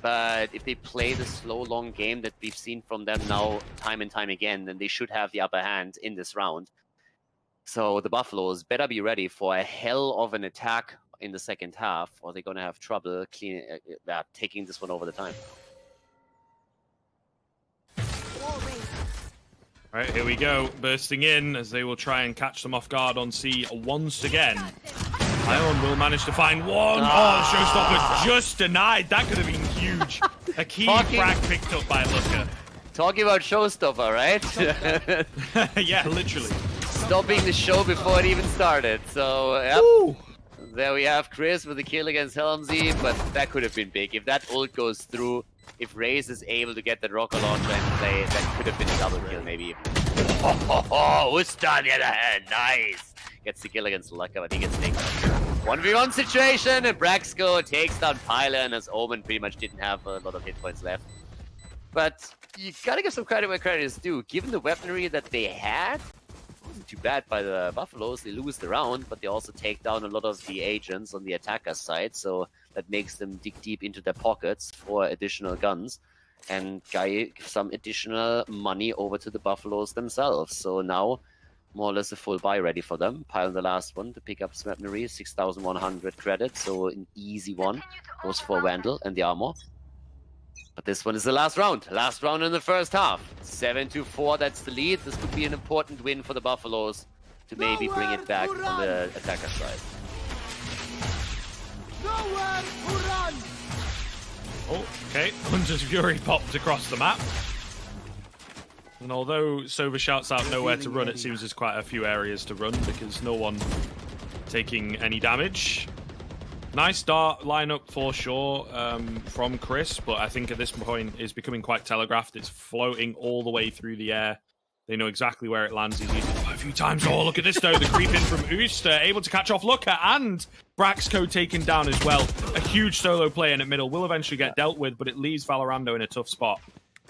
S1: But if they play the slow, long game that we've seen from them now time and time again, then they should have the upper hand in this round. So the Buffaloes better be ready for a hell of an attack in the second half, or they're going to have trouble taking this one over the time.
S2: All right, here we go. Bursting in as they will try and catch them off guard on C once again. Ion will manage to find one. Oh, Showstopper just denied. That could have been huge. A key frag picked up by Looker.
S1: Talking about Showstopper, right?
S2: Yeah, literally.
S1: Stopping the show before it even started. So, yep. There we have Chris with the kill against Helmsy, but that could have been big. If that ult goes through, if Raze is able to get that rocket launcher and play, that could have been a double kill maybe even. Usta on the other hand, nice! Gets the kill against Lucker, but he gets taken. 1v1 situation, and Braxco takes down Pylon as Omen pretty much didn't have a lot of hit points left. But you gotta give some credit where credit is due. Given the weaponry that they had, it wasn't too bad by the Buffaloes. They lose the round, but they also take down a lot of the agents on the attacker side, so that makes them dig deep into their pockets for additional guns and give some additional money over to the Buffaloes themselves. So now, more or less a full buy ready for them. Pile the last one to pick up weaponry, 6,100 credits, so an easy one goes for Vandal and the armor. But this one is the last round. Last round in the first half. 7-4, that's the lead. This could be an important win for the Buffaloes to maybe bring it back on the attacker side.
S5: Nowhere to run!
S2: Oh, okay. Hunter's Fury popped across the map. And although Sova shouts out nowhere to run, it seems there's quite a few areas to run because no one taking any damage. Nice start lineup for sure from Chris, but I think at this point it's becoming quite telegraphed. It's floating all the way through the air. They know exactly where it lands. He's used it quite a few times. Oh, look at this though. The creep in from Ooster, able to catch off Looker, and Braxco taken down as well. A huge solo play in the middle will eventually get dealt with, but it leaves Valorando in a tough spot.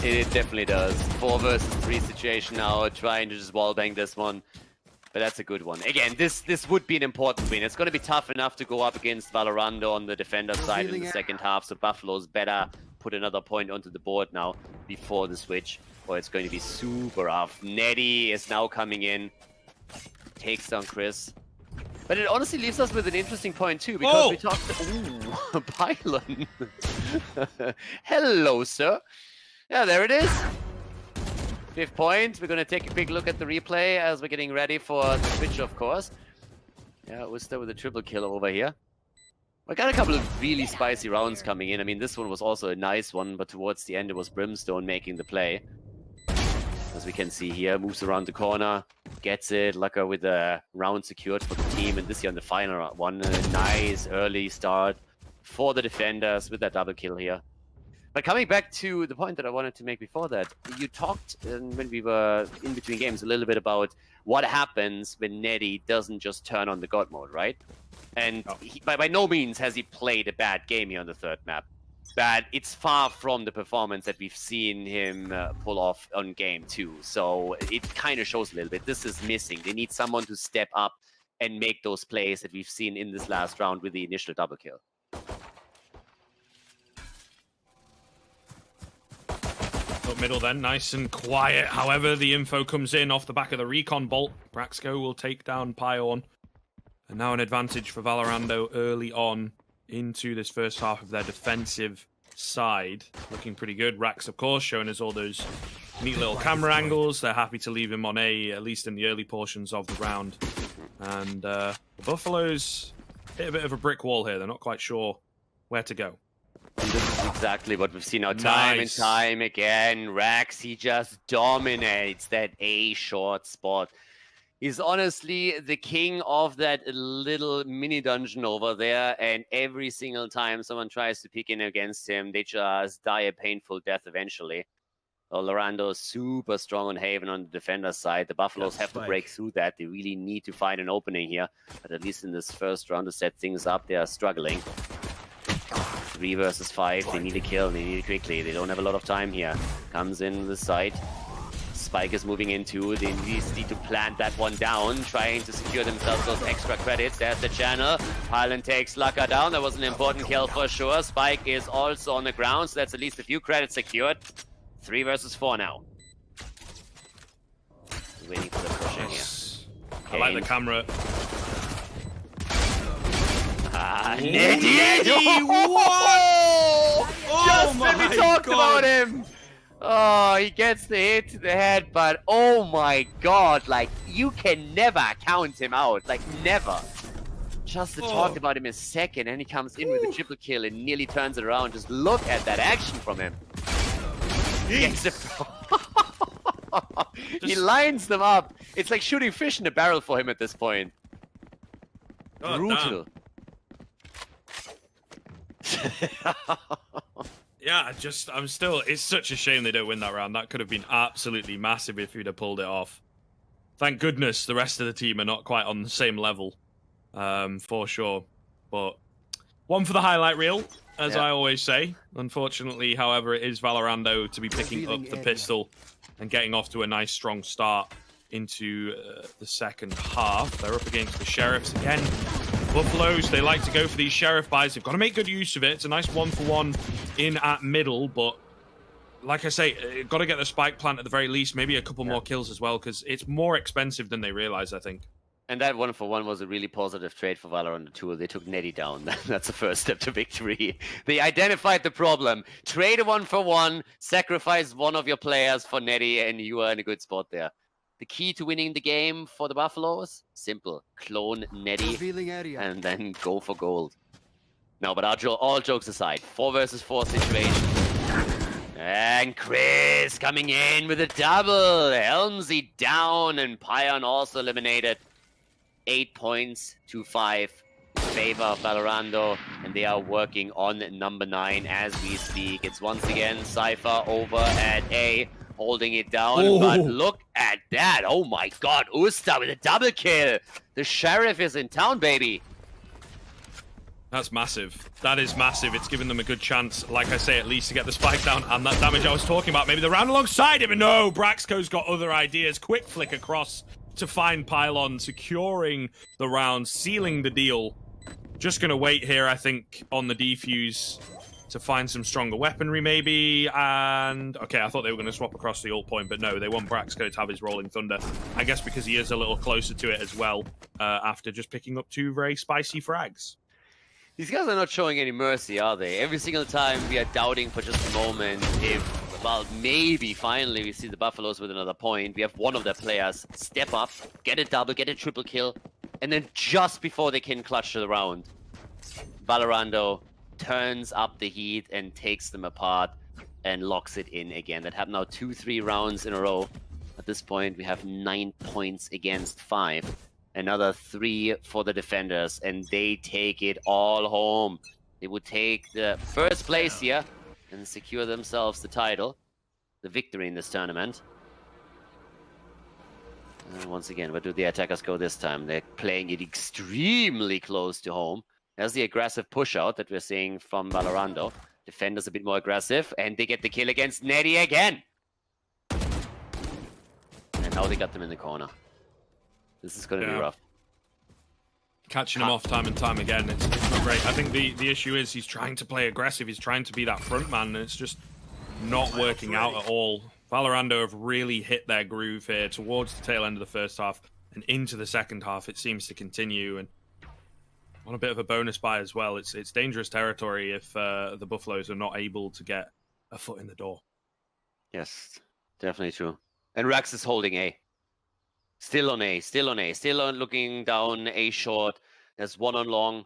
S1: It definitely does. 4 versus 3 situation now, trying to just wallbang this one. But that's a good one. Again, this would be an important win. It's going to be tough enough to go up against Valorando on the defender side in the second half, so Buffalo's better put another point onto the board now before the switch, or it's going to be super rough. Netty is now coming in, takes down Chris. But it honestly leaves us with an interesting point too, because we talked... Ooh, Pylon. Hello, sir. Yeah, there it is. 5th point. We're going to take a big look at the replay as we're getting ready for the switch, of course. Yeah, Usta with a triple kill over here. We got a couple of really spicy rounds coming in. I mean, this one was also a nice one, but towards the end it was Brimstone making the play. As we can see here, moves around the corner, gets it. Lucker with a round secured for the team, and this here on the final one. A nice early start for the defenders with that double kill here. But coming back to the point that I wanted to make before that, you talked when we were in between games a little bit about what happens when Netty doesn't just turn on the God mode, right? And by no means has he played a bad game here on the 3rd map. But it's far from the performance that we've seen him pull off on game 2. So it kind of shows a little bit. This is missing. They need someone to step up and make those plays that we've seen in this last round with the initial double kill.
S2: Up middle then, nice and quiet. However, the info comes in off the back of the recon bolt. Braxco will take down Pyorn. And now an advantage for Valorando early on into this first half of their defensive side. Looking pretty good. Rax, of course, showing us all those neat little camera angles. They're happy to leave him on A, at least in the early portions of the round. And the Buffaloes hit a bit of a brick wall here. They're not quite sure where to go.
S1: And this is exactly what we've seen now time and time again. Rax, he just dominates that A short spot. He's honestly the king of that little mini dungeon over there, and every single time someone tries to pick in against him, they just die a painful death eventually. Valorando is super strong on Haven on the defender side. The Buffaloes have to break through that. They really need to find an opening here, but at least in this first round to set things up, they are struggling. 3 versus 5, they need a kill, they need it quickly. They don't have a lot of time here. Comes in the side. Spike is moving into. They need to plant that one down, trying to secure themselves those extra credits. There's the channel. Pylon takes Lucker down. That was an important kill for sure. Spike is also on the ground, so that's at least a few credits secured. 3 versus 4 now. Waiting for the pushing here.
S2: I like the camera.
S1: Netty! Whoa! Just when we talked about him! Oh, he gets the hit to the head, but oh my god, like, you can never count him out. Like, never. Just to talk about him a second, and he comes in with a triple kill and nearly turns it around. Just look at that action from him. He lines them up. It's like shooting fish in a barrel for him at this point. Brutal.
S2: Yeah, it's such a shame they don't win that round. That could have been absolutely massive if he'd have pulled it off. Thank goodness the rest of the team are not quite on the same level, for sure. But one for the highlight reel, as I always say. Unfortunately, however, it is Valorando to be picking up the pistol and getting off to a nice, strong start into the second half. They're up against the Sheriffs again. Buffaloes, they like to go for these Sheriff buys. They've got to make good use of it. It's a nice 1-for-1 in at middle, but like I say, got to get the spike plant at the very least. Maybe a couple more kills as well, because it's more expensive than they realize, I think.
S1: And that 1-for-1 was a really positive trade for Valorant 2. They took Netty down. That's the first step to victory. They identified the problem. Trade a 1-for-1, sacrifice one of your players for Netty, and you are in a good spot there. The key to winning the game for the Buffaloes? Simple. Clone Netty and then go for gold. No, but all jokes aside, 4 versus 4 situation. And Chris coming in with a double. Helmsy down, and Pyorn also eliminated. 8 points to 5 in favor of Valorando, and they are working on number 9 as we speak. It's once again Cypher over at A, holding it down, but look at that. Oh my god, Usta with a double kill. The Sheriff is in town, baby.
S2: That's massive. That is massive. It's given them a good chance, like I say, at least to get the spike down and that damage I was talking about. Maybe the round alongside him, and no, Braxco's got other ideas. Quick flick across to find Pylon, securing the round, sealing the deal. Just going to wait here, I think, on the defuse to find some stronger weaponry, maybe. And, okay, I thought they were going to swap across the ult point, but no, they want Braxco to have his Rolling Thunder. I guess because he is a little closer to it as well, after just picking up 2 very spicy frags.
S1: These guys are not showing any mercy, are they? Every single time we are doubting for just a moment if, well, maybe finally we see the Buffaloes with another point. We have one of their players step up, get a double, get a triple kill, and then just before they can clutch the round, Valorando turns up the heat and takes them apart and locks it in again. That happened now 2-3 rounds in a row. At this point, we have 9 points against 5. Another 3 for the defenders, and they take it all home. They would take the first place here and secure themselves the title, the victory in this tournament. And once again, where do the attackers go this time? They're playing it extremely close to home. There's the aggressive push-out that we're seeing from Valorando. Defenders a bit more aggressive, and they get the kill against Netty again. And now they got them in the corner. This is going to be rough.
S2: Catching him off time and time again, it's not great. I think the issue is he's trying to play aggressive. He's trying to be that front man, and it's just not working out at all. Valorando have really hit their groove here towards the tail end of the first half and into the second half. It seems to continue, and on a bit of a bonus buy as well. It's dangerous territory if the Buffaloes are not able to get a foot in the door.
S1: Yes, definitely true. And Rax is holding A. Still on A, still on A, still on looking down A short. There's one on long.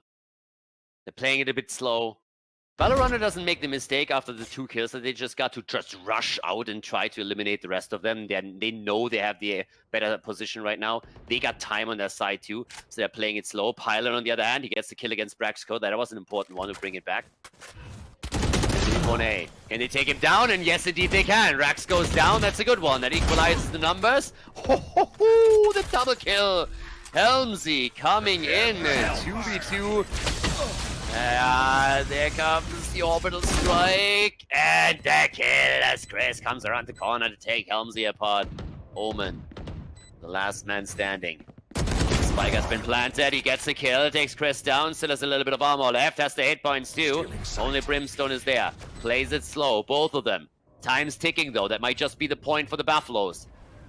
S1: They're playing it a bit slow. Valorando doesn't make the mistake after the 2 kills that they just got to just rush out and try to eliminate the rest of them. They know they have the better position right now. They got time on their side too, so they're playing it slow. Pylon on the other hand, he gets the kill against Braxco. That was an important one to bring it back. On A. Can they take him down? And yes, indeed they can. Rax goes down. That's a good one. That equalizes the numbers. Ho, the double kill. Helmsy coming in. 2v2. There comes the orbital strike. And the kill as Chris comes around the corner to take Helmsy apart. Omen, the last man standing. Spike has been planted, he gets a kill, takes Chris down, still has a little bit of armor left, has the hit points too. Only Brimstone is there. Plays it slow, both of them. Time's ticking though, that might just be the point for the Buffaloes.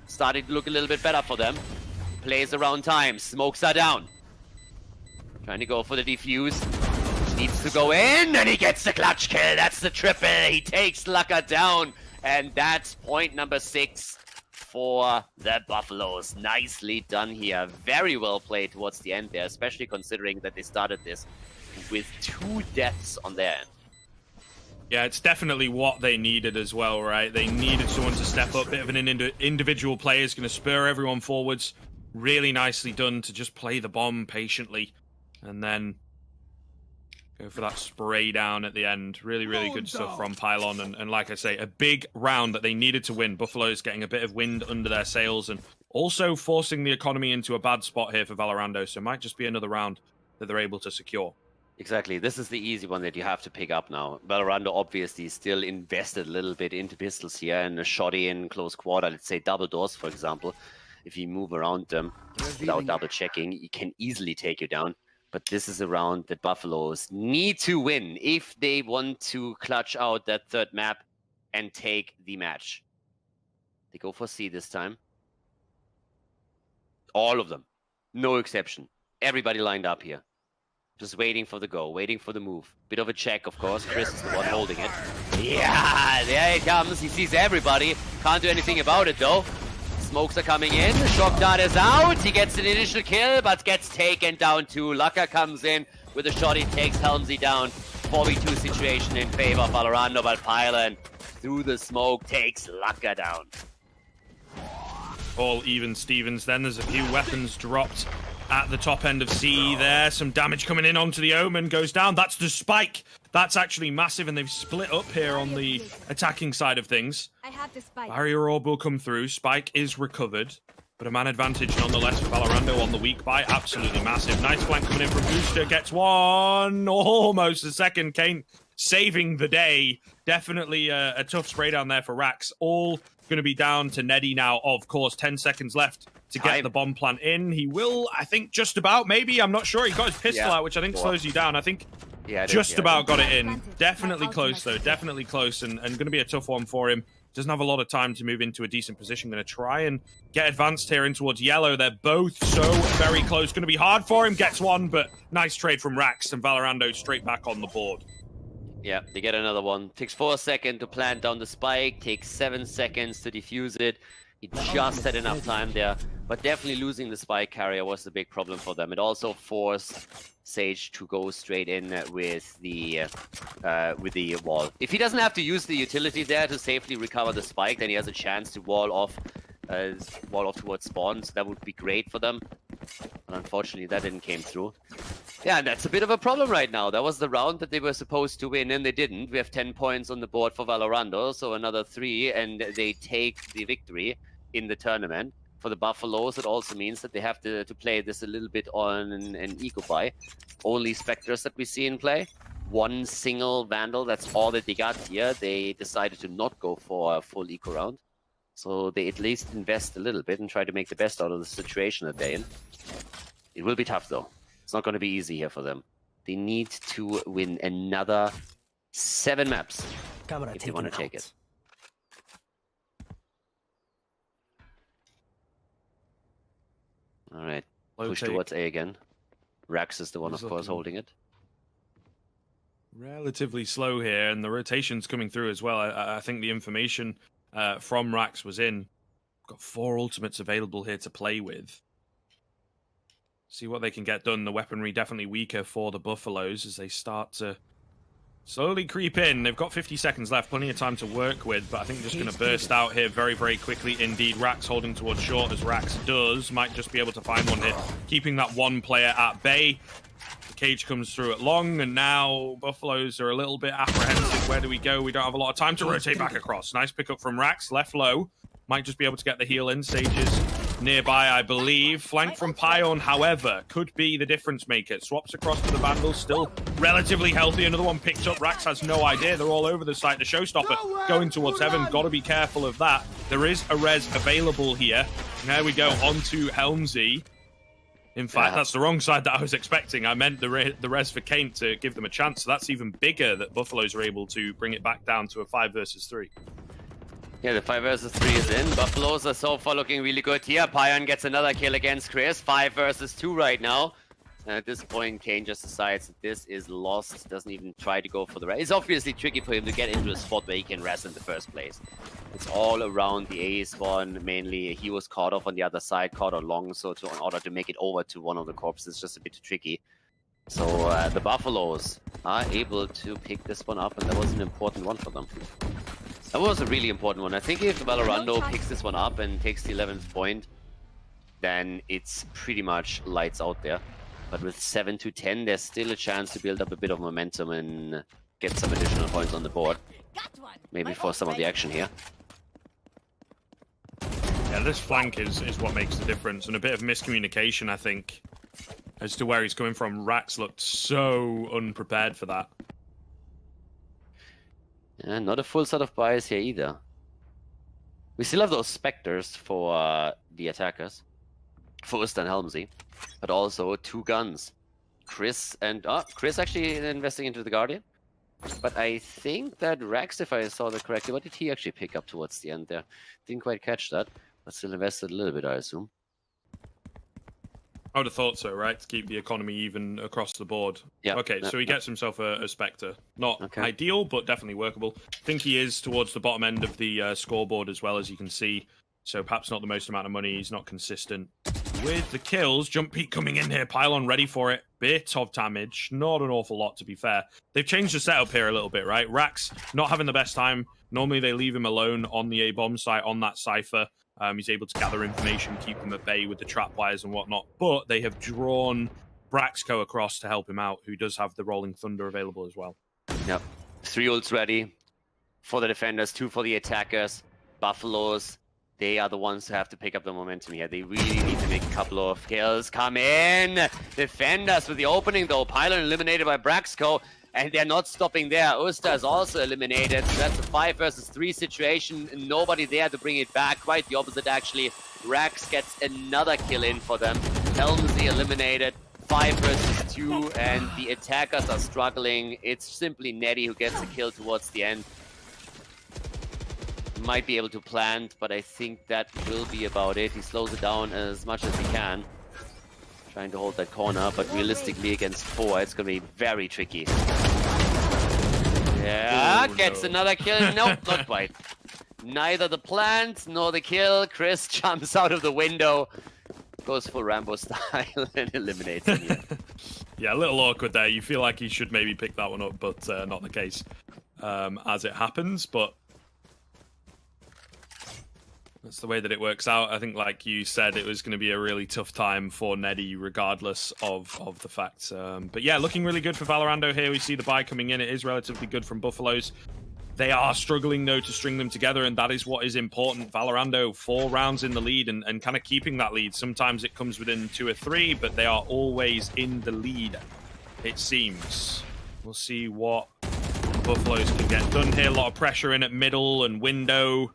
S1: Starting to look a little bit better for them. Plays around time, smokes are down. Trying to go for the defuse. Needs to go in, and he gets the clutch kill, that's the triple. He takes Lucker down, and that's point number 6. For the Buffaloes. Nicely done here. Very well played towards the end there, especially considering that they started this with 2 deaths on their end.
S2: Yeah, it's definitely what they needed as well, right? They needed someone to step up. Bit of an individual player is going to spur everyone forwards. Really nicely done to just play the bomb patiently and then go for that spray down at the end. Really, really good stuff from Pylon. And like I say, a big round that they needed to win. Buffalo's getting a bit of wind under their sails and also forcing the economy into a bad spot here for Valorando. So it might just be another round that they're able to secure.
S1: Exactly. This is the easy one that you have to pick up now. Valorando obviously still invested a little bit into pistols here and a shotty in close quarter. Let's say double doors, for example. If you move around them without double checking, he can easily take you down. But this is a round that Buffaloes need to win if they want to clutch out that 3rd map and take the match. They go for C this time. All of them. No exception. Everybody lined up here. Just waiting for the go, waiting for the move. Bit of a check, of course. Chris is the one holding it. Yeah, there he comes. He sees everybody. Can't do anything about it, though. Smokes are coming in. Shock dart is out. He gets an initial kill, but gets taken down too. Lucker comes in with a shot. He takes Helmsy down. 4v2 situation in favor of Valorando, but Pylon through the smoke takes Lucker down.
S2: All even Stevens then. There's a few weapons dropped at the top end of C there. Some damage coming in onto the Omen. Goes down. That's the spike. That's actually massive, and they've split up here on the attacking side of things.
S3: I have the spike.
S2: Barrier orb will come through. Spike is recovered, but a man advantage nonetheless for Valorando on the weak buy. Absolutely massive. Nice flank coming in from Booster. Gets one. Almost a second. Kane saving the day. Definitely a tough spray down there for Rax. All going to be down to Neddy now, of course. 10 seconds left to get the bomb plant in. He will, I think, just about, maybe. I'm not sure. He got his pistol out, which I think slows you down. I think just about got it in. Definitely close, though. Definitely close, and going to be a tough one for him. Doesn't have a lot of time to move into a decent position. Going to try and get advanced here in towards yellow. They're both so very close. Going to be hard for him. Gets one, but nice trade from Rax, and Valorando straight back on the board.
S1: Yeah, they get another one. Takes 4 seconds to plant down the spike. Takes 7 seconds to defuse it. He just had enough time there. But definitely losing the spike carrier was the big problem for them. It also forced Sage to go straight in with the wall. If he doesn't have to use the utility there to safely recover the spike, then he has a chance to wall off towards spawn. So that would be great for them. But unfortunately, that didn't came through. Yeah, and that's a bit of a problem right now. That was the round that they were supposed to win, and they didn't. We have 10 points on the board for Valorando, so another 3, and they take the victory in the tournament. For the Buffaloes, it also means that they have to play this a little bit on an eco buy. Only Spectres that we see in play. One single Vandal, that's all that they got here. They decided to not go for a full eco round. So they at least invest a little bit and try to make the best out of the situation that they're in. It will be tough, though. It's not going to be easy here for them. They need to win another 7 maps if they want to take it. All right, push towards A again. Rax is the one, of course, holding it.
S2: Relatively slow here, and the rotation's coming through as well. I think the information from Rax was in. Got 4 ultimates available here to play with. See what they can get done. The weaponry definitely weaker for the Buffaloes as they start to slowly creep in. They've got 50 seconds left, plenty of time to work with, but I think just going to burst out here very, very quickly indeed. Rax holding towards short as Rax does. Might just be able to find one here, keeping that one player at bay. The cage comes through at long, and now Buffaloes are a little bit apprehensive. Where do we go? We don't have a lot of time to rotate back across. Nice pickup from Rax, left low. Might just be able to get the heal in. Stages nearby, I believe. Flank from Pion, however, could be the difference maker. Swaps across to the Vandal, still relatively healthy. Another one picked up. Rax has no idea. They're all over the site. The Showstopper going towards heaven. Got to be careful of that. There is a res available here. There we go, onto Helmsy. In fact, that's the wrong side that I was expecting. I meant the res for Kane to give them a chance. So that's even bigger that Buffaloes are able to bring it back down to a 5 versus 3.
S1: Yeah, the 5 versus 3 is in. Buffaloes are so far looking really good here. Pion gets another kill against Chris. 5 versus 2 right now. And at this point, Kane just decides that this is lost. Doesn't even try to go for the rest. It's obviously tricky for him to get into a spot where he can rest in the first place. It's all around the A spawn, mainly. He was caught off on the other side, caught on long, so in order to make it over to one of the corpses, it's just a bit tricky. So the Buffaloes are able to pick this one up, and that was an important one for them. That was a really important one. I think if Valorando picks this one up and takes the 11th point, then it's pretty much lights out there. But with 7 to 10, there's still a chance to build up a bit of momentum and get some additional points on the board. Maybe for some of the action here.
S2: Yeah, this flank is what makes the difference, and a bit of miscommunication, I think, as to where he's coming from. Rax looked so unprepared for that.
S1: Yeah, not a full set of buys here either. We still have those Spectres for the attackers. First and Helmsy. But also 2 guns. Chris actually investing into the Guardian. But I think that Rax, if I saw that correctly, what did he actually pick up towards the end there? Didn't quite catch that, but still invested a little bit, I assume.
S2: I would have thought so, right? To keep the economy even across the board.
S1: Yeah.
S2: Okay, so he gets himself a Spectre. Not ideal, but definitely workable. I think he is towards the bottom end of the scoreboard as well, as you can see. So perhaps not the most amount of money. He's not consistent with the kills. Jump peak coming in here. Pylon ready for it. Bit of damage. Not an awful lot, to be fair. They've changed the setup here a little bit, right? Rax not having the best time. Normally they leave him alone on the A-bomb site, on that Cypher. He's able to gather information, keep him at bay with the trap wires and whatnot. But they have drawn Braxco across to help him out, who does have the Rolling Thunder available as well.
S1: Yep. 3 ults ready for the defenders, 2 for the attackers. Buffaloes, they are the ones who have to pick up the momentum here. They really need to make a couple of kills. Come in! Defenders with the opening, though. Pylon eliminated by Braxco. And they're not stopping there. Usta is also eliminated. So that's a 5 versus 3 situation. Nobody there to bring it back. Quite the opposite, actually. Rax gets another kill in for them. Helmsy eliminated. 5 versus 2. And the attackers are struggling. It's simply Netty who gets a kill towards the end. Might be able to plant, but I think that will be about it. He slows it down as much as he can. Trying to hold that corner, but realistically against 4, it's going to be very tricky. Yeah, gets another kill. Nope, not quite. Neither the plant nor the kill. Chris jumps out of the window, goes for Rambo style, and eliminates him here.
S2: Yeah, a little awkward there. You feel like he should maybe pick that one up, but not the case as it happens. But that's the way that it works out. I think, like you said, it was going to be a really tough time for Neddy, regardless of the fact. But yeah, looking really good for Valorando here. We see the buy coming in. It is relatively good from Buffaloes. They are struggling, though, to string them together, and that is what is important. Valorando, 4 rounds in the lead and kind of keeping that lead. Sometimes it comes within 2 or 3, but they are always in the lead, it seems. We'll see what Buffaloes can get done here. A lot of pressure in at middle and window.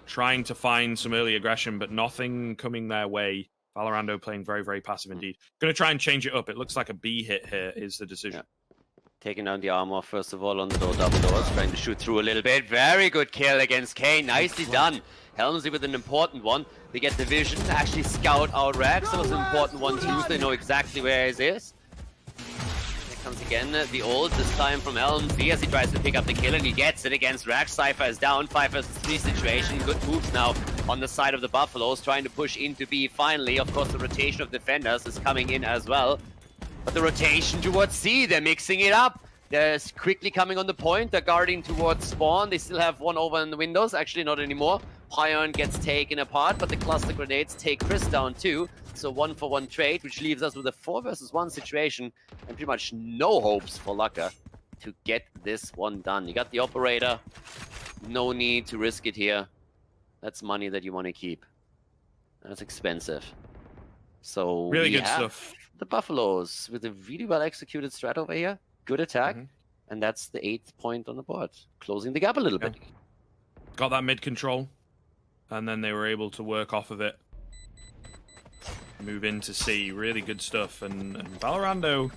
S2: Trying to find some early aggression, but nothing coming their way. Valorando playing very, very passive indeed. Going to try and change it up. It looks like a B hit here is the decision.
S1: Yeah. Taking down the armor, first of all, on the double doors. Trying to shoot through a little bit. Very good kill against Kane. Nicely done. Helmsy with an important one. They get the vision to actually scout out Rax. That was an important one too, so they know exactly where he is. Comes again, the ult, this time from Helmsy as he tries to pick up the kill, and he gets it against Rax. Cypher is down, 5 versus 3 situation. Good moves now on the side of the Buffaloes, trying to push into B finally. Of course, the rotation of defenders is coming in as well. But the rotation towards C, they're mixing it up. They're quickly coming on the point, they're guarding towards spawn. They still have one over in the windows, actually not anymore. Pion gets taken apart, but the cluster grenades take Chris down too. So 1-for-1 trade, which leaves us with a 4 versus 1 situation and pretty much no hopes for Laka to get this one done. You got the operator, no need to risk it here. That's money that you want to keep. That's expensive. So
S2: really good stuff.
S1: The Buffaloes with a really well executed strat over here. Good attack, and that's the 8th point on the board. Closing the gap a little bit.
S2: Got that mid control, and then they were able to work off of it. Move into C, really good stuff. And Valorando,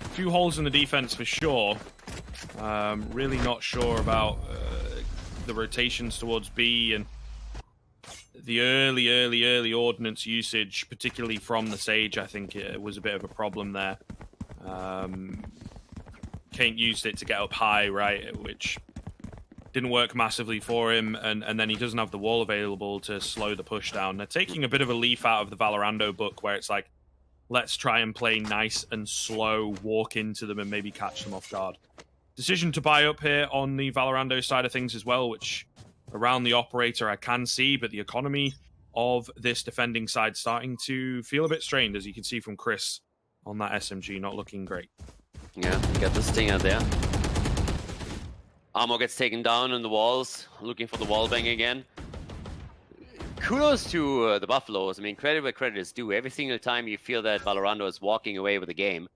S2: a few holes in the defense for sure. Really not sure about the rotations towards B and the early ordnance usage, particularly from the Sage. I think it was a bit of a problem there. Kane used it to get up high, right, which didn't work massively for him, and then he doesn't have the wall available to slow the push down. They're taking a bit of a leaf out of the Valorando book where it's like, let's try and play nice and slow, walk into them and maybe catch them off guard. Decision to buy up here on the Valorando side of things as well, which around the operator I can see, but the economy of this defending side starting to feel a bit strained, as you can see from Chris on that SMG, not looking great.
S1: Yeah, you got the stinger there. Armor gets taken down on the walls, looking for the wall bang again. Kudos to the Buffaloes. I mean, credit where credit is due. Every single time you feel that Valorando is walking away with a game,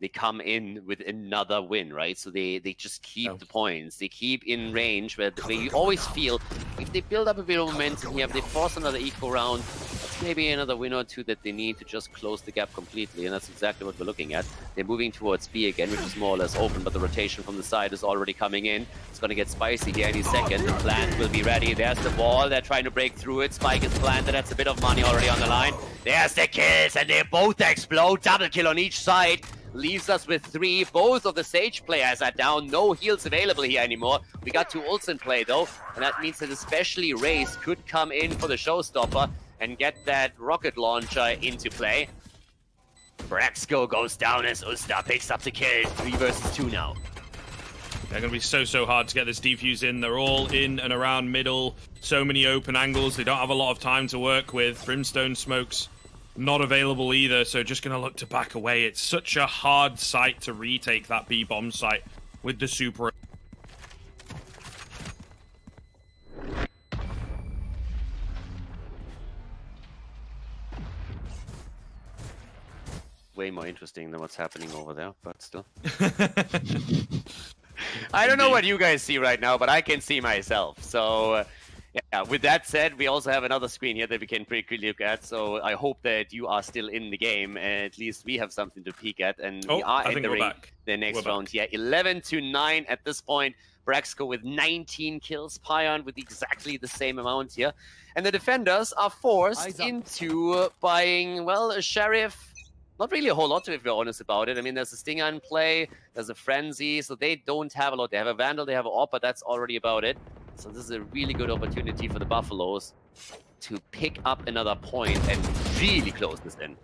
S1: they come in with another win, right? So they just keep the points. They keep in range where you always feel if they build up a bit of momentum here, if they force another eco round, that's maybe another win or two that they need to just close the gap completely. And that's exactly what we're looking at. They're moving towards B again, which is more or less open, but the rotation from the side is already coming in. It's going to get spicy here any second. The plant will be ready. There's the wall. They're trying to break through it. Spike is planted. That's a bit of money already on the line. There's the kills, and they both explode. Double kill on each side. Leaves us with 3. Both of the Sage players are down. No heals available here anymore. We got 2 ults in play though, and that means that especially Raze could come in for the showstopper and get that rocket launcher into play. Braxco goes down as Usta picks up the kill. 3 versus 2 now.
S2: They're going to be so hard to get this defuse in. They're all in and around middle. So many open angles. They don't have a lot of time to work with. Brimstone smokes not available either, so just going to look to back away. It's such a hard site to retake, that B bomb site, with the super.
S1: way more interesting than what's happening over there, but still. I don't know what you guys see right now, but I can see myself. So, yeah, with that said, we also have another screen here that we can pretty quickly look at. So I hope that you are still in the game, and at least we have something to peek at. And we are entering the next round. Yeah, 11-9 at this point. Braxco with 19 kills, Pion with exactly the same amount here. And the defenders are forced into buying, well, a Sheriff. Not really a whole lot, if we're honest about it. I mean, there's a Stinger in play, there's a Frenzy, so they don't have a lot. They have a Vandal, they have an AWP, but that's already about it. So this is a really good opportunity for the Buffaloes to pick up another point and really close this in.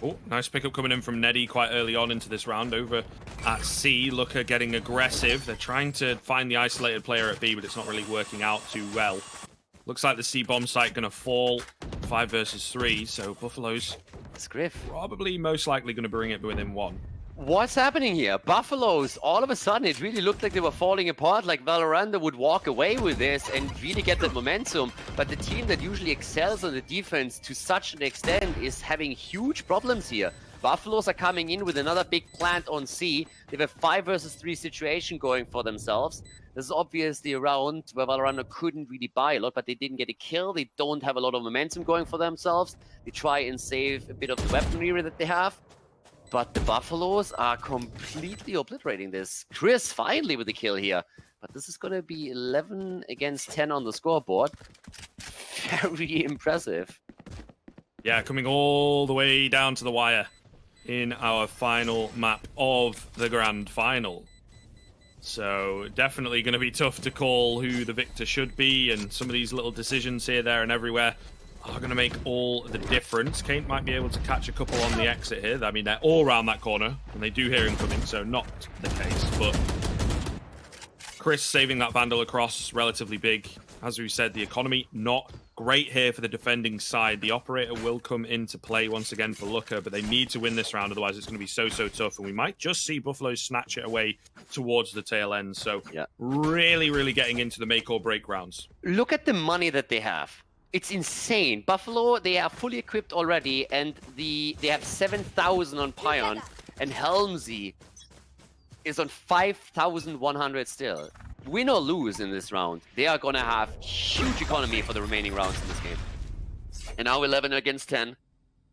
S2: Oh, nice pickup coming in from Neddy quite early on into this round over at C. Looker getting aggressive. They're trying to find the isolated player at B, but it's not really working out too well. Looks like the C bomb site going to fall 5 versus 3, so Buffaloes
S1: Skriv
S2: probably most likely going to bring it within 1.
S1: What's happening here? Buffaloes, all of a sudden, it really looked like they were falling apart, like Valorando would walk away with this and really get that momentum. But the team that usually excels on the defense to such an extent is having huge problems here. Buffaloes are coming in with another big plant on C. They have a 5 versus 3 situation going for themselves. This is obviously a round where Valorando couldn't really buy a lot, but they didn't get a kill. They don't have a lot of momentum going for themselves. They try and save a bit of the weaponry that they have. But the Buffaloes are completely obliterating this. Chris finally with the kill here. But this is going to be 11 against 10 on the scoreboard. Very impressive.
S2: Yeah, coming all the way down to the wire in our final map of the Grand Final. So definitely going to be tough to call who the victor should be, and some of these little decisions here, there, and everywhere are going to make all the difference. Kate might be able to catch a couple on the exit here. I mean, they're all around that corner, and they do hear him coming, so not the case. But Chris saving that Vandal across, relatively big. As we said, the economy not great here for the defending side. The operator will come into play once again for Looker, but they need to win this round, otherwise it's going to be so tough, and we might just see Buffalo snatch it away towards the tail end. So yeah, really getting into the make or break rounds.
S1: Look at the money that they have. It's insane. Buffalo, they are fully equipped already, and they have 7,000 on Pion, and Helmsy is on 5,100 still. Win or lose in this round, they are going to have huge economy for the remaining rounds in this game. And now 11 against 10.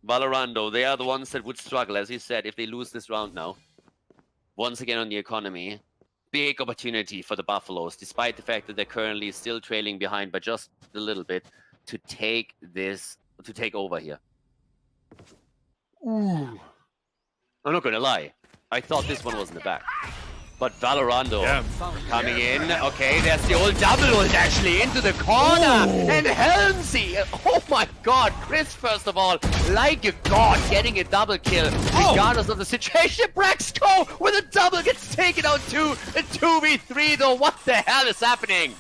S1: Valorando, they are the ones that would struggle, as you said, if they lose this round now. Once again on the economy, big opportunity for the Buffaloes, despite the fact that they're currently still trailing behind by just a little bit, to take over here. Ooh. I'm not going to lie. I thought this one was in the back. But Valorando coming in. Okay, there's the old double ult actually into the corner. Ooh. And Helmsy. Oh my god. Chris, first of all, like a god, getting a double kill. Regardless of the situation. Braxco with a double gets taken out too. A 2v3 though. What the hell is happening?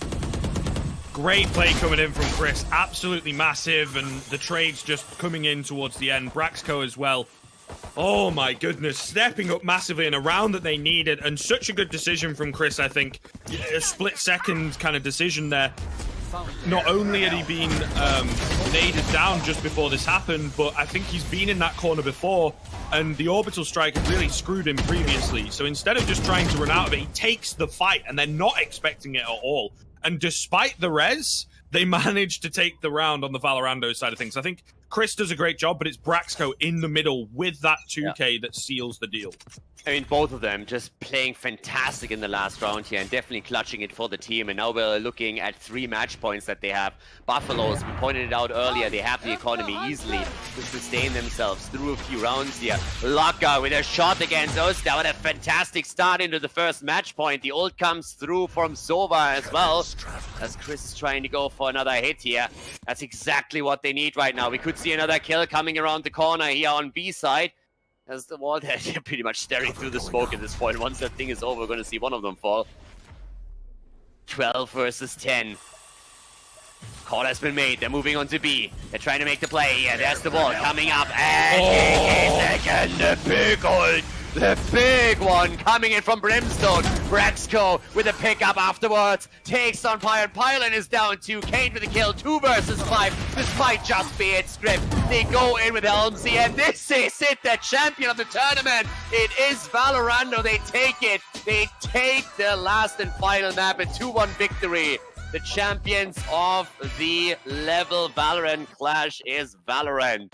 S2: Great play coming in from Chris. Absolutely massive. And the trades just coming in towards the end. Braxco as well. Oh my goodness, stepping up massively in a round that they needed, and such a good decision from Chris, I think. A split-second kind of decision there. Not only had he been naded down just before this happened, but I think he's been in that corner before, and the orbital strike had really screwed him previously. So instead of just trying to run out of it, he takes the fight, and they're not expecting it at all. And despite the res, they managed to take the round on the Valorando side of things. I think Chris does a great job, but it's Braxco in the middle with that 2K that seals the deal.
S1: I mean, both of them just playing fantastic in the last round here and definitely clutching it for the team. And now we're looking at 3 match points that they have. Buffaloes, we pointed it out earlier, they have the economy easily to sustain themselves through a few rounds here. Locka with a shot against Osta. What a fantastic start into the first match point. The ult comes through from Sova as well, as Chris is trying to go for another hit here. That's exactly what they need right now. We could see another kill coming around the corner here on B side. As the wall, they're pretty much staring through the smoke at this point. Once that thing is over, we're going to see one of them fall. 12 versus 10. Call has been made. They're moving on to B. They're trying to make the play. Yeah, there's the wall coming up. And again, the big ult. The big one coming in from Brimstone. Brexco with a pickup afterwards. Takes on Pyron. Pyron is down 2. Kane with the kill. 2 versus 5. This might just be it, Skriv. They go in with Helmsy, and this is it. The champion of the tournament. It is Valorando. They take it. They take the last and final map. A 2-1 victory. The champions of the level Valorant Clash is Valorant.